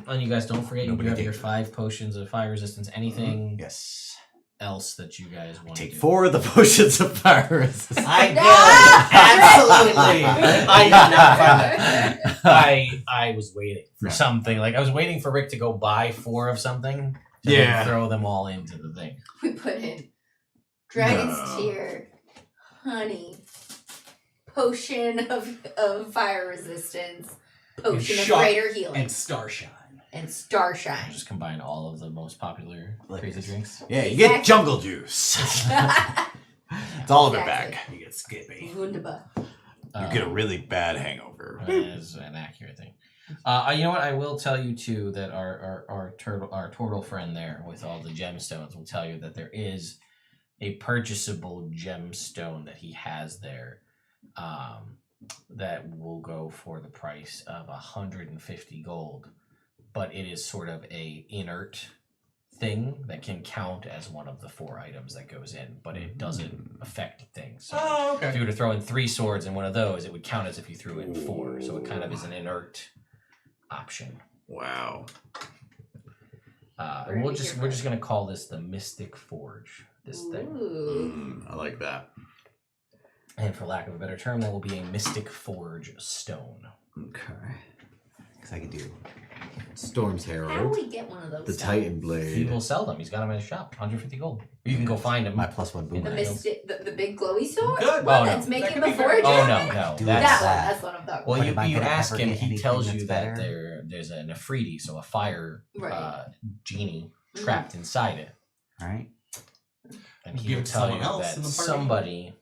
And you guys don't forget you do Nobody have your takes 5 potions of fire resistance. Anything Yes. else that you guys want to Take do? 4 of the potions of fire resistance. I No! did. Absolutely. I did not find that. I was waiting for Yeah. something. Like I was waiting for Rick to go buy 4 of something to then Yeah. throw them all into the thing. We put in Dragon's No. Tear, honey, potion of fire resistance, potion of shock greater healing, And Starshine. and Starshine. Just combine all of the most popular crazy drinks. yeah, you get Exactly. jungle juice. It's all of it Exactly. back. You get Skippy. Wunderbar. You get a really bad hangover. That is an accurate thing. You know what? I will tell you too that our turtle friend there with all the gemstones will tell you that there is a purchasable gemstone that he has there, that will go for the price of 150 gold, but it is sort of a inert thing that can count as one of the 4 items that goes in, but it doesn't affect things. So Oh, if you okay. were to throw in 3 swords in one of those, it would count as if you threw in 4. So it kind of is an inert option. Wow. And we're just gonna call this the Mystic Forge. This thing, Ooh. I like that. and for lack of a better term, that will be a Mystic Forge stone. Okay. Because I can do Storm's How do Herald, we get one of those? the stones? Titan He Blade, will sell them. He's got them at his shop, 150 gold. You can go find them. my +1 The boomerang. mystic, the big glowy sword. Good. One Oh, no. that's That making could the be very- forge. Oh of no, it? no, Do That that's one. that. That's what I'm talking well. But You am I gonna ask ever him. get He anything tells that's you that better? there's an Afridi, so a fire Right. genie trapped inside it, All right. and he Give will it to tell you someone else that in the party. somebody.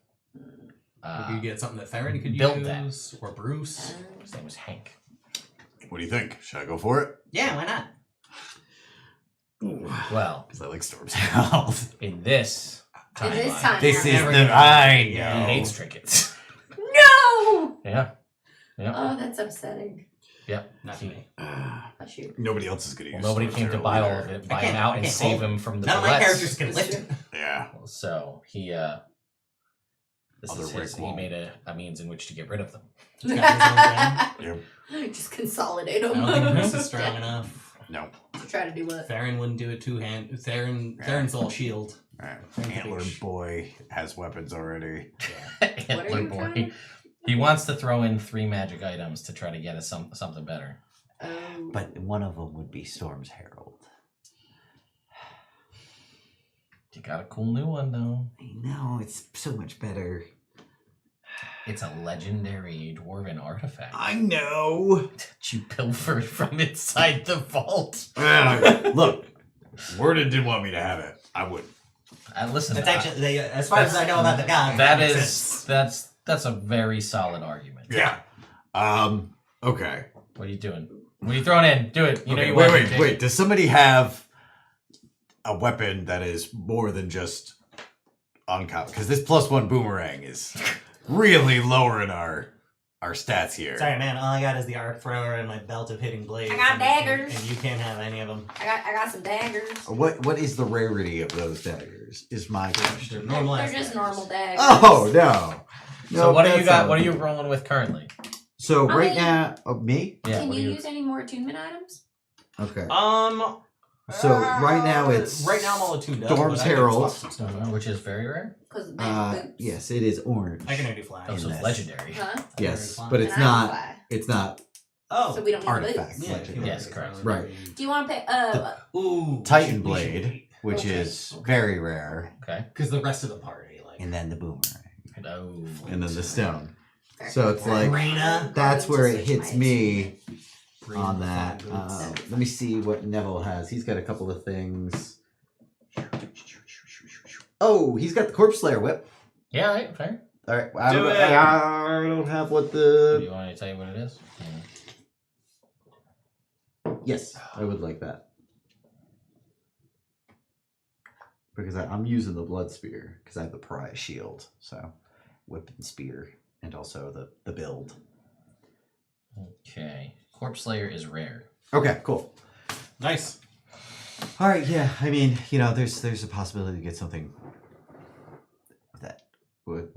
Maybe you get something that Theron could built use, or Bruce. His name was Hank. What do you think? Should I go for it? Yeah, why not? Well, Because I like Storm's Herald. in this In this timeline, time. This is Never the gonna- I he know. hates trinkets. No. Yeah. Oh, that's upsetting. Yep. Not He- me. Not you. Nobody else is going to Well, use nobody Storm's came to Herald buy all either. of it, I buy can't- him out, I and can't save hold- him from the None of my bullets. characters can lift it. Yeah. So he, this Other is Rick his, he won't. made a means in which to get rid of them. He's got his own Yep. Just consolidate I them. don't think Bruce is strong enough. No. To try to do what? Theron wouldn't do it two-hand. Theron's all shield. All right. Thank you, Antler bitch. boy has weapons already. Antler you boy. trying to- He wants to throw in 3 magic items to try to get us something better. Oh. But one of them would be Storm's Herald. You got a cool new one though. I know, it's so much better. It's a legendary dwarven artifact I know. that you pilfered from inside the vault. Look, Warden didn't want me to have it. I would. Listen, That's actually, as far as I know about the god. that makes is sense. that's a very solid argument. Yeah. Okay. What are you doing? What are you throwing in? Do it. You know Okay, you want wait. to. Wait. Does somebody have a weapon that is more than just uncommon? Because this +1 boomerang is really lowering our stats here. Sorry, man. All I got is the arc thrower and my belt of hitting blades. I got and- daggers. And you can't have any of them. I got some daggers. What is the rarity of those daggers? Is my They're question. normal They're ass just daggers. normal daggers. Oh no. So what do you that's got? not- What are you rolling with currently? So I right mean- now, me. Yeah. Can what you are use any more attunement items? Okay. So right now it's right now I'm all attuned up. Storm's but I can Herald. swap some stuff out. Which is very rare. Because yes, it is orange. I can already fly. Oh, so In it's this. legendary. Huh? Yes, Fly. but it's And I not. fly. It's not Oh, So we don't need artifact. boots. yeah, if you Yes, want. correct. Right. Do you want to pick? Ooh, Titan Blade, which Okay. is very rare, Okay. because the rest of the party, like, and then the boomerang, Oh. and then the stone. So it's Alright. like Reina. that's I'm going where to it switch hits my me bring on the that. flying boots. Let me see what Neville has. He's got a couple of things. Oh, he's got the Corpse Slayer whip. Yeah, right, fair. All right, I Do don't, it. I don't have what Do the. you want me to tell you what it is? Yes, I would like that because I'm using the blood spear because I have the pariah shield. So, whip and spear, and also the build. Okay. Corpse Slayer is rare. Okay, cool. Nice. All right, yeah. I mean, there's a possibility to get something that would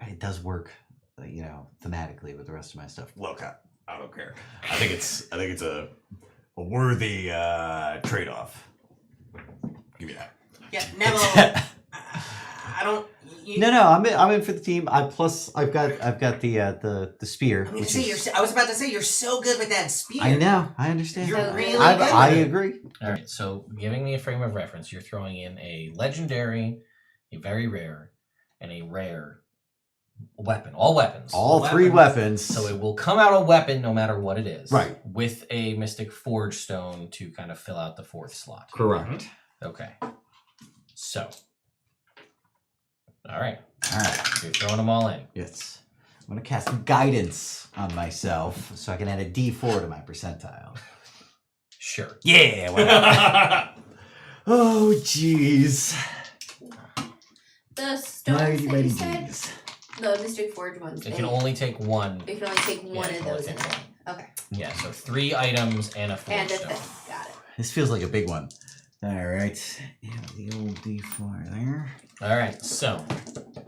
it does work, thematically with the rest of my stuff. Look, I don't care. I think it's a worthy trade-off. Give me that. Yeah, Neville. I don't. No, I'm in for the team. I've got the spear. I'm gonna which say is- I was about to say you're so good with that spear. I know. I understand. You're So really good. good. I with it. agree. All right. So, giving me a frame of reference, you're throwing in a legendary, a very rare, and a rare weapon. All weapons. All three weapons. So it will come out a weapon no matter what it is. Right. With a Mystic Forge Stone to kind of fill out the fourth slot. Correct. Okay. So. All right. All right. You're throwing them all in. Yes. I'm gonna cast guidance on myself so I can add a D4 to my percentile. Sure. Yeah. Whatever. Oh, jeez. The stones Mighty, that mighty you said, jeez. the Mystic Forge ones. It can only take one. You can only take one Yeah, of it can only those in take it. Okay. Yeah, so 3 items and a Forge And a Stone. thing. Got it. This feels like a big one. All right. Yeah, the old D4 there. All right, so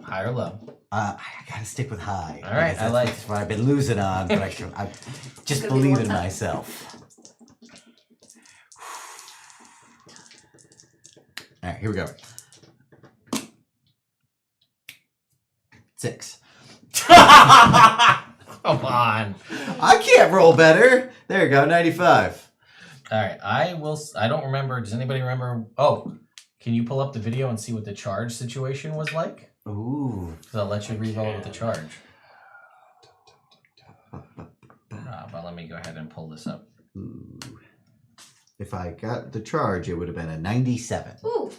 high or low? I gotta stick with high. All right, because I like that's what I've been losing on, but I just Gonna be believe one in time. myself. All right, here we go. 6. Come on. I can't roll better. There you go, 95. All right, I don't remember. Does anybody remember? Oh, can you pull up the video and see what the charge situation was like? Ooh. Because I'll let you re-roll with the charge. But let me go ahead and pull this up. Ooh. If I got the charge, it would have been a 97. Ooh.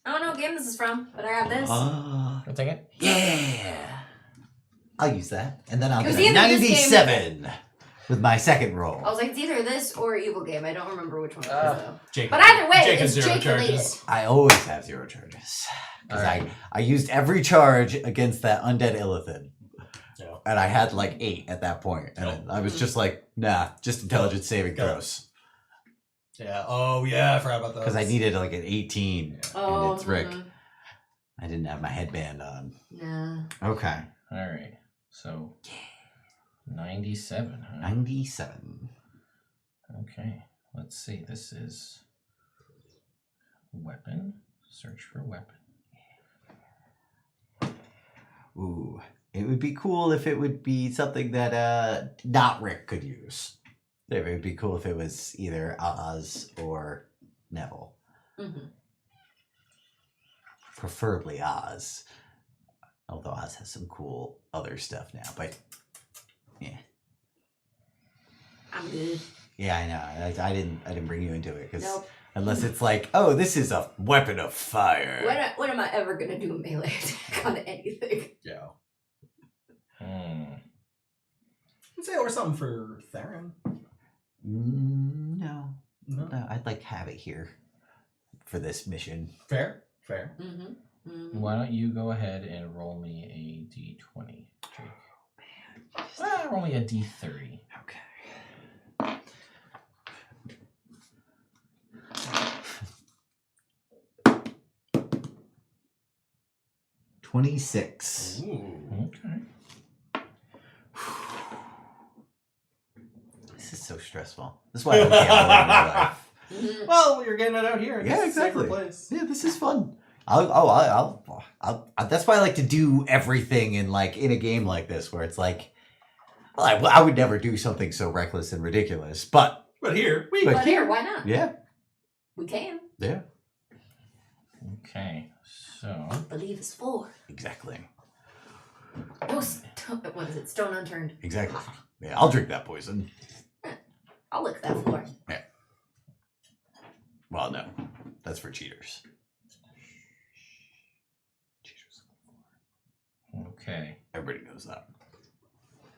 I don't know what game this is from, but I have this. Ah, I'll take it. yeah. I'll use that. And then I'll It was get a either this game- 97 with my second roll. I was like, it's either this or Evil Game. I don't remember which one it was, though. Jacob. But either way, Jacob it's zero Jake related. charges. I always have 0 charges. Because Alright. I used every charge against that undead Illithid. Yeah. And I had like 8 at that point. And I was just like, nah, just intelligence saving Go. throws. Yeah. Oh yeah, I forgot about those. Because I needed like an 18. Oh, and it's Rick. I didn't have my headband on. Nah. Okay. All right. So 97, huh? 97. Okay. Let's see. This is weapon. Search for weapon. Ooh. It would be cool if it would be something that not Rick could use. It would be cool if it was either Oz or Neville. Mm-hmm. Preferably Oz. Although Oz has some cool other stuff now, but yeah. I'm good. Yeah, I know. I didn't bring you into it because Nope. unless it's like, oh, this is a weapon of fire. When am I ever gonna do a melee attack on anything? Yeah. Hmm. Say or something for Theron. No, No. no, I'd like have it here for this mission. Fair. Fair. Mm-hmm. Mm-hmm. Why don't you go ahead and roll me a d20, Jake? Roll me a d30. Okay. 26. Ooh. Okay. This is so stressful. This is why I don't gamble in real life. Well, you're getting it out here. Yeah, It's a safer exactly. Place. Yeah, this is fun. That's why I like to do everything in a game like this, where it's like, well, I would never do something so reckless and ridiculous, but But here, we. But here, why not? yeah, We can. yeah, Okay, so Believe is 4. exactly, No, what is it? Stone unturned. exactly. Yeah, I'll drink that poison. I'll lick that floor. Well, no, that's for cheaters. Cheaters. okay, Everybody knows that.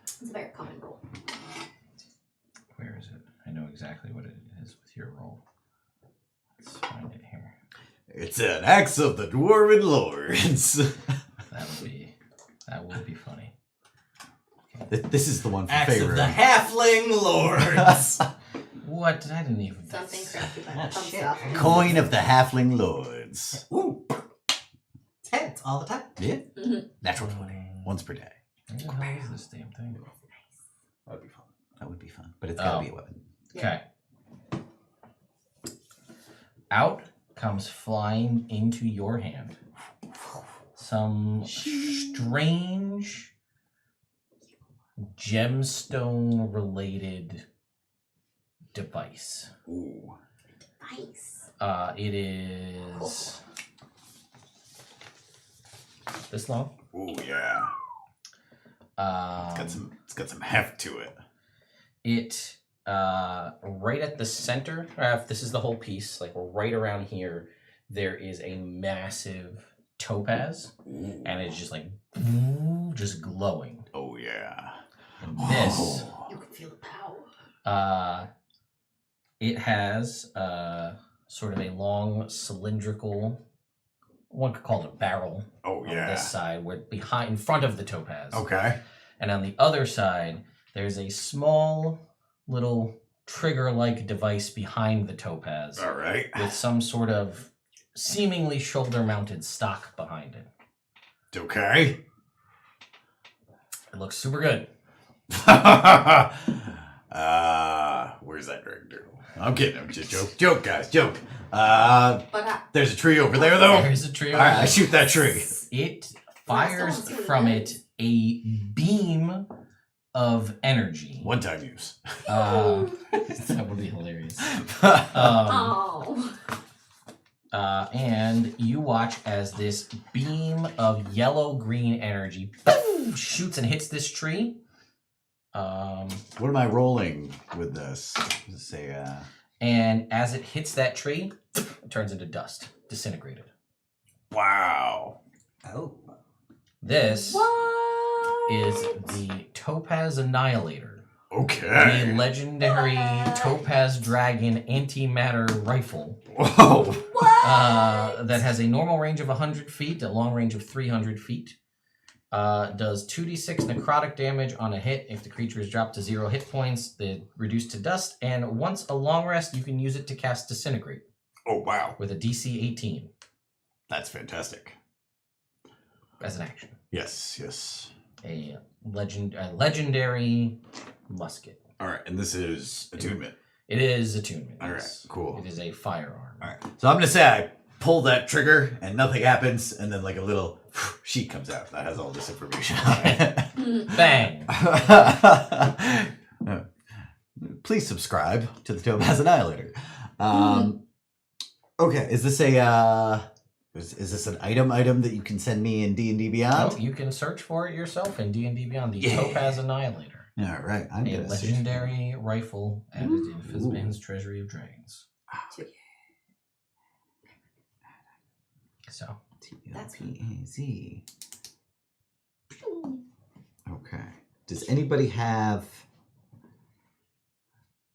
It's a very common rule. where is it? I know exactly what it is with your roll. Let's find it here. It's an axe of the Dwarven Lords. That will be funny. This is the one for Axe of favoring. the Halfling Lords. What? I didn't even. Something crafted by Ah, some shit. stuff. Coin of the Halfling Lords. Ooh. It's heads all the time. Yeah, Mhm. natural 20, once per day. Where the hell is this damn thing? That would be fun. That would be fun, but it's gotta Oh. be a weapon. Okay. Out comes flying into your hand some strange gemstone related device. Ooh. Nice. It is this long. Ooh, yeah. It's got some heft to it. It right at the center, if this is the whole piece, like right around here, there is a massive topaz, and it's just like just glowing. Oh, yeah. And this, You can feel the power. it has sort of a long cylindrical, one could call it a barrel Oh, on yeah. this side, with behind in front of the topaz. Okay. And on the other side, there's a small little trigger-like device behind the topaz All right. with some sort of seemingly shoulder-mounted stock behind it. Okay. It looks super good. Where's that director? I'm kidding. I'm just joke, guys, joke. But There's a tree over there, though. There's a tree. All right, I shoot that tree. It fires see what it from is. it a beam of energy. One-time use. That would be hilarious. oh. And you watch as this beam of yellow-green energy shoots and hits this tree. What am I rolling with this? Let's say, And as it hits that tree, it turns into dust, disintegrated. Wow. Oh. This What? is the Topaz Annihilator, Okay. the legendary What? Topaz Dragon antimatter rifle Whoa. What? that has a normal range of 100 feet, a long range of 300 feet. Does 2d6 necrotic damage on a hit. If the creature is dropped to 0 hit points, they're reduced to dust. And once a long rest, you can use it to cast Disintegrate Oh, wow. with a DC 18 That's fantastic. as an action. Yes, yes. A legendary musket. All right, and this is attunement. It is attunement. All right, yes. cool. It is a firearm. All right. So I'm going to say I pull that trigger and nothing happens, and then like a little sheet comes out that has all this information on it. Bang! please subscribe to the Topaz Annihilator. Okay, is this a is this an item that you can send me in D&D Beyond? Oh, you can search for it yourself in D&D Beyond. The Yeah. Topaz Annihilator. All right, I'm A gonna search. legendary rifle added in Ooh. Fizban's Treasury of Dragons. So, TLPAZ. Okay. Does anybody have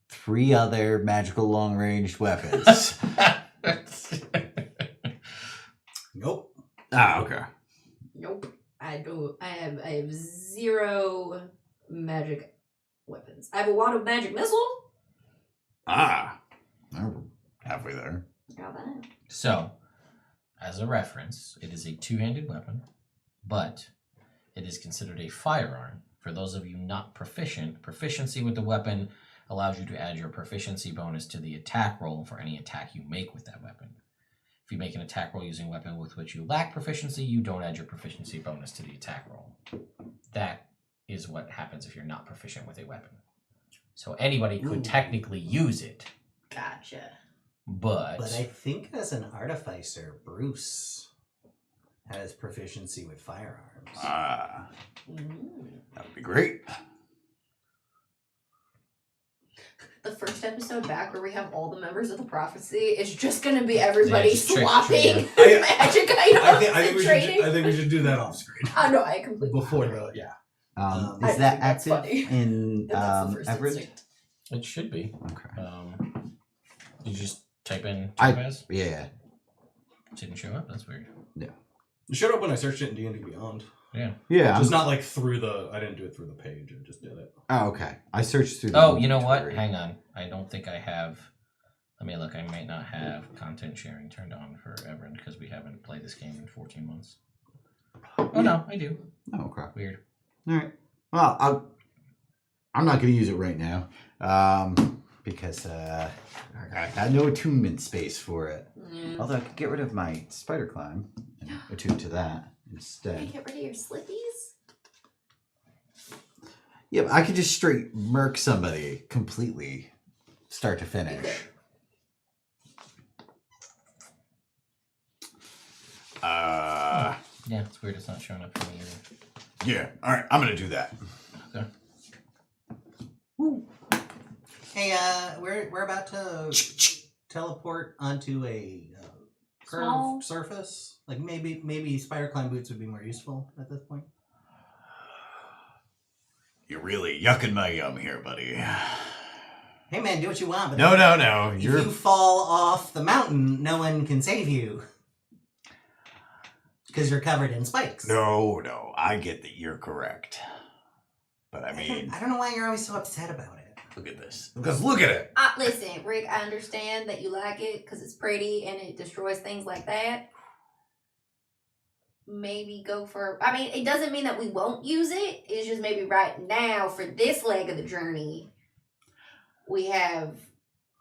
3 other magical long-range weapons? Nope. Okay. Nope. I do. I have 0 magic weapons. I have a wand of magic missile. Oh, halfway there. Got that. so, as a reference, it is a two-handed weapon, but it is considered a firearm. For those of you not proficient, proficiency with the weapon allows you to add your proficiency bonus to the attack roll for any attack you make with that weapon. If you make an attack roll using a weapon with which you lack proficiency, you don't add your proficiency bonus to the attack roll. That is what happens if you're not proficient with a weapon. So anybody could technically use it. Gotcha. But I think as an artificer, Bruce has proficiency with firearms. That would be great. The first episode back where we have all the members of the prophecy is just going to be everybody Yeah, just trick- swapping trick- magic items I and trading. think we should do that off screen. Oh, no, I completely Before agree. the, yeah. I Is that think that's active funny. in That's the first Evrand? instinct. It should be. Okay. You just type in I- Topaz? Yeah. It didn't show up? That's weird. It showed up when I searched it in D&D Beyond. Yeah. Yeah. Just not like through the, I didn't do it through the page, I just did it. Oh, okay. I searched through. Oh, you know what? inventory. Hang on. I don't think I have. Let me look. I might not have content sharing turned on for Evrand because we haven't played this game in 14 months. Oh, no, I do. Oh, okay. Weird. All right. Well, I'm not going to use it right now because I got no attunement space for it. Although I could get rid of my spider climb and attune to that Can you instead. get rid of your slippies? Yeah, but I could just straight murk somebody completely, start to finish. Yeah, it's weird. It's not showing up for me either. Yeah. All right. I'm gonna do that. Okay. Hey, we're about to teleport onto a curved Small. surface. Like maybe spider climb boots would be more useful at this point. You're really yucking my yum here, buddy. Hey man, do what you want, but No. if you fall off the mountain, no one can save you. Because you're covered in spikes. No. I get that you're correct. But I mean, I don't know why you're always so upset about it. look at this. Because look at it. Listen, Rick, I understand that you like it because it's pretty and it destroys things like that. Maybe go for... I mean, it doesn't mean that we won't use it. It's just maybe right now, for this leg of the journey, we have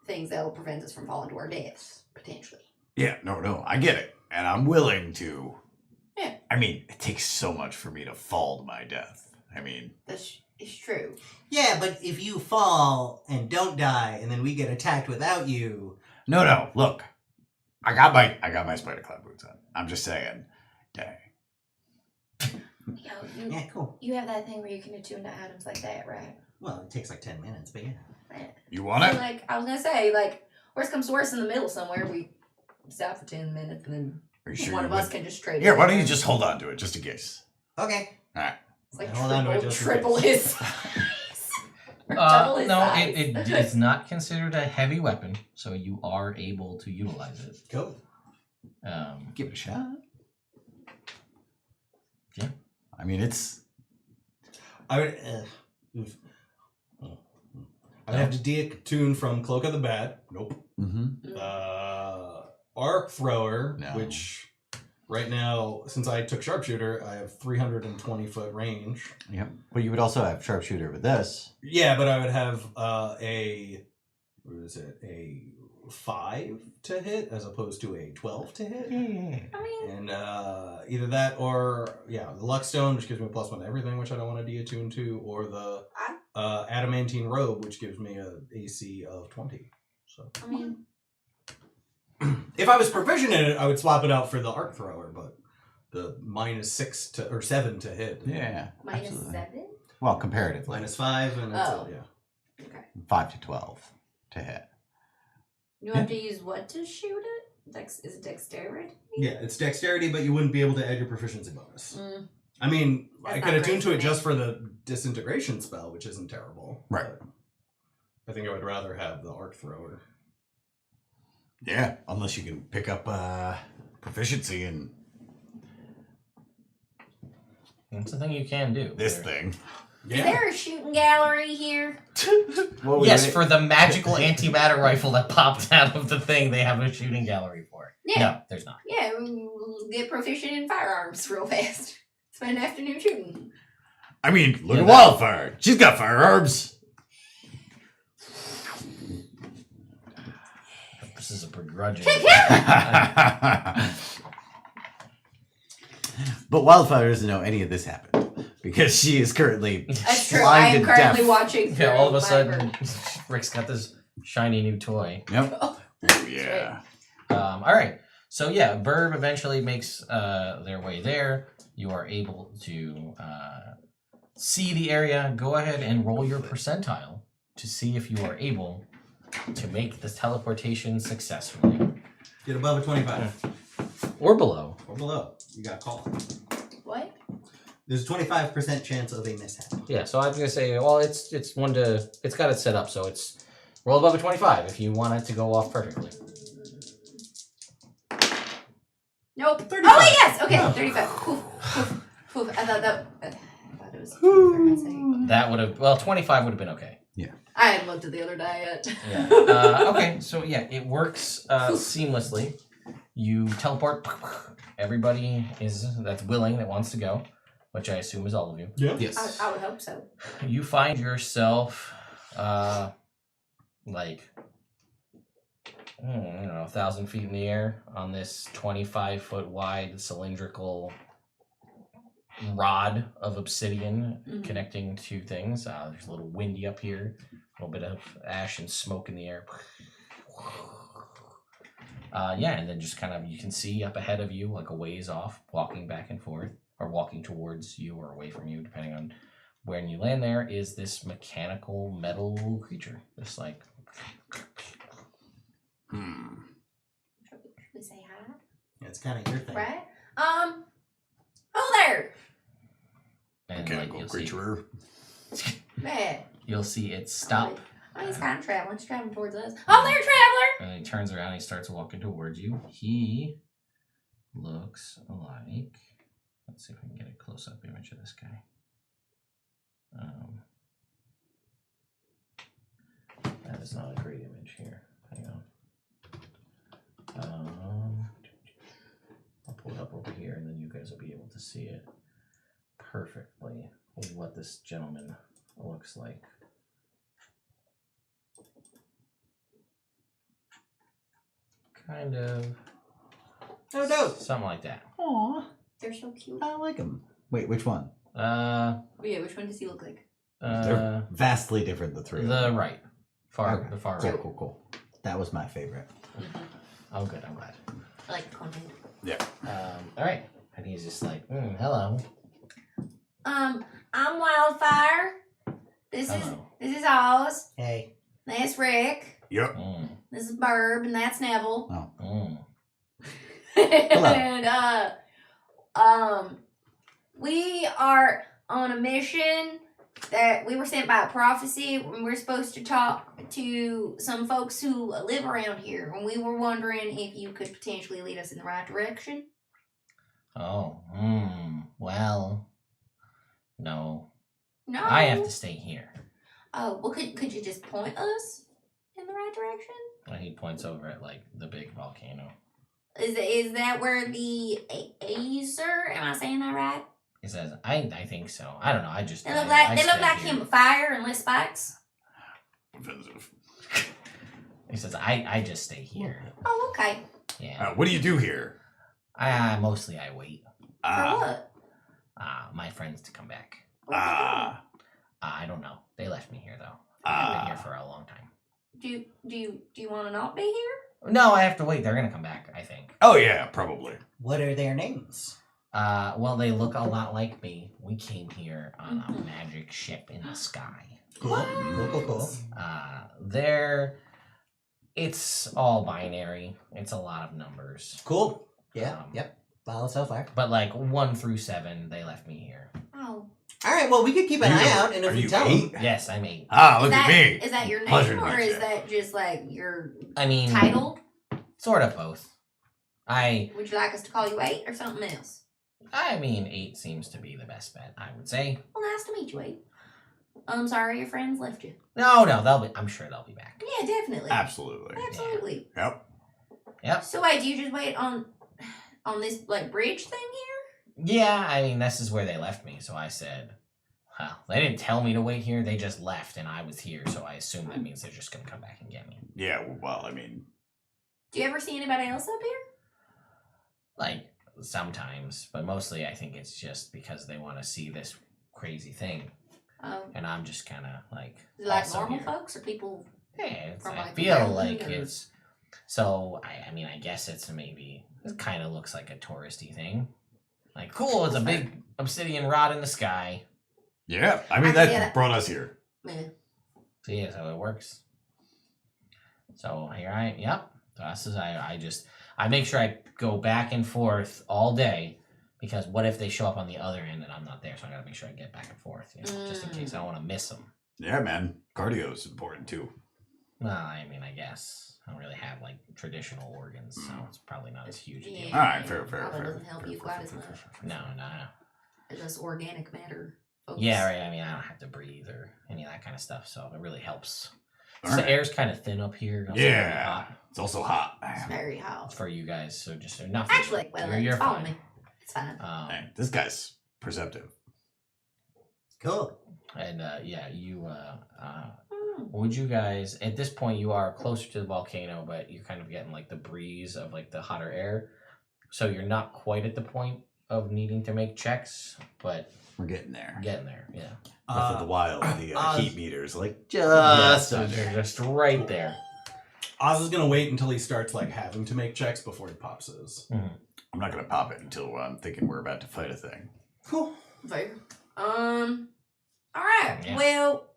things that will prevent us from falling to our deaths, potentially. Yeah, no, I get it. And I'm willing to. Yeah. I mean, it takes so much for me to fall to my death. I mean, It's true. Yeah, but if you fall and don't die, and then we get attacked without you... no, look. I got my spider climb boots on. I'm just saying. Dang. Yo, Yeah, cool. you have that thing where you can attune to items like that, right? Well, it takes like 10 minutes, but yeah. You want So, it? like, I was gonna say, like, worst comes to worst in the middle somewhere, we stop for 10 minutes and then Are you sure one you of us would? can just trade Here, it. why don't you just hold on to it, just in case? Okay. Alright. It's like Hold on to it just in triple case. his Or double his No, size. it's not considered a heavy weapon, so you are able to utilize it. Cool. Give it a shot. Yeah. I mean, it's... I would have to de-attune from Cloak of the Bat. Nope. Mm-hmm. Arc Thrower, No. which right now, since I took Sharpshooter, I have 320-foot range. Yep. But you would also have sharpshooter with this. Yeah, but I would have a 5 to hit as opposed to a 12 to hit. I mean, And either that or, the Luck Stone, which gives me a +1 to everything, which I don't want to de-attune to, or the Adamantine Robe, which gives me a AC of 20. So I mean, if I was proficient in it, I would swap it out for the Arc Thrower, but the -6 or 7 to hit. Yeah. minus absolutely. 7? Well, comparatively. -5, and that's Oh. it, yeah. Okay. 5 to 12 to hit. You have to use what to shoot it? Is it dexterity? Yeah, it's dexterity, but you wouldn't be able to add your proficiency bonus. Mm. I mean, That's I not could attune great to it for just me. for the disintegration spell, which isn't terrible. Right. but I think I would rather have the Arc Thrower. Yeah, unless you can pick up proficiency in That's the thing you can do. this There. thing. Is there a shooting gallery here? Yes, for the magical antimatter rifle that popped out of the thing, they have a shooting gallery for it. Yeah. No, there's not. Yeah, we'll get proficient in firearms real fast. Spend an afternoon shooting. I mean, look Yeah, at that- Wildfire. She's got firearms. This is a begrudging. But Wildfire doesn't know any of this happened because she is currently That's true. I blind am and currently deaf. watching. Yeah, all of a through sudden, my Rick's got this shiny new toy. Yep. Oh, yeah. All right. So yeah, Verb eventually makes their way there. You are able to see the area. Go ahead and roll your percentile to see if you are able to make this teleportation successfully. Get above a 25 Or below. or below. You got to call it. What? There's a 25% chance of a mishap. Yeah, so I was gonna say, well, it's got it set up, so it's roll above a 25 if you want it to go off perfectly. Nope. 35. Oh wait, yes. Okay, No. 35. Poof. I thought it was. For God's sake. That would have 25 would have been okay. I hadn't looked at the other die yet. Yeah. Okay, so yeah, it works seamlessly. You teleport. Everybody that's willing, that wants to go, which I assume is all of you. Yeah. Yes. I would hope so. You find yourself, like, I don't know, 1,000 feet in the air on this 25-foot wide cylindrical rod of obsidian Mhm. connecting two things. There's a little windy up here, a little bit of ash and smoke in the air. Yeah, and then just kind of you can see up ahead of you, like a ways off, walking back and forth, or walking towards you or away from you, depending on when you land there, is this mechanical metal creature. Just like, Should we say hi? Yeah, it's kind of your thing. Right? Oh there. and like Mechanical you'll creature. Man. you'll see it stop, Oh, he's kind of traveling. He's traveling towards us. Oh, there, traveler. and he turns around and he starts walking towards you. He looks like, let's see if we can get a close-up image of this guy. That is not a great image here. Hang on. I'll pull it up over here, and then you guys will be able to see it perfectly. What this gentleman looks like. Kind of Oh, no. something like that. Aw, They're so cute. I like him. Wait, which one? Yeah, which one does he look like? They're vastly different, the three. of The them. right, Okay. the far Cool, right. cool. That was my favorite. Oh, good. I'm glad. I like the content. All right, and he's just like, hello. I'm Wildfire. This Hello. is Oz. Hey. That's Rick. Yep. This is Burb, and that's Neville. And we are on a mission that we were sent by a prophecy, and we're supposed to talk to some folks who live around here, and we were wondering if you could potentially lead us in the right direction. Well, no, No. I have to stay here. Oh, well, could you just point us in the right direction? And he points over at like the big volcano. Is that where the Azer? Am I saying that right? He says, "I think so. I don't know. I just They look I like stay here." him with fire and less spikes. Offensive. He says, "I just stay here. Oh, okay. Yeah. What do you do here? Mostly I wait. For what? My friends to come back. What are I don't know. They left me here though. I've been here for a long time. they doing? Do you want to not be here? No, I have to wait. They're gonna come back. I think. Oh yeah, probably. What are their names? Well, they look a lot like me. We came here on a Mhm. magic ship in the sky. Cool. Cool. It's all binary. It's a lot of numbers. Cool. Yeah. Um, Yep. Follow so far. But like 1 through 7, they left me here. Oh, All right. Well, we could keep an Are you- eye out, and if are we you tell 8? them, Yes, I'm 8. Look at me. Is that your Pleasure name, to or meet is you. that just like your I mean, title? sort of both. Would you like us to call you 8 or something else? I mean, 8 seems to be the best bet, I would say. Well, nice to meet you, 8. I'm sorry your friends left you. No, I'm sure they'll be back. Yeah, definitely. Absolutely. Absolutely. Yep. So wait, do you just wait on this like bridge thing here? Yeah, I mean, this is where they left me, so I said, well, they didn't tell me to wait here, they just left and I was here, so I assume that means they're just gonna come back and get me. Yeah. Well, I mean, Do you ever see anybody else up here? Like sometimes, but mostly I think it's just because they want to see this crazy thing, and I'm just kind of like Is it like also normal here. folks or people? Yeah, it's, From, I like, feel around like or- it's so. I mean, I guess it's maybe it kind of looks like a touristy thing. Like, cool, it's a big obsidian rod in the sky. Yeah, I mean I can see that that. brought us here. Yeah. So yeah, so it works. So here I yep. So this is I make sure I go back and forth all day because what if they show up on the other end and I'm not there? So I gotta make sure I get back and forth, just in case I don't want to miss them. Yeah, man. Cardio is important too. Well, I mean, I guess I don't really have like traditional organs, so it's probably not as huge a deal. Yeah. All right, fair. Probably doesn't help you quite as much. No. It's just organic matter. Folks. Yeah, right. I mean, I don't have to breathe or any of that kind of stuff, so it really helps. All So right. the air's kind of thin up here. Also really Yeah, hot it's also hot. It's very hot. for you guys. So just enough. for you. Actually, well, you're it's following fine. me. It's fine. Hey, this guy's perceptive. Cool. And yeah, you. Would you guys at this point you are closer to the volcano, but you're kind of getting like the breeze of like the hotter air, so you're not quite at the point of needing to make checks, but We're getting there. getting there. Yeah. Breath of the Wild, the heat meters, like Yeah, just so under. you're just right there. Oz is gonna wait until he starts like having to make checks before he pops his. I'm not gonna pop it until I'm thinking we're about to fight a thing. Cool. Fair. All right. Yeah. Well,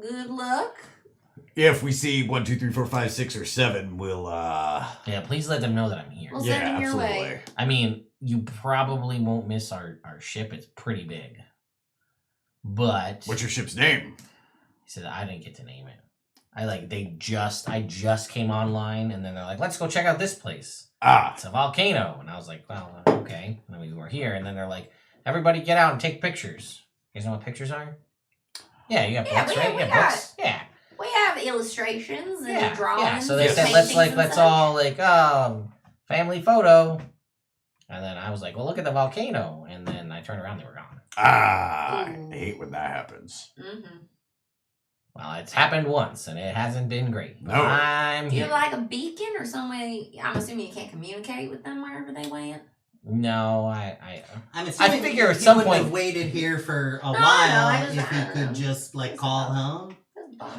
good luck. Yeah, if we see 1, 2, 3, 4, 5, 6, or 7, we'll Yeah, please let them know that I'm here. Well, yeah, send him your absolutely. way. I mean, you probably won't miss our ship. It's pretty big. But What's your ship's name? he said I didn't get to name it. I just came online and then they're like, let's go check out this place. Ah, It's a volcano. And I was like, well, okay. And then we were here and then they're like, everybody get out and take pictures. You guys know what pictures are? Yeah, you got Yeah, books, we- right? we Yeah, got- books. Yeah. We have illustrations and Yeah. drawings. Yeah. So they and said paintings and let's such. all like family photo. And then I was like, well, look at the volcano. And then I turned around, they were gone. I Ooh. hate when that happens. Mm-hmm. Well, it's happened once and it hasn't been great. No. I'm Do you here. have like a beacon or some way? I'm assuming you can't communicate with them wherever they went. No, I'm assuming figure at he some would point- have waited here for a No, while I just- if he I don't could know. just like call home.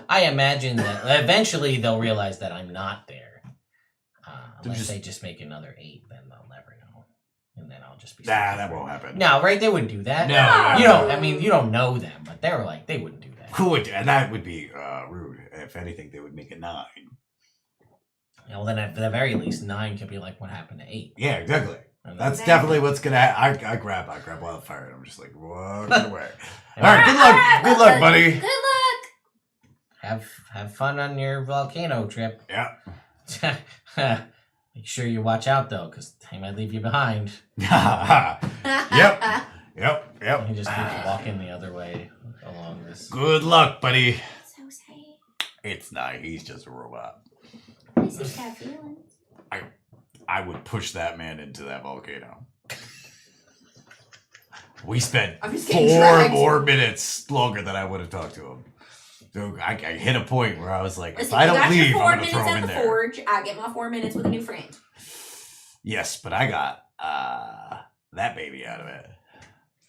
I imagine that eventually they'll realize that I'm not there. Unless just- they just make another 8, then they'll never know. And then I'll just be Nah, that won't happen. No, right? They wouldn't do that. No, You don't, I mean, you don't know them, but they were like, they wouldn't do that. Who would? And that would be rude. If anything, they would make it 9. Well, then at the very least, 9 could be like what happened to 8. Yeah, exactly. And That's Exactly. definitely what's gonna. I grab wildfire, and I'm just like, walking away. then- All right, good luck, Alright, good well, luck, buddy. Good luck. Have fun on your volcano trip. Yeah. Make sure you watch out though, because they might leave you behind. Yep. Yep. And he just keeps walking the other way along this. Good luck, buddy. So sad. It's not. He's just a robot. At least he's got feelings. I would push that man into that volcano. We spent I'm just getting 4 dragged. more minutes longer than I would have talked to him. So I hit a point where I was like, Listen, if I you don't got leave, your 4 I'm gonna minutes throw him at in the there. forge. I get my 4 minutes with a new friend. Yes, but I got that baby out of it.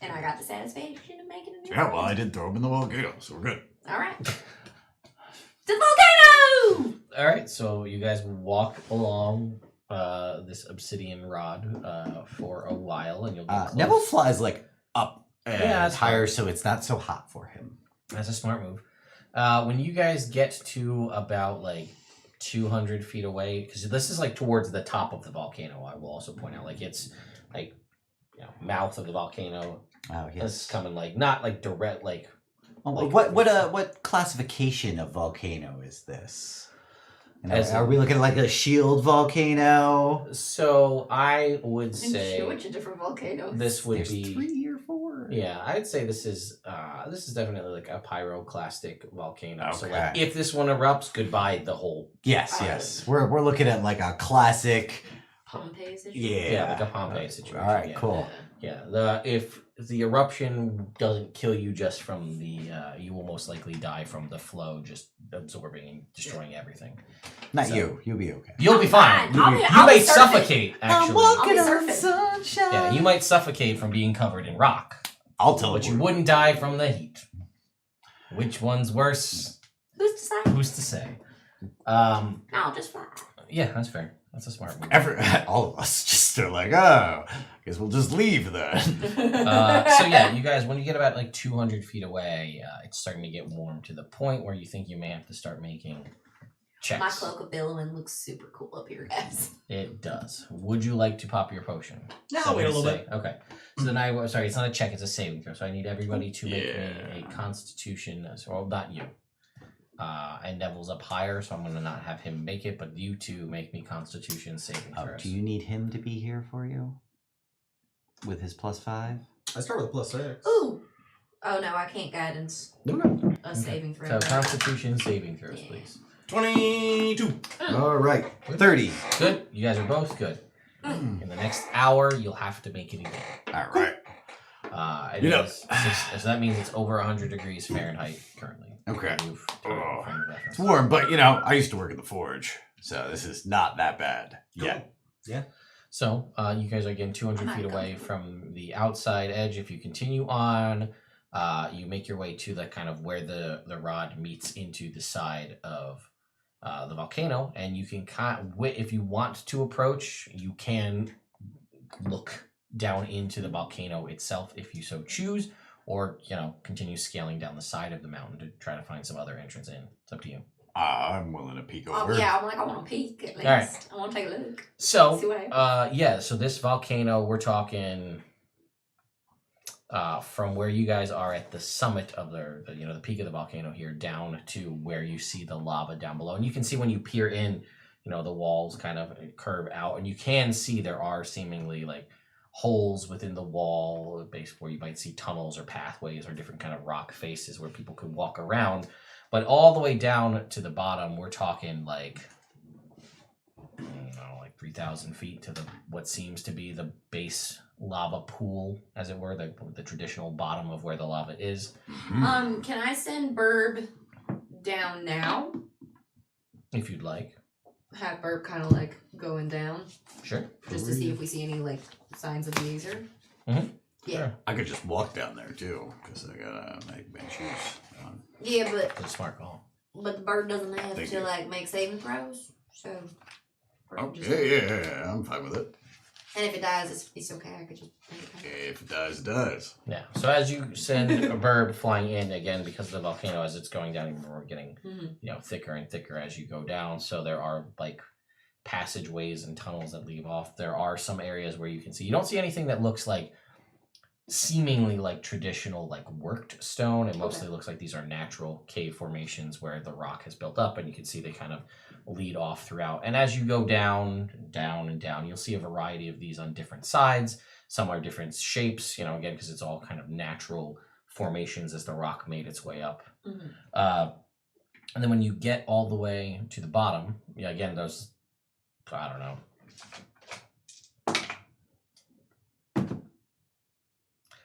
And I got the satisfaction of making a new Yeah, friend. well, I did throw him in the volcano, so we're good. All right. To the volcano! All right, so you guys walk along this obsidian rod for a while, and you'll get close. Neville flies like up Yeah, and that's higher, fine. so it's not so hot for him. That's a smart move. When you guys get to about like 200 feet away, because this is like towards the top of the volcano, I will also point out, like it's like mouth of the volcano. Oh This yes. is coming like not like direct like. Oh, like- what classification of volcano is this? And As are in- we looking at like a shield volcano? So I would I'm say sure which a different volcano. this would There's be 3 or 4. yeah. I'd say this is definitely like a pyroclastic volcano. So like Okay. if this one erupts, goodbye the whole Yes, Oh. yes. We're looking at like a classic. Pompeii situation. Yeah. yeah like a Pompeii situation. All right, yeah. cool. Yeah, the if the eruption doesn't kill you just from the. You will most likely die from the flow, just absorbing and destroying everything. Not So- you. You'll be okay. You'll be fine. I'll be- You I'll be may surfing. suffocate. Actually, I'll be surfing. sunshine. yeah, you might suffocate from being covered in rock, I'll tell but you you. wouldn't die from the heat. Which one's worse? Who's to say? Who's to say? No, just fly. Yeah, that's fair. That's a smart move. All of us just are like, oh, guess we'll just leave then. So yeah, you guys, when you get about like 200 feet away, it's starting to get warm to the point where you think you may have to start making checks. My cloak of billowing looks super cool up here, guys. It does. Would you like to pop your potion? No, So wait a we little say- Okay. So then sorry, it's not a check, it's a saving throw. So I need everybody to make Yeah. me a constitution, well, not you. And Neville's up higher, so I'm going to not have him make it, but you two make me constitution saving throws. Do you need him to be here for you? With his +5? I start with a +6. Ooh. Oh no, I can't guidance. Okay. A saving throw. So constitution saving throws, Yeah. please. 22. All right. 30. Good. You guys are both good. In the next hour, you'll have to make it again. All right. It is so that means it's over 100 degrees Fahrenheit currently. Okay. Move to Oh. frame of reference. It's warm, but I used to work in the forge, so this is not that bad yet. So you guys are again 200 feet away from the outside edge. If you continue on, you make your way to the kind of where the rod meets into the side of the volcano, and you can if you want to approach, you can look down into the volcano itself if you so choose, or continue scaling down the side of the mountain to try to find some other entrance in. It's up to you. I'm willing to peek over. Oh yeah, I want to peek at least. Alright. I want to take a look. So See what happens. so this volcano, we're talking from where you guys are at the summit of the peak of the volcano here down to where you see the lava down below. And you can see when you peer in, the walls kind of curve out, and you can see there are seemingly like holes within the wall, basically where you might see tunnels or pathways or different kind of rock faces where people could walk around. But all the way down to the bottom, we're talking like 3,000 feet to what seems to be the base lava pool, as it were, the traditional bottom of where the lava is. Can I send Burb down now? If you'd like. Have Burb kind of like going down, Sure. just to see if we see any like signs of the geyser. Mhm. Yeah. Sure. I could just walk down there too, because I gotta make my shoes on. Yeah, but Good smart call. the bird doesn't have Thank to you. like make saving throws, so. Burb Oh, just- yeah, I'm fine with it. And if it dies, it's okay. I could just make it back. If it does, it does. Yeah. So as you send a bird flying in again, because of the volcano, as it's going down, we're getting Mhm. thicker and thicker as you go down. So there are like passageways and tunnels that leave off. There are some areas where you can see. You don't see anything that looks like seemingly like traditional like worked stone. It mostly looks like these are natural cave formations where the rock has built up, and you can see they kind of lead off throughout. And as you go down, down, and down, you'll see a variety of these on different sides. Some are different shapes, again, because it's all kind of natural formations as the rock made its way up. Mhm. And then when you get all the way to the bottom, again, there's, I don't know,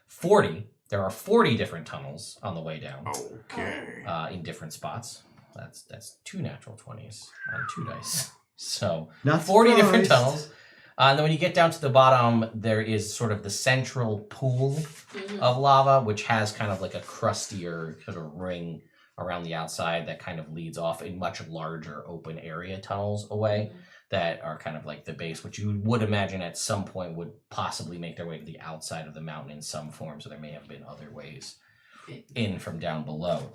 40. There are 40 different tunnels on the way down. Okay. In different spots. That's 2 natural 20s on 2 dice. So Not 40 different surprised. tunnels. And then when you get down to the bottom, there is sort of the central pool Mhm. of lava, which has kind of like a crustier sort of ring around the outside that kind of leads off in much larger open area tunnels away that are kind of like the base, which you would imagine at some point would possibly make their way to the outside of the mountain in some form. So there may have been other ways in from down below.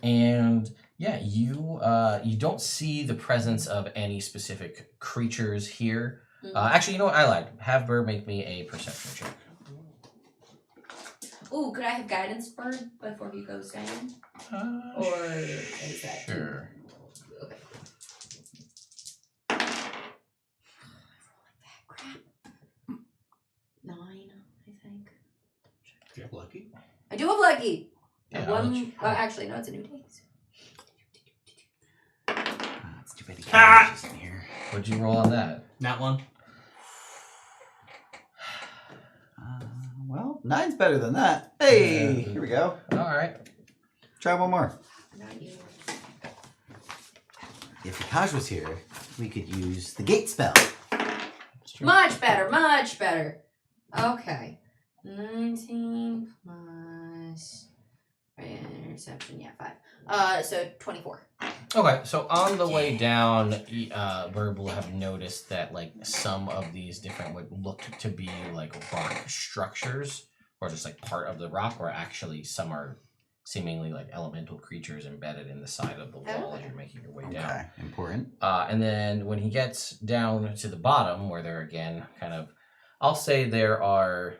And yeah, you don't see the presence of any specific creatures here. Actually, you know what? I lied. Have Burr make me a perception check. Ooh, could I have guidance Bird before he goes down? Or is that Sure. Okay. Crap. 9, I think. Do you have lucky? I do have lucky. Yeah, I'll let One. you- Actually, no, it's a new day. It's too bad the camera's in here. What'd you roll on that? Not one. Well, 9's better than that. Hey, here we go. All right. Try one more. Not you. If Yakaj was here, we could use the gate spell. Much better, much better. Okay. 19 plus interception, yeah, 5. So 24. Okay, so on the way down, Verb will have noticed that like some of these different what looked to be like rock structures, or just like part of the rock, or actually some are seemingly like elemental creatures embedded in the side of the wall as you're making your way down. Okay, important. And then when he gets down to the bottom, where there again kind of, I'll say there are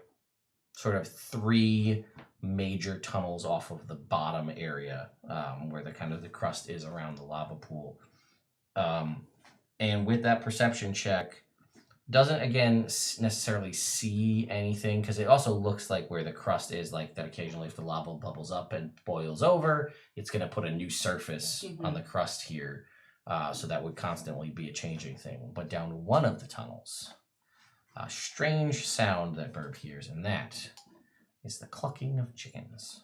sort of 3 major tunnels off of the bottom area, where the kind of the crust is around the lava pool. And with that perception check, doesn't again necessarily see anything, because it also looks like where the crust is, like that occasionally if the lava bubbles up and boils over, it's going to put a new surface on the crust here. So that would constantly be a changing thing. But down one of the tunnels, a strange sound that Burb hears, and that is the clucking of chickens.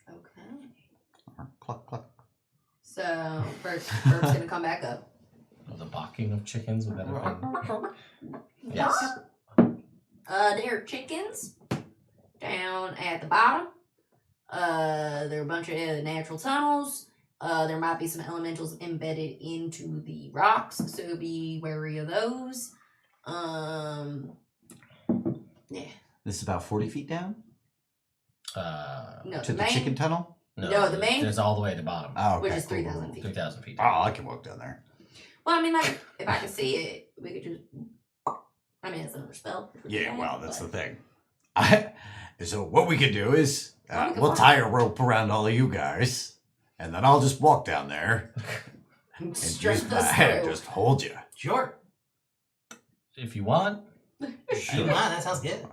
Okay. Cluck, cluck. So Bert's gonna come back up. Oh, the barking of chickens would that have been? Yes. There are chickens down at the bottom. There are a bunch of natural tunnels. There might be some elementals embedded into the rocks, so be wary of those. Yeah. This is about 40 feet down No, to the the main, chicken tunnel. No, the main- It's all the way at the bottom. Oh, okay. which is cool, 3,000 cool, feet. 3,000 feet. Oh, I can walk down there. Well, I mean, like, if I could see it, we could just. I mean, it's another spell. Yeah, well, that's but- the thing. So what we could do is Well, we can we'll fly. tie a rope around all of you guys, and then I'll just walk down there and Stress use us my hand, through. just hold you. Sure. If you want. Sure. That sounds good.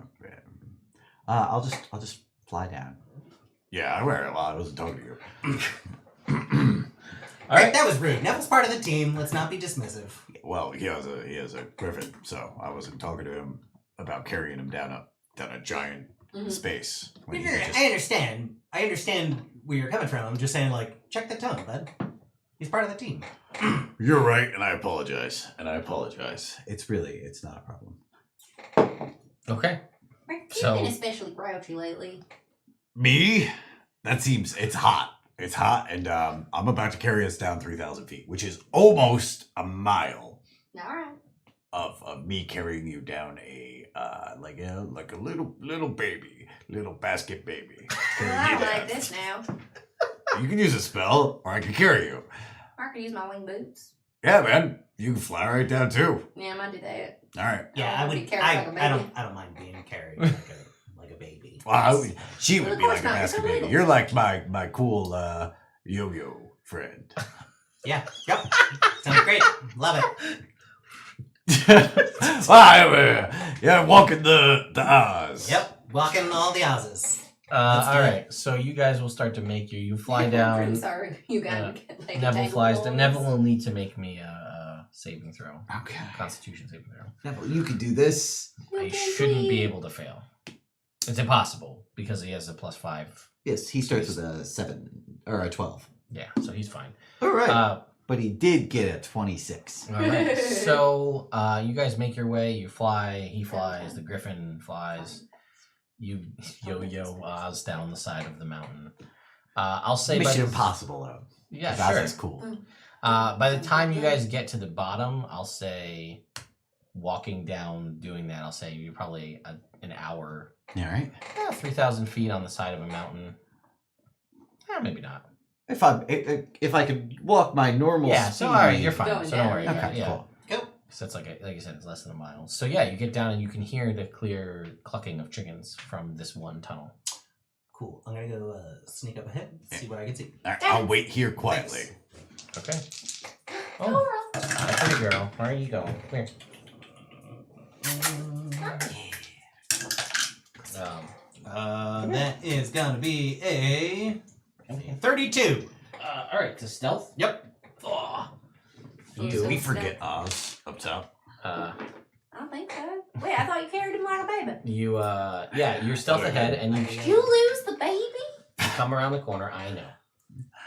I'll just fly down. Yeah, I wear it while I wasn't talking to you. All right. That was rude. Neville's part of the team. Let's not be dismissive. Well, he has a griffin, so I wasn't talking to him about carrying him down a giant Mhm. space. When he I could just- understand. I understand where you're coming from. I'm just saying, like, check the tone, bud. He's part of the team. You're right, and I apologize. It's not a problem. Okay. You've So- been especially grouchy lately. Me? It's hot. It's hot, and I'm about to carry us down 3,000 feet, which is almost a mile Alright. of me carrying you down like a little baby, little basket baby. Carrying I you don't down. like this now. You can use a spell, or I can carry you. I could use my wing boots. Yeah, man, you can fly right down too. Yeah, I might do that. All right. Yeah, I I wanna would. be carried like a baby. I don't mind being carried like a baby. Well, she Well, would of be course like a not, it's basket baby. illegal. You're like my cool yo-yo friend. Yeah. Yep. Sounds great. Love it. Yeah, walking the Oz. Yep. Walking all the houses. Let's do All it. right. So you guys will start to make you fly I'm down. sorry, you gotta get like Neville entangled flies. in Neville this. will need to make me a saving throw. Okay. Constitution saving throw. Neville, you can do this. I shouldn't be able to fail. It's impossible because he has a +5. Yes, he starts with a 7 or a 12. Yeah, so he's fine. All right. Uh, But he did get a 26. all right. So you guys make your way. You fly. He flies. The griffin flies. You yo-yo Oz down the side of the mountain. I'll say by Mission the- Impossible, though. Yeah, Oz sure. is cool. By the time you guys get to the bottom, I'll say walking down, doing that, I'll say you're probably an hour, All right. 3,000 feet on the side of a mountain. Maybe not. If I could walk my normal Yeah, speed. so all right, you're fine. Going So don't down. worry. Okay, Yeah. cool. Cool. So it's like you said, it's less than a mile. So yeah, you get down and you can hear the clear clucking of chickens from this one tunnel. Cool. I'm gonna go sneak up ahead, see what I can see. All right, I'll wait here quietly. Okay. Go, Oh, Ron. that's pretty girl. Where are you going? Come here. That is gonna be a 32. All right, to stealth. Yep. Oh. Did we forget Oz up top? I don't think so. Wait, I thought you carried him like a baby. You you're stealth ahead, and you Did you lose the baby? come around the corner. I know.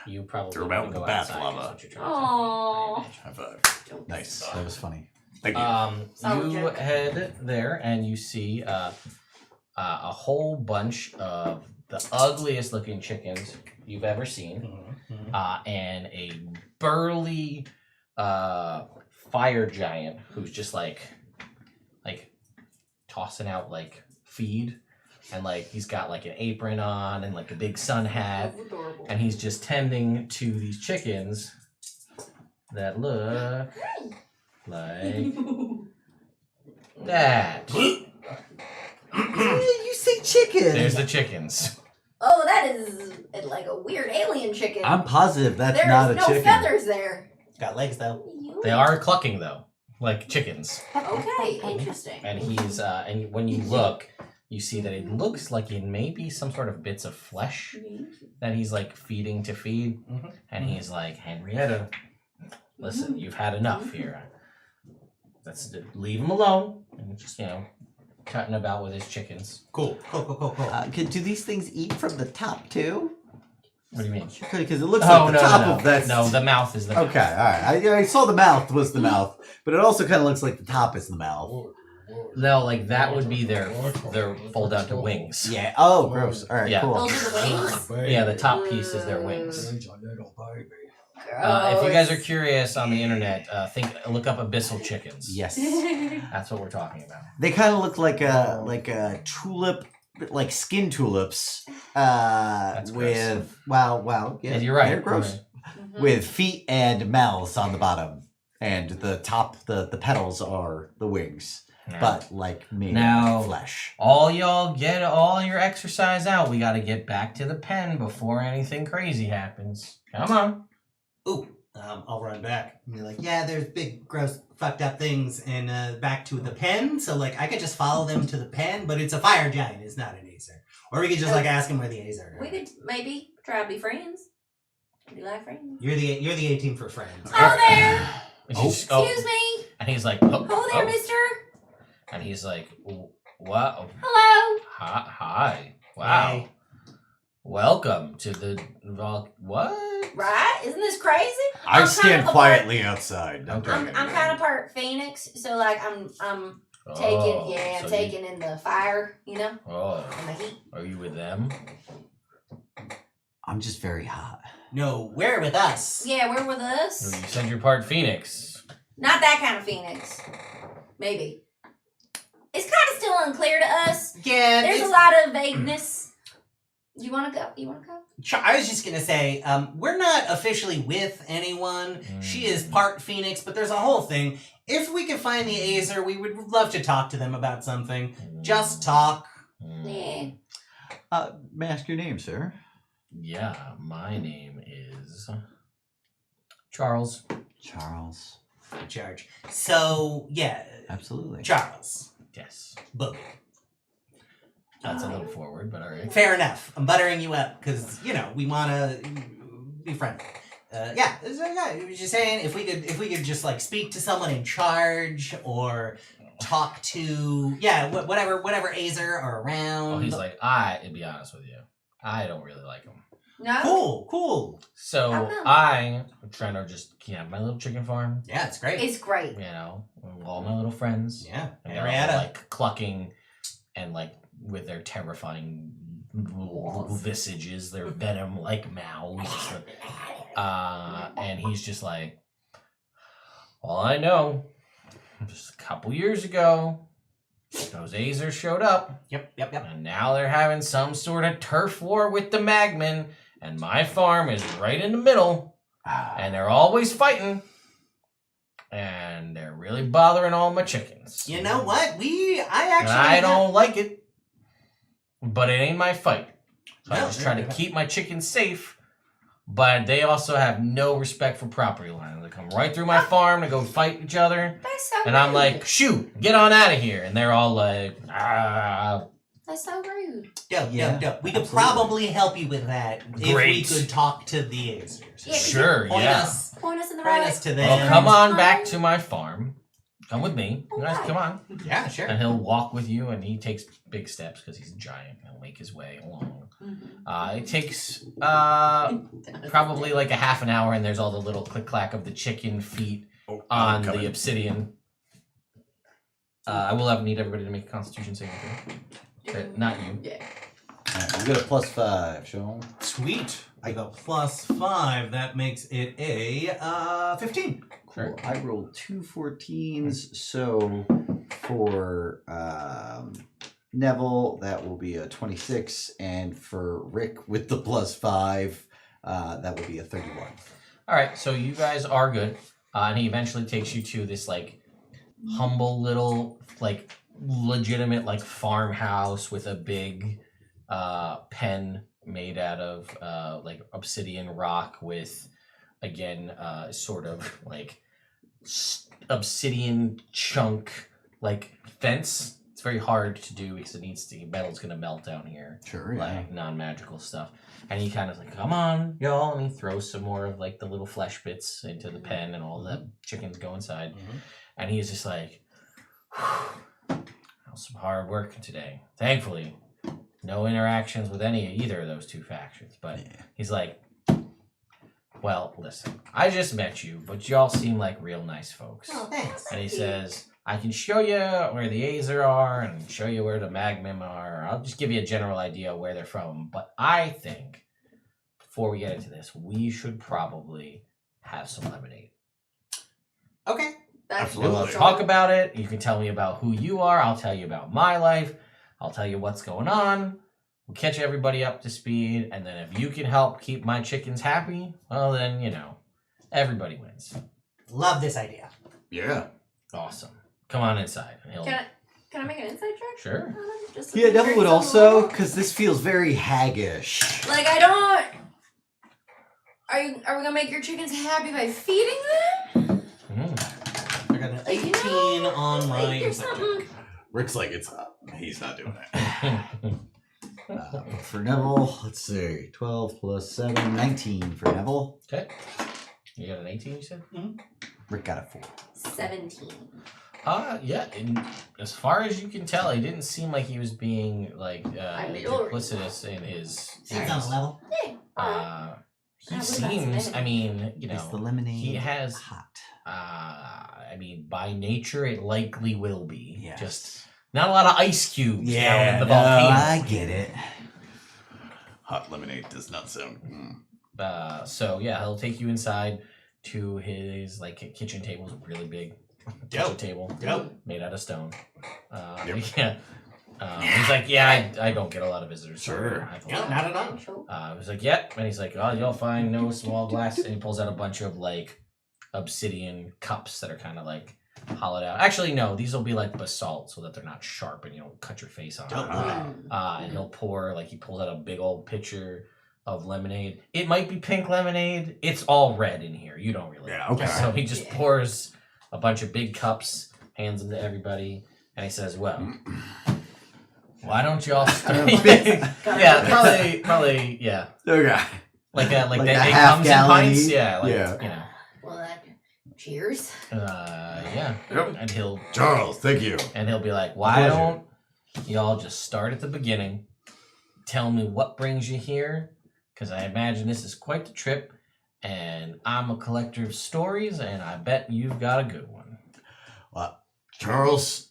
You probably Threw him out wanna in the go bath outside, lava. is what you're trying to Aww. say. High five. Nice. That was funny. Thank you. Solid You joke. head there, and you see a whole bunch of the ugliest looking chickens you've ever seen, and a burly fire giant who's just like tossing out like feed, and like he's got like an apron on and like a big sun hat, That's adorable. and he's just tending to these chickens that look like that. You say chicken. There's the chickens. Oh, that is like a weird alien chicken. I'm positive that's There's not a no chicken. feathers there. Got legs though. They are clucking though, like chickens. Okay, interesting. And he's and when you look, you see that it looks like it may be some sort of bits of flesh that he's like feeding to feed. Mhm. And he's like, Henrietta, listen, you've had enough here. Let's leave him alone and just cutting about with his chickens. Cool. Do these things eat from the top too? What do you mean? Because it looks Oh, like the top of that. No, the mouth is the mouth. Okay, all right. I saw the mouth was the mouth, but it also kind of looks like the top is the mouth. No, like that would be their fold out to wings. Yeah. Oh, gross. All right, Yeah. cool. Those are the wings? Yeah, the top piece is their wings. If you Gross. guys are curious on the internet, look up abyssal chickens. Yes. That's what we're talking about. They kind of look like a tulip, like skin tulips. That's With wow, yeah, Yeah, you're right. They're gross. Mhm. With feet and mouths on the bottom, and the top, the petals are the wings, Yeah. but like made Now- of flesh. All y'all get all your exercise out. We got to get back to the pen before anything crazy happens. Come on. Ooh, I'll run back and be like, yeah, there's big, gross, fucked up things, and back to the pen. So like, I could just follow them to the pen, but it's a fire giant. It's not an Acer. Or we could just like ask him where the A's are. We could maybe try to be friends. Do you like friends? You're the 18 for friends. Oh, there! And Oh. she's- Excuse me! And he's like, Oh, there, mister! And he's like, what? Hello! Hi. Wow. Hey. Welcome to the what? Right? Isn't this crazy? I I'm stand kind of a quietly outside. Don't do I'm anything. kind of part Phoenix, so like I'm Oh, taking in the fire, Oh, and the heat. are you with them? I'm just very hot. No, we're with us. Yeah, we're with You us. said you're part Phoenix. Not that kind of Phoenix. Maybe. It's kind of still unclear to us. Yeah, There's a it's- lot of vagueness. You want to go? You want to go? I was just gonna say, we're not officially with anyone. She is part Phoenix, but there's a whole thing. If we can find the Azer, we would love to talk to them about something. Just talk. Yeah. May I ask your name, sir? Yeah, my name is Charles. Charles. Charge. So yeah, Absolutely. Charles. Yes. Book. That's a little forward, but all right. Fair enough. I'm buttering you up because we want to be friendly. Yeah, I was just saying if we could just like speak to someone in charge or talk to whatever Azer are around. Oh, he's like, to be honest with you, I don't really like him. No. Cool. So How come? I'm trying to just my little chicken farm. Yeah, it's great. It's great. All my little friends. Yeah, And they're all, Henrietta. like clucking and like with their terrifying visages, their venom like mouths. And he's just like, all I know, just a couple years ago, those Azers showed up, Yep. and now they're having some sort of turf war with the Magmen, and my farm is right in the middle, and they're always fighting, and they're really bothering all my chickens. You know what? And I don't like it, but it ain't my fight. So I No, just try to yeah. keep my chickens safe, but they also have no respect for property lines. They come right through my farm to go fight each other, That's so and I'm rude. like, shoot, get on out of here. And they're all like, ah. That's so rude. Dope. We could absolutely. probably help you with that if we Great. could talk to the Azers. Yeah, 'cause Sure, Point yeah. us, Point us in the point right. us to Well, them. come on back to my farm, Come with me. You guys, come on. Yeah, sure. And he'll walk with you, and he takes big steps because he's a giant. He'll make his way along. It takes probably like a half an hour, and there's all the little click-clack of the chicken feet on the obsidian. I will need everybody to make a Constitution saving throw. Not you. Yeah. You get a +5, Sean. Sweet. I got +5. That makes it a 15. Cool. I rolled 2 14s, so for Neville, that will be a 26, and for Rick with the +5, that will be a 31. All right, so you guys are good, and he eventually takes you to this like humble little like legitimate like farmhouse with a big pen made out of like obsidian rock with again sort of like obsidian chunk like fence. It's very hard to do because it needs to metal's gonna melt down here. Sure, yeah. Like non-magical stuff. And he kind of like, come on, y'all, and he throws some more of like the little flesh bits into the pen, and all the chickens go inside. And he's just like, that was some hard work today. Thankfully, no interactions with either of those two factions. But he's like, well, listen, I just met you, but y'all seem like real nice folks. Oh, thanks. And he says, I can show you where the Azer are and show you where the Magmim are. I'll just give you a general idea of where they're from. But I think, before we get into this, we should probably have some lemonade. Okay. And we'll talk about it. You can tell me about who you are. I'll tell you about my life. I'll tell you what's going on. We'll catch everybody up to speed. And then if you can help keep my chickens happy, well, then, everybody wins. Love this idea. Yeah. Awesome. Come on inside. And he'll... Can I make an insight check? Sure. Just Yeah, Neville would also, Are because this feels very haggish. like, I don't. Are we gonna make your chickens happy by feeding them? Mm. I got an 18 on my Like, there's insight check. something. Rick's like, he's not doing that. For Neville, let's see, 12 plus 7, 19 for Neville. Okay. You got an 18, you said? Rick got a 4. 17. Yeah. And as far as you can tell, he didn't seem like he was being like duplicitous in his. Seems on the level. He seems. I mean, Is the lemonade he has. hot? I mean, by nature, it likely will be. Yes. Just not a lot of ice cubes down in the no, volcano. I get it. Hot lemonade does not sound. So yeah, he'll take you inside to his like kitchen table. It's a really big kitchen table made out of stone. Yeah. He's like, I don't get a lot of visitors. Sure. No, not at all. I was like, yep. And he's like, oh, you'll find no small glass. And he pulls out a bunch of like obsidian cups that are kind of like hollowed out. Actually, no, these will be like basalt so that they're not sharp and you don't cut your face on them. And he'll he pulls out a big old pitcher of lemonade. It might be pink lemonade. It's all red in here. You don't really know. Okay. So he just pours a bunch of big cups, hands them to everybody, and he says, well, why don't y'all start? Yeah, probably, yeah. Okay. Like Like they a comes half in gallon pints, each? yeah. Well, cheers. Yeah. Yep. And he'll Charles, thank you. be like, why don't y'all just start at the beginning? Tell me what brings you here, because I imagine this is quite the trip, and I'm a collector of stories, and I bet you've got a good one. Well, Charles.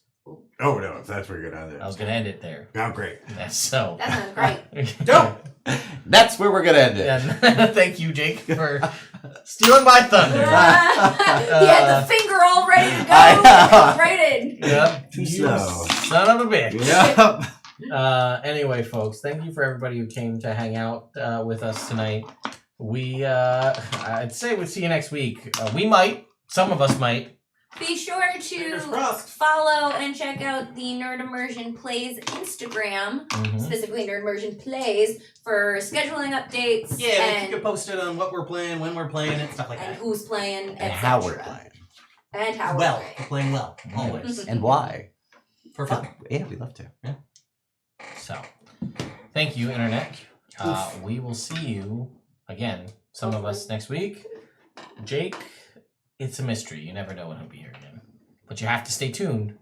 Oh no, if that's where you're gonna end it. I was gonna end it there. Oh, great. That's so. That sounds great. Dope. That's where we're gonna end it. Yeah, thank you, Jake, for stealing my thunder. He had the finger all ready to go. I know. Right in. Yep. Too You slow. son of a bitch. Yep. Anyway, folks, thank you for everybody who came to hang out with us tonight. I'd say we'll see you next week. We might. Some of us might. Be sure Fingers to crossed. follow and check out the Nerd Immersion Plays Instagram, specifically Nerd Immersion Plays, for scheduling updates Yeah, and, keep it posted on what we're playing, when we're playing it, stuff like and that. who's playing, And etc. how we're playing. And how we're Well, playing. we're playing well, always. And why. For fun. Yeah, we'd love to. So, thank you, Internet. We will see you again, some of us next week. Jake, it's a mystery. You never know when he'll be here again. But you have to stay tuned